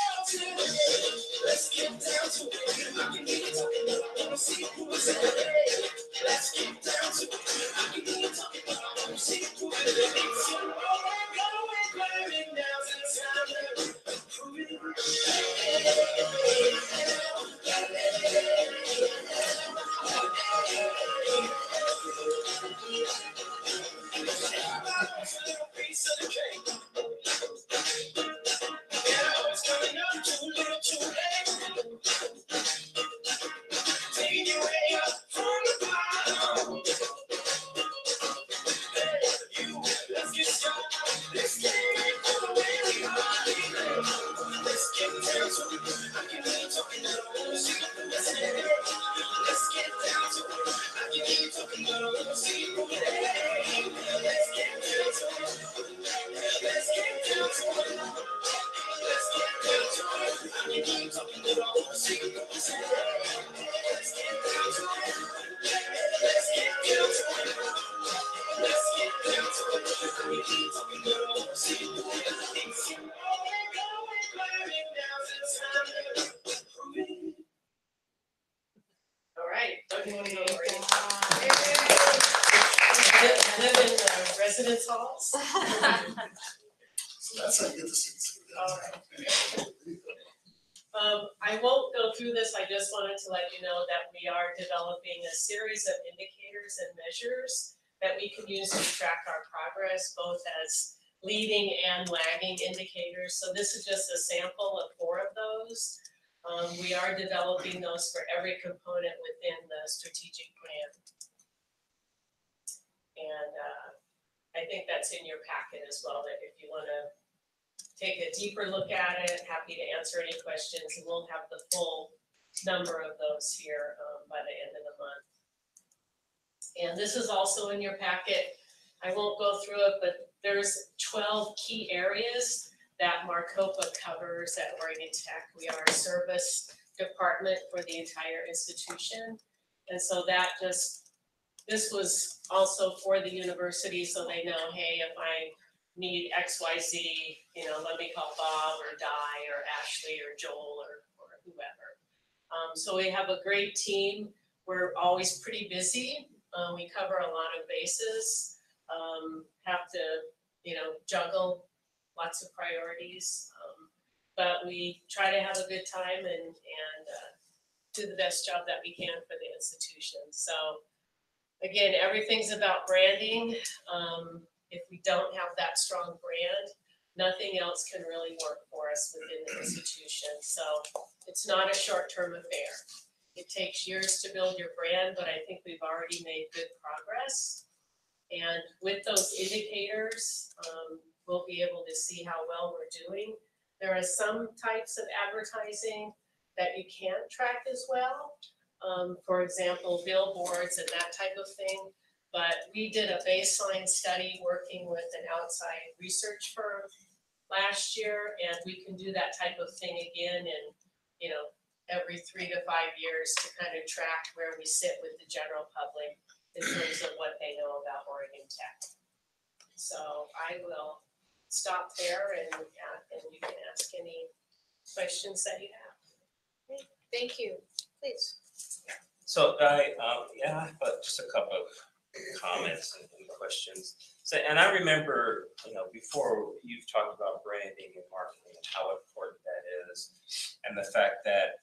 Let's get down to it. I can hear you talking, but I wanna see who's in it. Let's get down to it. I can hear you talking, but I wanna see who's in it. It's your moment, going, climbing down to the time. Prove it. Piece of the cake. Yeah, it's coming up too little too late. Taking you way up from the bottom. Hey, you, let's get started. This game ain't for the way we are. Let's get down to it. I can hear you talking, but I wanna see you listen. Let's get down to it. I can hear you talking, but I wanna see you move it. Let's get down to it. Let's get down to it. Let's get down to it. I can hear you talking, but I wanna see you move it. Let's get down to it. Let's get down to it. Let's get down to it. I can hear you talking, but I wanna see you move it. It's your moment, going, climbing down to the time to prove it. All right, don't you want to go live in residence halls? So that's how you get the seats. All right. I won't go through this, I just wanted to let you know that we are developing a series of indicators and measures that we can use to track our progress, both as leading and lagging indicators. So this is just a sample of 4 of those. We are developing those for every component within the strategic plan. And I think that's in your packet as well, that if you want to take a deeper look at it, happy to answer any questions, and we'll have the full number of those here by the end of the month. And this is also in your packet. I won't go through it, but there's 12 key areas that Marcopa covers at Oregon Tech. We are a service department for the entire institution. And so this was also for the university, so they know, hey, if I need XYZ, let me call Bob or Di or Ashley or Joel or whoever. So we have a great team. We're always pretty busy. We cover a lot of bases, have to, juggle lots of priorities. But we try to have a good time and do the best job that we can for the institution. So again, everything's about branding. If we don't have that strong brand, nothing else can really work for us within the institution. So it's not a short-term affair. It takes years to build your brand, but I think we've already made good progress. And with those indicators, we'll be able to see how well we're doing. There are some types of advertising that you can't track as well. For example, billboards and that type of thing. But we did a baseline study working with an outside research firm last year, and we can do that type of thing again in, every 3 to 5 years to kind of track where we sit with the general public in terms of what they know about Oregon Tech. So I will stop there and you can ask any questions that you have. Thank you, please. So but just a couple of comments and questions. So, and I remember, before you've talked about branding and marketing and how important that is, and the fact that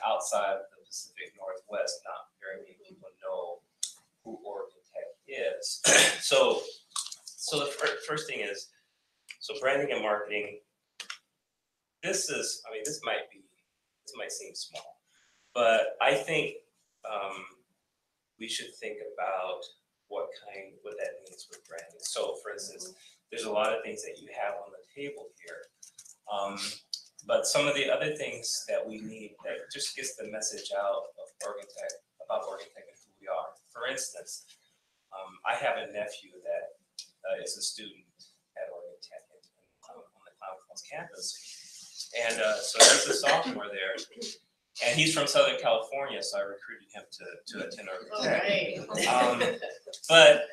outside of the Pacific Northwest, not very many people know who Oregon Tech is. So the first thing is, so branding and marketing. This might seem small, but I think we should think about what that means with branding. So for instance, there's a lot of things that you have on the table here. But some of the other things that we need that just gets the message out of Oregon Tech, about Oregon Tech and who we are. For instance, I have a nephew that is a student at Oregon Tech on the Klamath Falls campus. And so he's a sophomore there. And he's from Southern California, so I recruited him to attend Oregon Tech. But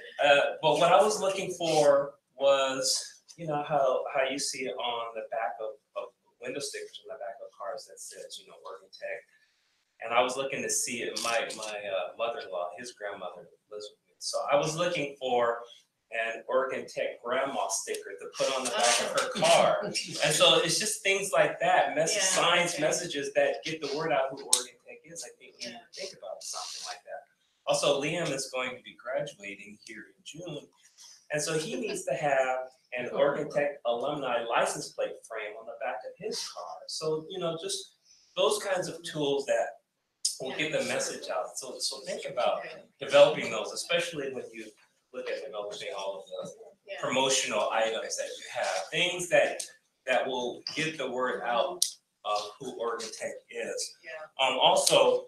what I was looking for was, how you see it on the back of window stickers on the back of cars that says, Oregon Tech. And I was looking to see it. My mother-in-law, his grandmother lives with me, so I was looking for an Oregon Tech grandma sticker to put on the back of her car. And so it's just things like that, messages that get the word out who Oregon Tech is. I think we need to think about something like that. Also, Liam is going to be graduating here in June. And so he needs to have an Oregon Tech alumni license plate frame on the back of his car. So, just those kinds of tools that will get the message out. So think about developing those, especially when you look at developing all of the promotional items that you have, things that will get the word out of who Oregon Tech is. Also,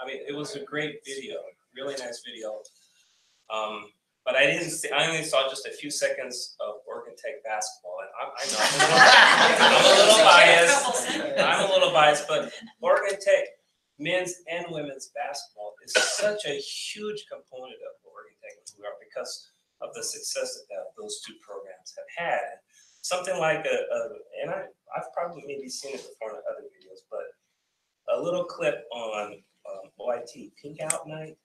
it was a great video, really nice video. But I only saw just a few seconds of Oregon Tech basketball, and I know I'm a little biased, but Oregon Tech men's and women's basketball is such a huge component of Oregon Tech and who we are because of the success that those two programs have had. Something like and I've probably maybe seen it before in other videos, but a little clip on OIT Pink Out Night.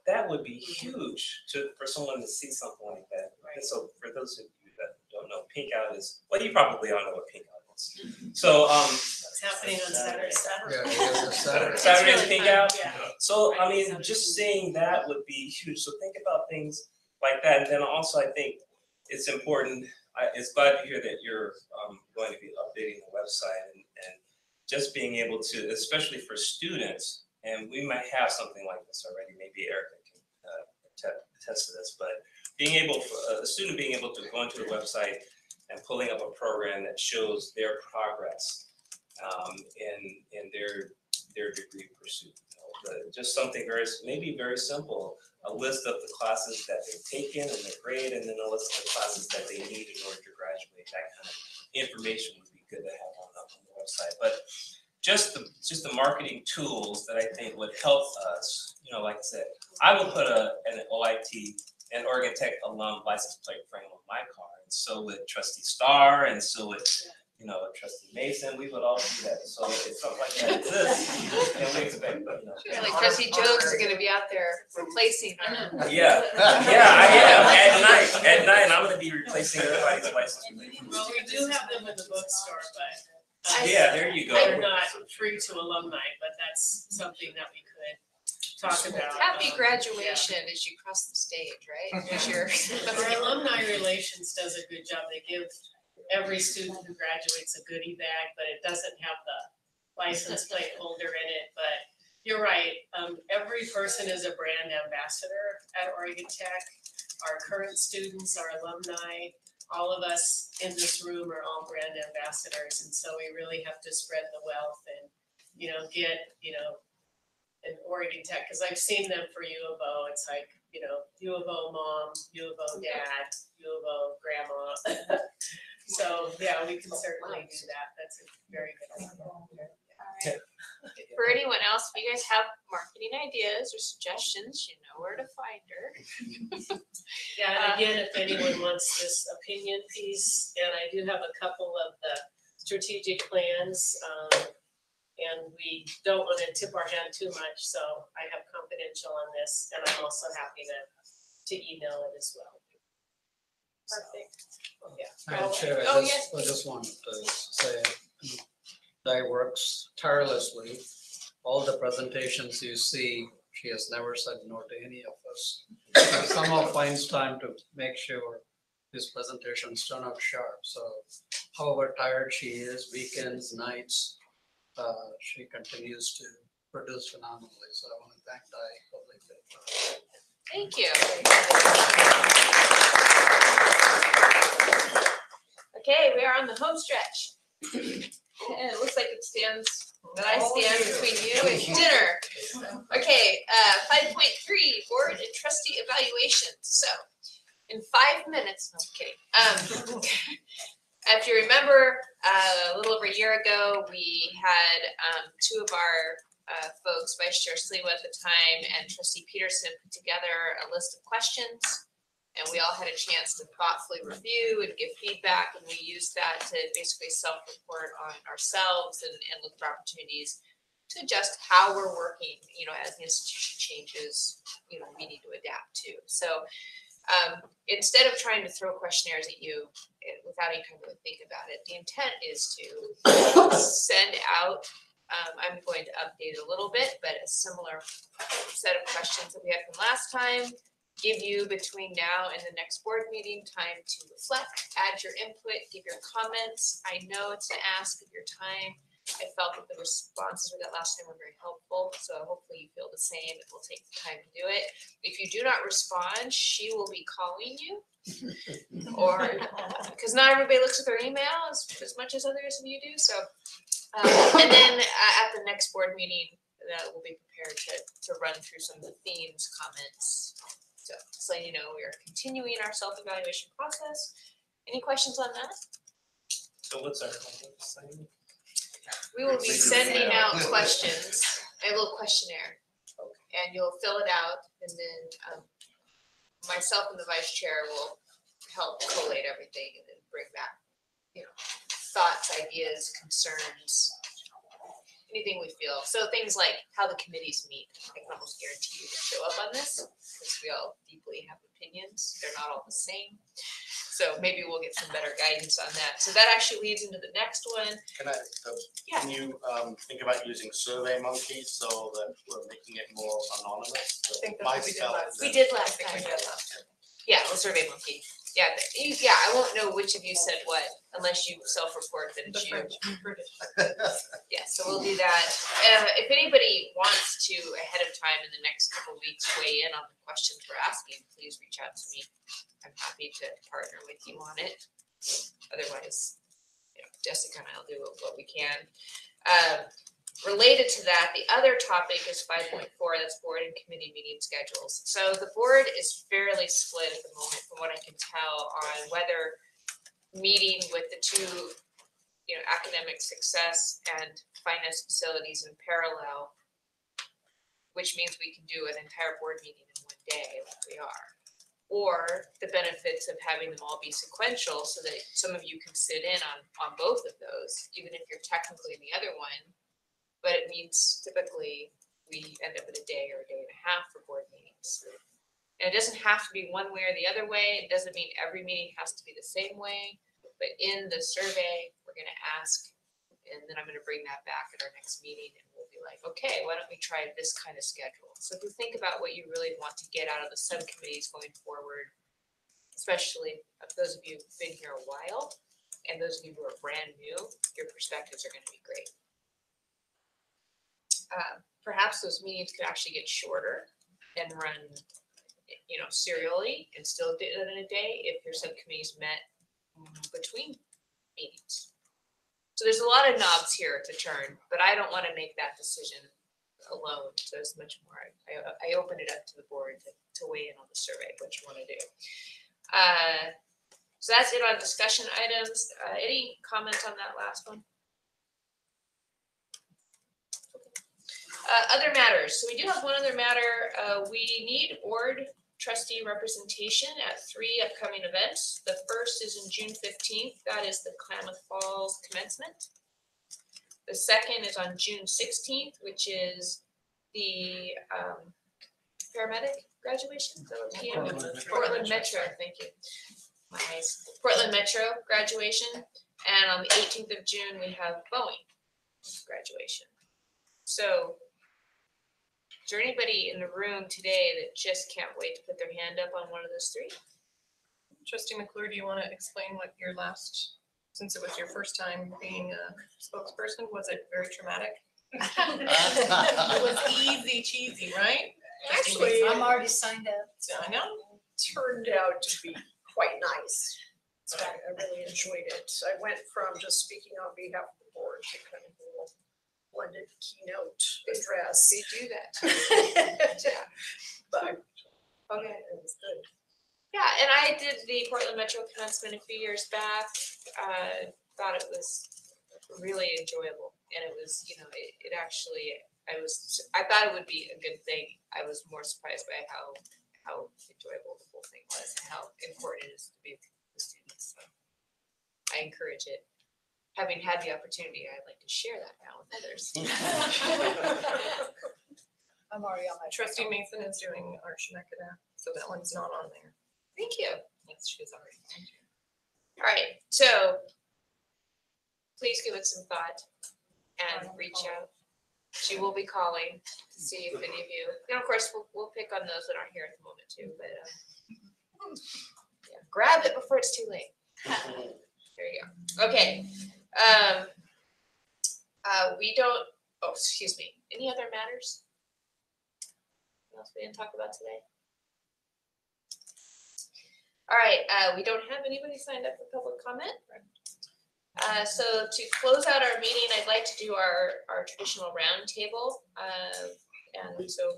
That would be huge for someone to see something like that. And so for those of you that don't know, Pink Out is, well, you probably all know what Pink Out is. So it's happening on Saturday. Saturday's Pink Out. So just seeing that would be huge. So think about things like that. And then also I think it's important. It's glad to hear that you're going to be updating the website and just being able to, especially for students. And we might have something like this already. Maybe Erica can attest to this, but a student being able to go into the website and pulling up a program that shows their progress in their degree pursuit. Just something maybe very simple, a list of the classes that they've taken and their grade, and then a list of the classes that they need in order to graduate. That kind of information would be good to have on the website. But just the marketing tools that I think would help us, like I said, I will put an OIT, an Oregon Tech alum license plate frame on my car, and so would Trustee Starr, and so would Trustee Mason. We would all do that. So if something like that exists, and we expect, Like Trustee Jones is going to be out there replacing her. Yeah, I am at night. I'm going to be replacing everybody's license plate. Well, we do have them in the bookstore, but. There you go. They're not free to alumni, but that's something that we could talk about. Happy graduation as you cross the stage, right? Our alumni relations does a good job. They give every student who graduates a goodie bag, but it doesn't have the license plate holder in it. But you're you're right. Every person is a brand ambassador at Oregon Tech. Our current students, our alumni, all of us in this room are all brand ambassadors. And so we really have to spread the wealth and, get, an Oregon Tech, because I've seen them for U of O. It's like, U of O mom, U of O dad, U of O grandma. So, yeah, we can certainly do that. That's a very good idea. For anyone else, if you guys have marketing ideas or suggestions, you know where to find her. Yeah, and again, if anyone wants this opinion piece, and I do have a couple of the strategic plans, and we don't want to tip our hand too much, so I have confidential on this, and I'm also happy to email it as well. Perfect. Yeah. Madam Chair, yes, I just want to say, Di works tirelessly. All the presentations you see, she has never said no to any of us. She somehow finds time to make sure these presentations turn out sharp. So however tired she is, weekends, nights, she continues to produce phenomenally. So I want to thank Di publicly. Thank you. Okay, we are on the home stretch. And it looks like it stands, that I stand between you and dinner. Okay, 5.3, board and trustee evaluations. So, in 5 minutes, no, I'm kidding. If you remember, a little over a year ago, we had two of our folks, Vice Chair Sliwa at the time and Trustee Peterson, put together a list of questions. And we all had a chance to thoughtfully review and give feedback, and we used that to basically self-report on ourselves and look for opportunities to adjust how we're working, as the institution changes, we need to adapt to. So instead of trying to throw questionnaires at you without any time to think about it, the intent is to send out, I'm going to update it a little bit, but a similar set of questions that we had from last time. Give you between now and the next board meeting time to reflect, add your input, give your comments. I know it's an ask of your time. I felt that the responses we got last time were very helpful, so hopefully you feel the same. It will take the time to do it. If you do not respond, she will be calling you, or because not everybody looks at their email as much as others of you do. So, and then at the next board meeting, that we'll be prepared to run through some of the themes, comments. So you know, we are continuing our self-evaluation process. Any questions on that? So what's our homework assignment? We will be sending out questions, a little questionnaire, and you'll fill it out, and then myself and the vice chair will help collate everything and then bring back, thoughts, ideas, concerns, anything we feel. So things like how the committees meet, I can almost guarantee you to show up on this, because we all deeply have opinions. They're not all the same. So maybe we'll get some better guidance on that. So that actually leads into the next one. Can you think about using Survey Monkey so that we're making it more anonymous? I think that's what we did last time. Yeah, well, Survey Monkey. Yeah, I won't know which of you said what unless you self-report that it's you. Yeah, so we'll do that. If anybody wants to ahead of time in the next couple of weeks weigh in on the questions we're asking, please reach out to me. I'm happy to partner with you on it. Otherwise, Jessica and I'll do what we can. Related to that, the other topic is 5.4, that's board and committee meeting schedules. So the board is fairly split at the moment from what I can tell on whether meeting with the two, academic success and finance facilities in parallel, which means we can do an entire board meeting in one day like we are, or the benefits of having them all be sequential so that some of you can sit in on both of those, even if you're technically in the other one. But it means typically we end up in a day or a day and a half for board meetings. And it doesn't have to be one way or the other way. It doesn't mean every meeting has to be the same way. But in the survey, we're going to ask, and then I'm going to bring that back at our next meeting, and we'll be like, okay, why don't we try this kind of schedule? So if you think about what you really want to get out of the subcommittees going forward, especially those of you who've been here a while, and those of you who are brand new, your perspectives are going to be great. perhaps those meetings could actually get shorter and run, serially and still do it in a day if your subcommittees met between meetings. So there's a lot of knobs here to turn, but I don't want to make that decision alone. So it's much more, I open it up to the board to weigh in on the survey, what you want to do. So that's it on discussion items. Any comments on that last one? Other matters. So we do have one other matter. We need board trustee representation at 3 upcoming events. The first is in June 15th. That is the Klamath Falls commencement. The second is on June 16th, which is the paramedic graduation. Portland Metro. Thank you. Nice. Portland Metro graduation. And on the 18th of June, we have Boeing graduation. So is there anybody in the room today that just can't wait to put their hand up on one of those 3? Trustee McClure, do you want to explain what your last, since it was your first time being a spokesperson, was it very traumatic? It was easy cheesy, right? Actually, I'm already signed up. I know. Turned out to be quite nice. So I really enjoyed it. I went from just speaking on behalf of the board to kind of a little blended keynote address. They do that. Yeah. But Okay. it was good. Yeah, and I did the Portland Metro commencement a few years back. Thought it was really enjoyable, and it was, it actually, I thought it would be a good thing. I was more surprised by how enjoyable the whole thing was and how important it is to be with the students. So I encourage it. Having had the opportunity, I'd like to share that now with others. I'm already on my. Trustee Mason is doing Art Shemekia, so that one's not on there. Thank you. Yes, she's already. All right, so please give it some thought and reach out. She will be calling to see if any of you, and of course, we'll pick on those that aren't here at the moment too, but yeah, grab it before it's too late. There you go. Okay. We don't, excuse me. Any other matters? What else we didn't talk about today? All right, we don't have anybody signed up for public comment. So to close out our meeting, I'd like to do our traditional round table. And so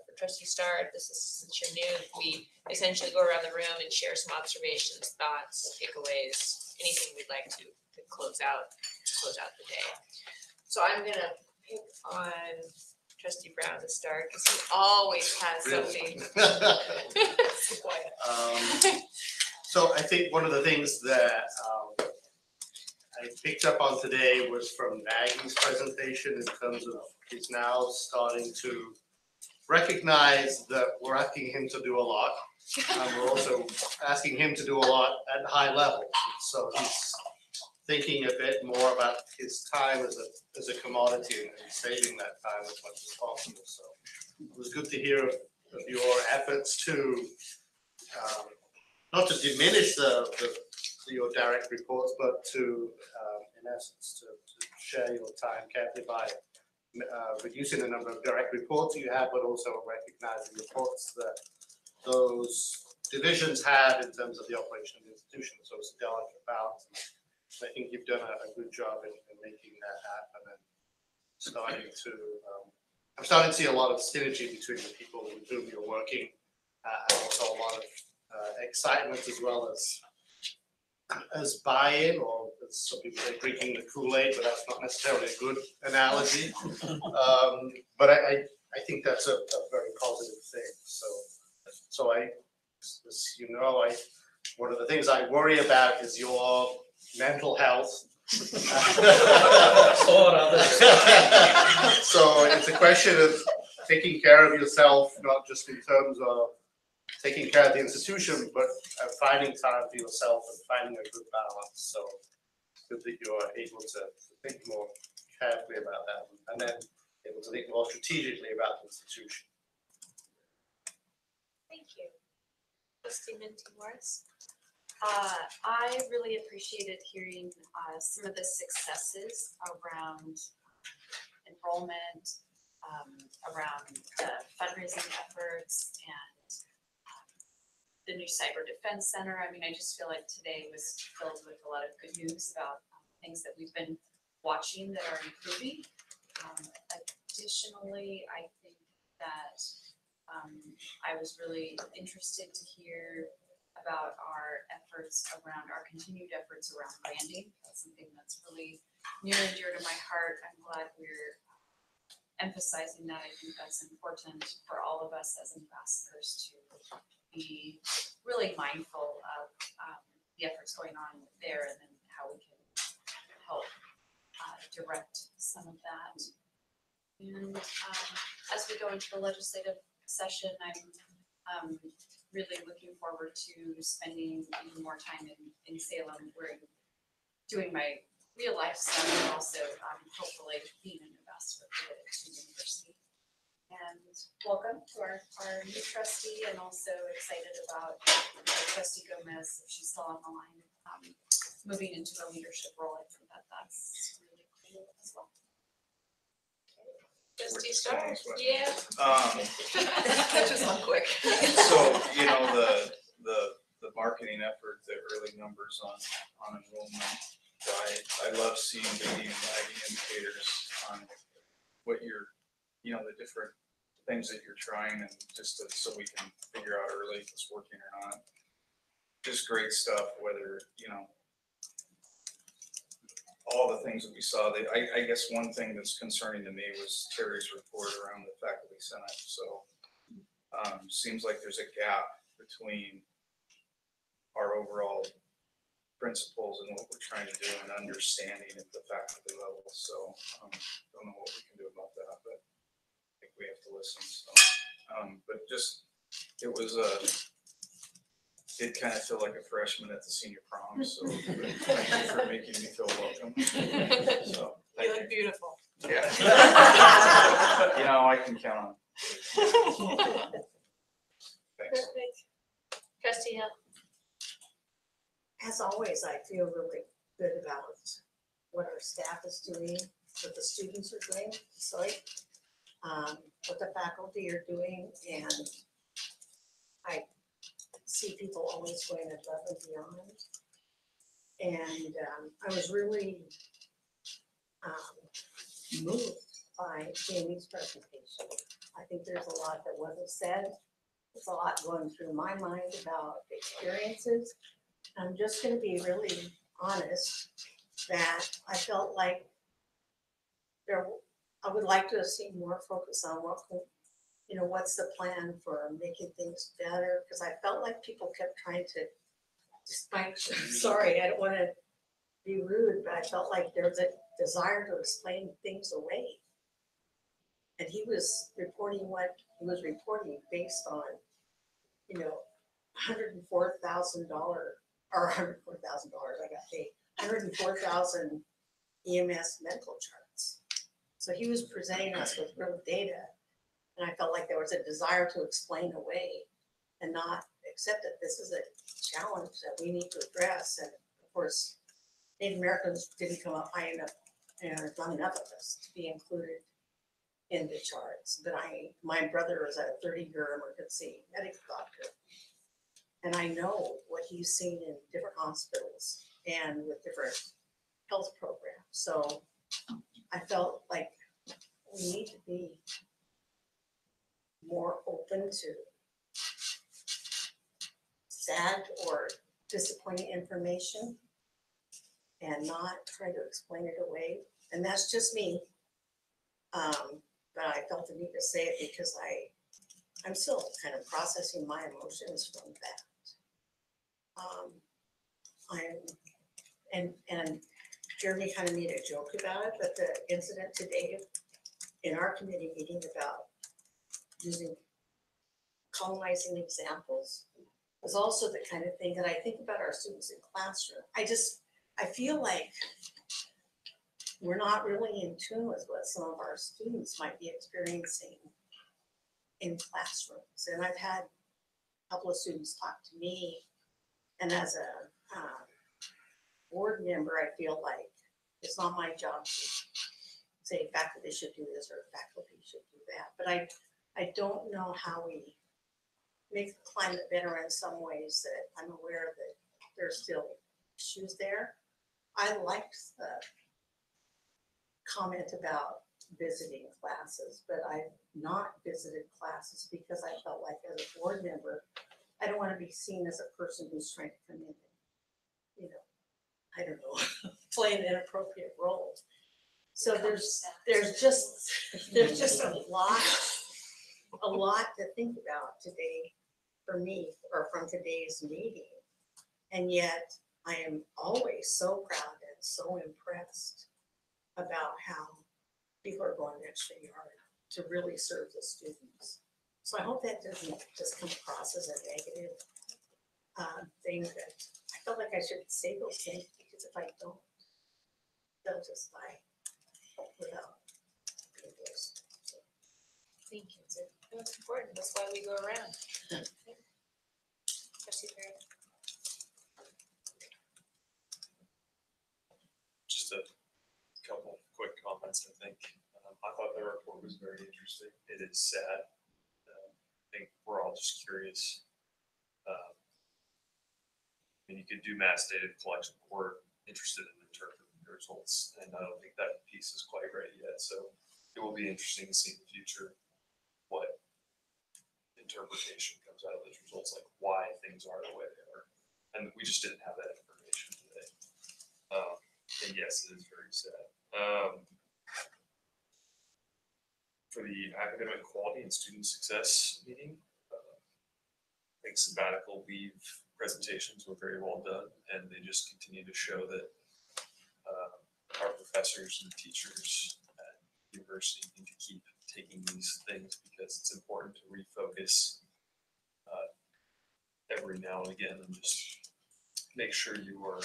for Trustee Starr, this is, since you're new, we essentially go around the room and share some observations, thoughts, takeaways, anything we'd like to close out the day. So I'm gonna pick on Trustee Brown to start, because he always has something. So I think one of the things that I picked up on today was from Maggie's presentation in terms of he's now starting to recognize that we're asking him to do a lot. And we're also asking him to do a lot at high levels. So he's thinking a bit more about his time as a commodity and saving that time as much as possible. So it was good to hear of your efforts to not to diminish your direct reports, but to in essence to share your time carefully by reducing the number of direct reports you have, but also recognizing the reports that those divisions have in terms of the operation of the institution. So it's a delicate balance. I think you've done a good job in making that happen and I'm starting to see a lot of synergy between the people with whom you're working and also a lot of excitement as well as buy-in, or as some people say, drinking the Kool-Aid, but that's not necessarily a good analogy. But I think that's a very positive thing. So as you know, one of the things I worry about is your mental health. So it's a question of taking care of yourself, not just in terms of taking care of the institution, but finding time for yourself and finding a good balance. So it's good that you're able to think more carefully about that and then able to think more strategically about the institution. Thank you. Trustee Minty Morris. I really appreciated hearing some of the successes around enrollment, around the fundraising efforts and the new cyber defense center. I mean, I just feel like today was filled with a lot of good news about things that we've been watching that are improving. Additionally, I think that I was really interested to hear about our efforts around, our continued efforts around branding. That's something that's really near and dear to my heart. I'm glad we're emphasizing that. I think that's important for all of us as ambassadors to be really mindful of the efforts going on there and then how we can help direct some of that. And as we go into the legislative session, I'm really looking forward to spending even more time in Salem, where I'm doing my real life stuff and also hopefully being an ambassador for the university. And welcome to our new trustee, and also excited about Trustee Gomez, if she's still on the line, moving into a leadership role. I think that's really cool as well. Trustee Starr, yeah. Just one quick. So, you know, the marketing effort, the early numbers on enrollment, I love seeing leading and lagging indicators on what you're, you know, the different things that you're trying, and just so we can figure out early if it's working or not. Just great stuff, whether, you know, all the things that we saw. I guess one thing that's concerning to me was Terry's report around the faculty senate. So seems like there's a gap between our overall principles and what we're trying to do and understanding at the faculty level. So don't know what we can do about that, but I think we have to listen. So, but just, it was did kind of feel like a freshman at the senior prom, so thank you for making me feel welcome. So, You look beautiful. yeah. You know, I can count on. Thanks. Trustee Hill. As always, I feel really good about what our staff is doing, what the students are doing, what the faculty are doing, and I see people always going above and beyond. And I was really moved by Jamie's presentation. I think there's a lot that wasn't said. There's a lot going through my mind about experiences. I'm just going to be really honest that I felt like I would like to have seen more focus on what's the plan for making things better? Because I felt like people kept trying to, sorry, I don't want to be rude, but I felt like there was a desire to explain things away. And he was reporting what he was reporting based on, $104,000 or $104,000, I got paid, 104,000 EMS medical charts. So he was presenting us with real data. And I felt like there was a desire to explain away and not accept that this is a challenge that we need to address. And of course, Native Americans didn't come up high enough, and there's not enough of us to be included in the charts. But my brother is a 30-year emergency medical doctor. And I know what he's seen in different hospitals and with different health programs. So I felt like we need to be more open to sad or disappointing information and not try to explain it away. And that's just me. But I felt the need to say it because I'm still kind of processing my emotions from that. And Jeremy kind of made a joke about it, but the incident today in our committee meeting about using colonizing examples was also the kind of thing that I think about our students in classroom. I feel like we're not really in tune with what some of our students might be experiencing in classrooms. And I've had a couple of students talk to me, and as a board member, I feel like it's not my job to say faculty should do this or faculty should do that. But I don't know how we make the climate better in some ways that I'm aware that there's still issues there. I liked the comment about visiting classes, but I've not visited classes because I felt like as a board member, I don't want to be seen as a person who's trying to come in and, you know, I don't know, play an inappropriate role. So there's just a lot to think about today for me, or from today's meeting. And yet I am always so proud and so impressed about how people are going the extra yard to really serve the students. So I hope that doesn't just come across as a negative thing, that I felt like I should say those things, because if I don't, they'll just die without being voiced. So, Thank you. It's important. That's why we go around. Trustee Perry. Just a couple quick comments, I think. I thought the report was very interesting. It is sad. I think we're all just curious. I mean, you could do mass data collection, we're interested in interpreting the results, and I don't think that piece is quite ready yet. So it will be interesting to see in the future what interpretation comes out of those results, like why things are the way they are. And we just didn't have that information today. And yes, it is very sad. For the academic quality and student success meeting, I think sabbatical leave presentations were very well done, and they just continue to show that our professors and teachers at university need to keep taking these things, because it's important to refocus every now and again and just make sure you are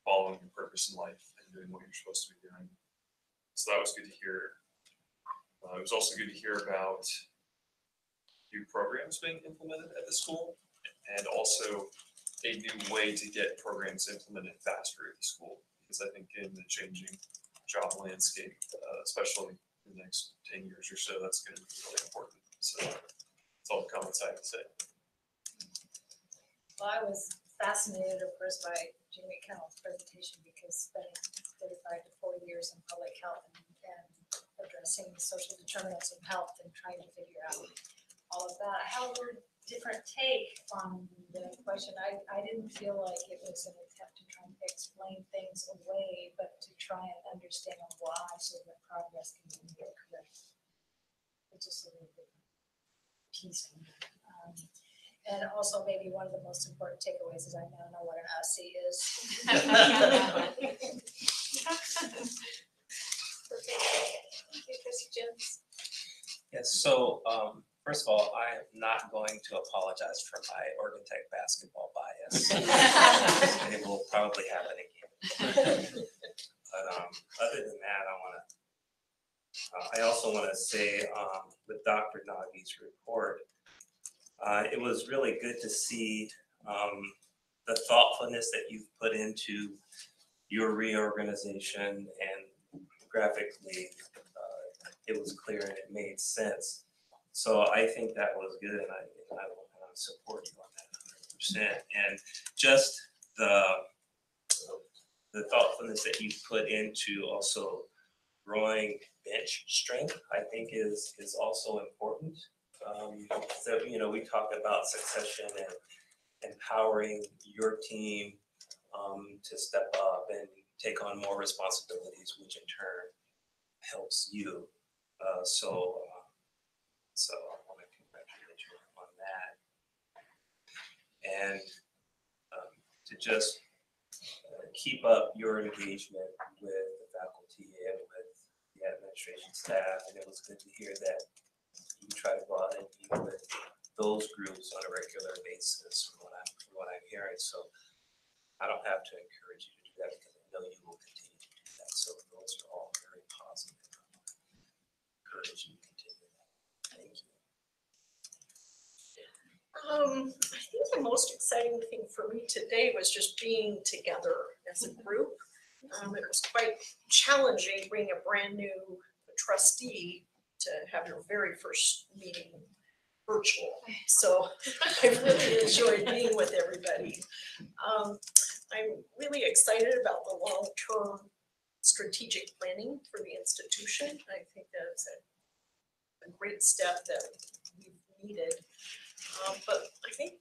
following your purpose in life and doing what you're supposed to be doing. So that was good to hear. It was also good to hear about new programs being implemented at the school, and also a new way to get programs implemented faster at the school. Because I think in the changing job landscape, especially in the next 10 years or so, that's going to be really important. So that's all the comments I have to say. Well, I was fascinated, of course, by Jimmy Cannell's presentation, because spending 35 to 40 years in public health and addressing the social determinants of health and trying to figure out all of that. I have a different take on the question. I didn't feel like it was an attempt to try and explain things away, but to try and understand why, so that progress can be made correct. It's just a little bit piece. And also maybe one of the most important takeaways is I now know what an USC is. Yes, so first of all, I am not going to apologize for my Oregon Tech basketball bias. It will probably happen again. But other than that, I also want to say with Dr. Nagi's report, it was really good to see the thoughtfulness that you've put into your reorganization, and graphically it was clear and it made sense. So I think that was good, and I support you on that 100%. And just the thoughtfulness that you put into also growing bench strength, I think is also important. So, you know, we talk about succession and empowering your team to step up and take on more responsibilities, which in turn helps you. So I want to congratulate you on that. And to just keep up your engagement with the faculty and with the administration staff. And it was good to hear that you try to go out and meet with those groups on a regular basis from what I'm hearing. So I don't have to encourage you to do that, because I know you will continue to do that. So those are all very positive. Encourage you to continue that. Thank you. I think the most exciting thing for me today was just being together as a group. It was quite challenging being a brand new trustee to have your very first meeting virtual. So I really enjoyed being with everybody. I'm really excited about the long-term strategic planning for the institution. I think that's a great step that we've needed. But I think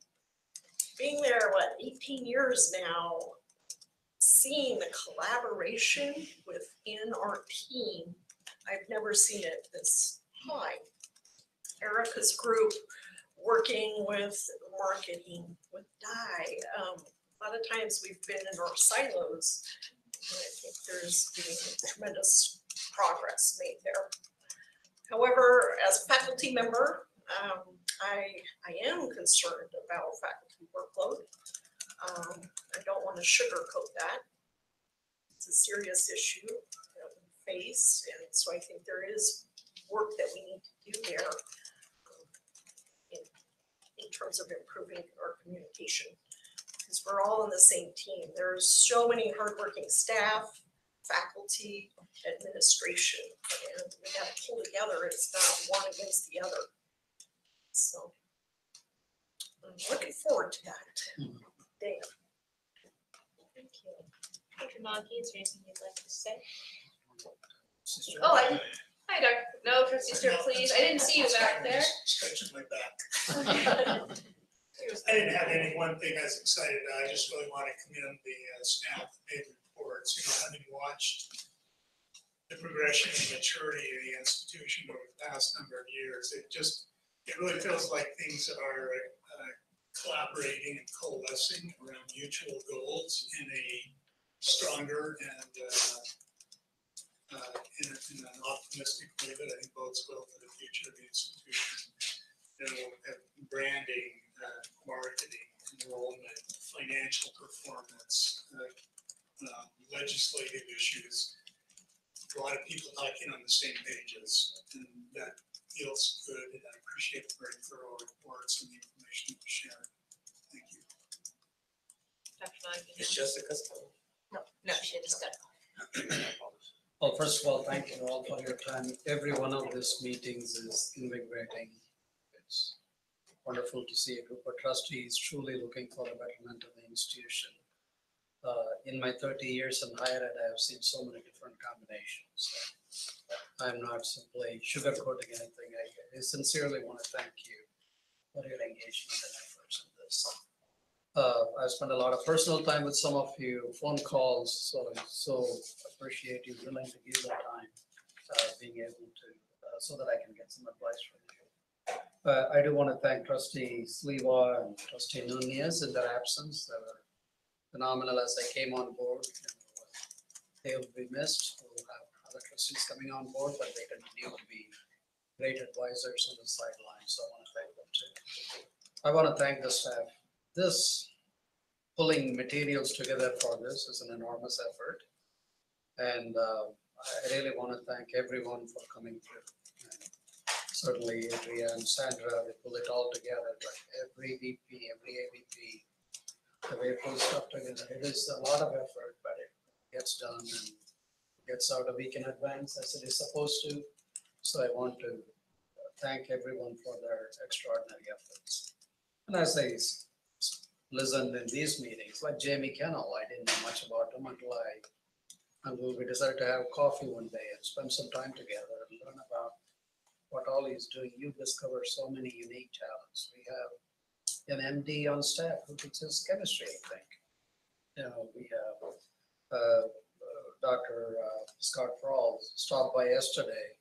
being there, 18 years now, seeing the collaboration within our team, I've never seen it this high. Erica's group working with marketing, with Di. A lot of times we've been in our silos, and I think there's been tremendous progress made there. However, as a faculty member, I am concerned about faculty workload. I don't want to sugarcoat that. It's a serious issue that we face, and so I think there is work that we need to do there in terms of improving our communication, because we're all on the same team. There's so many hardworking staff, faculty, administration, and we got to pull together. It's not one against the other. So I'm looking forward to that. Dan. Thank you. Dr. Mackey, is there anything you'd like to say? Oh, hi, Dr. No, Trustee Stewart, please. I didn't see you back there. Stretching my back. I didn't have any one thing I was excited about. I just really want to commend the staff that made the reports. Having watched the progression and maturity of the institution over the past number of years, it really feels like things are collaborating and coalescing around mutual goals in a stronger and in an optimistic way that I think bodes well for the future of the institution. Branding, marketing, enrollment, financial performance, legislative issues. A lot of people talking on the same pages, and that feels good, and I appreciate the very thorough reports and the information you shared. Thank you. Dr. Mackey. Is Jessica still? No, she just got. Well, first of all, thank you all for your time. Every one of these meetings is invigorating. It's wonderful to see a group of trustees truly looking for the betterment of the institution. In my 30 years in higher ed, I have seen so many different combinations. I'm not simply sugarcoating anything. I sincerely want to thank you for your engagement and efforts in this. I spent a lot of personal time with some of you, phone calls, so I so appreciate you willing to give that time, being able to, so that I can get some advice from you. I do want to thank Trustee Sliwa and Trustee Nunez in their absence. They were phenomenal as they came on board. They will be missed. We'll have other trustees coming on board, but they continue to be great advisors on the sidelines, so I want to thank them too. I want to thank the staff. This pulling materials together for this is an enormous effort. And I really want to thank everyone for coming through. And certainly Adria and Sandra, they pull it all together, but every VP, every AVP, the way it pulls stuff together, it is a lot of effort, but it gets done and gets out a week in advance as it is supposed to. So I want to thank everyone for their extraordinary efforts. And as I listened in these meetings, like Jamie Kennel, I didn't know much about him until we decided to have coffee one day and spend some time together and learn about what all he's doing. You discover so many unique talents. We have an MD on staff who teaches chemistry, I think. You know, we have Dr. Scott Rawls stopped by yesterday.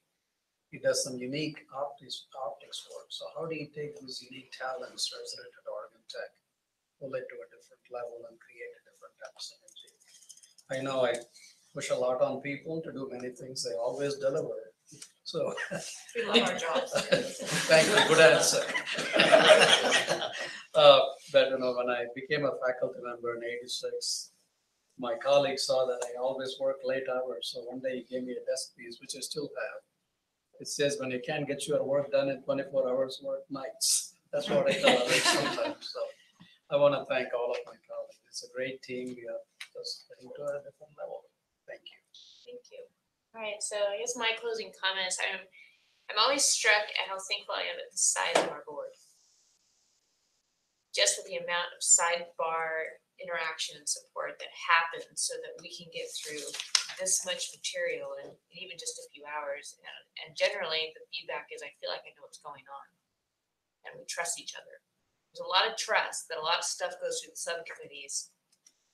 He does some unique optics work. So how do you take these unique talents resident at Oregon Tech, pull it to a different level and create a different type of synergy? I know I push a lot on people to do many things. They always deliver. So We love our jobs. Thank you, good answer. But you know, when I became a faculty member in '86, my colleagues saw that I always work late hours. So one day he gave me a desk piece, which I still have. It says, when you can't get your work done in 24 hours, work nights. That's what I tell others sometimes. So I want to thank all of my colleagues. It's a great team. We are just getting to a different level. Thank you. Thank you. All right, so I guess my closing comments, I'm always struck at how thankful I am at the size of our board. Just with the amount of sidebar interaction and support that happens so that we can get through this much material in even just a few hours. And generally the feedback is, I feel like I know what's going on and we trust each other. There's a lot of trust that a lot of stuff goes through the subcommittees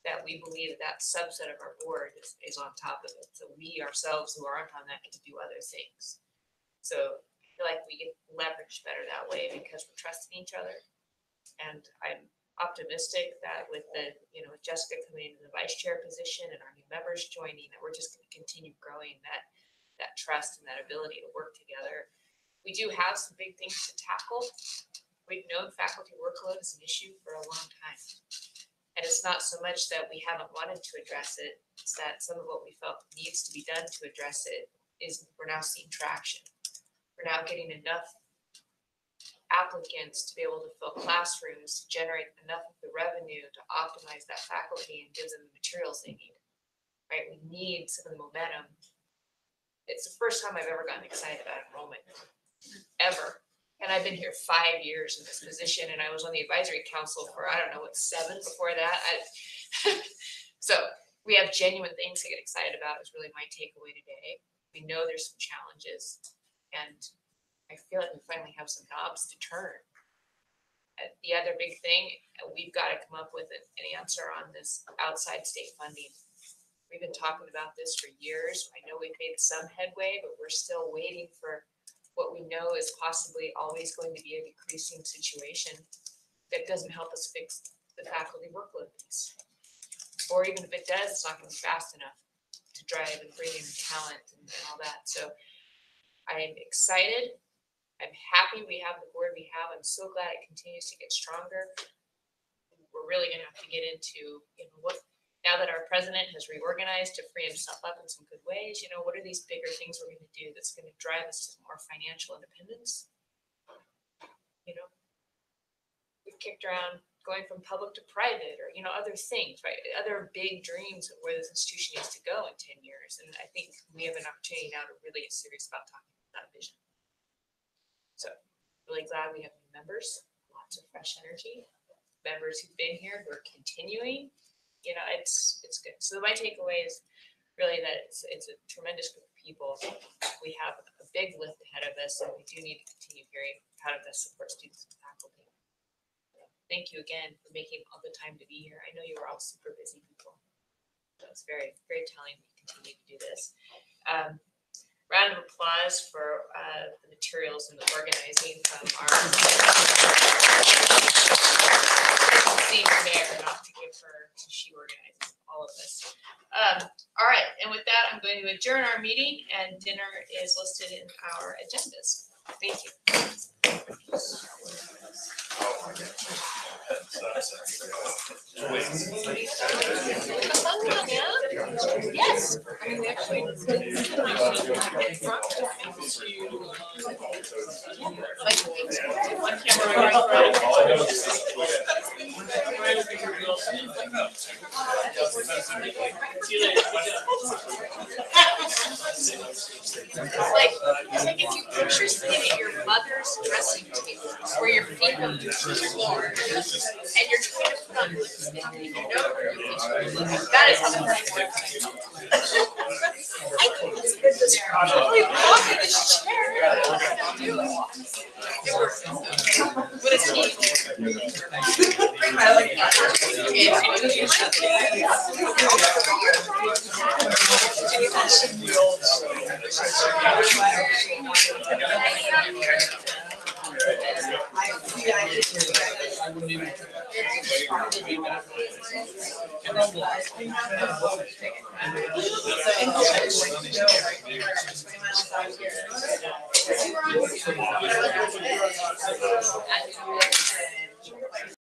that we believe that subset of our board is on top of it. So we ourselves who aren't on that get to do other things. So I feel like we get leveraged better that way because we're trusting each other. And I'm optimistic that with the, with Jessica coming into the vice chair position and our new members joining, that we're just going to continue growing that trust and that ability to work together. We do have some big things to tackle. We've known faculty workload is an issue for a long time. And it's not so much that we haven't wanted to address it, it's that some of what we felt needs to be done to address it is we're now seeing traction. We're now getting enough applicants to be able to fill classrooms, to generate enough of the revenue to optimize that faculty and give them the materials they need, right? We need some of the momentum. It's the first time I've ever gotten excited about enrollment, ever. And I've been here 5 years in this position, and I was on the advisory council for, 7 before that. So we have genuine things to get excited about is really my takeaway today. We know there's some challenges, and I feel like we finally have some knobs to turn. The other big thing, we've got to come up with an answer on this outside state funding. We've been talking about this for years. I know we've made some headway, but we're still waiting for what we know is possibly always going to be a decreasing situation that doesn't help us fix the faculty workload piece. Or even if it does, it's not going to be fast enough to drive and bring in talent and all that. So I'm excited. I'm happy we have the board we have. I'm so glad it continues to get stronger. We're really going to have to get into, what, now that our president has reorganized to free himself up in some good ways, what are these bigger things we're going to do that's going to drive us to more financial independence? We've kicked around going from public to private or, other things, right? Other big dreams of where this institution needs to go in 10 years. And I think we have an opportunity now to really get serious about talking about that vision. So really glad we have new members, lots of fresh energy, members who've been here, who are continuing, it's good. So my takeaway is really that it's a tremendous group of people. We have a big lift ahead of us, and we do need to continue hearing how to best support students and faculty. Thank you again for making all the time to be here. I know you were all super busy people. So it's very, very telling we continue to do this. Round of applause for the materials and the organizing from our senior mayor, not to give her, she organizes all of this. All right, and with that, I'm going to adjourn our meeting, and dinner is listed in our agendas. Thank you. Yes. I mean, we actually. One camera Like, taking two pictures sitting at your mother's dressing table where your feet go to the floor and you're trying to put on this, you know, that is how the works. I think it's good to probably walk in this chair. It works. What a team. I like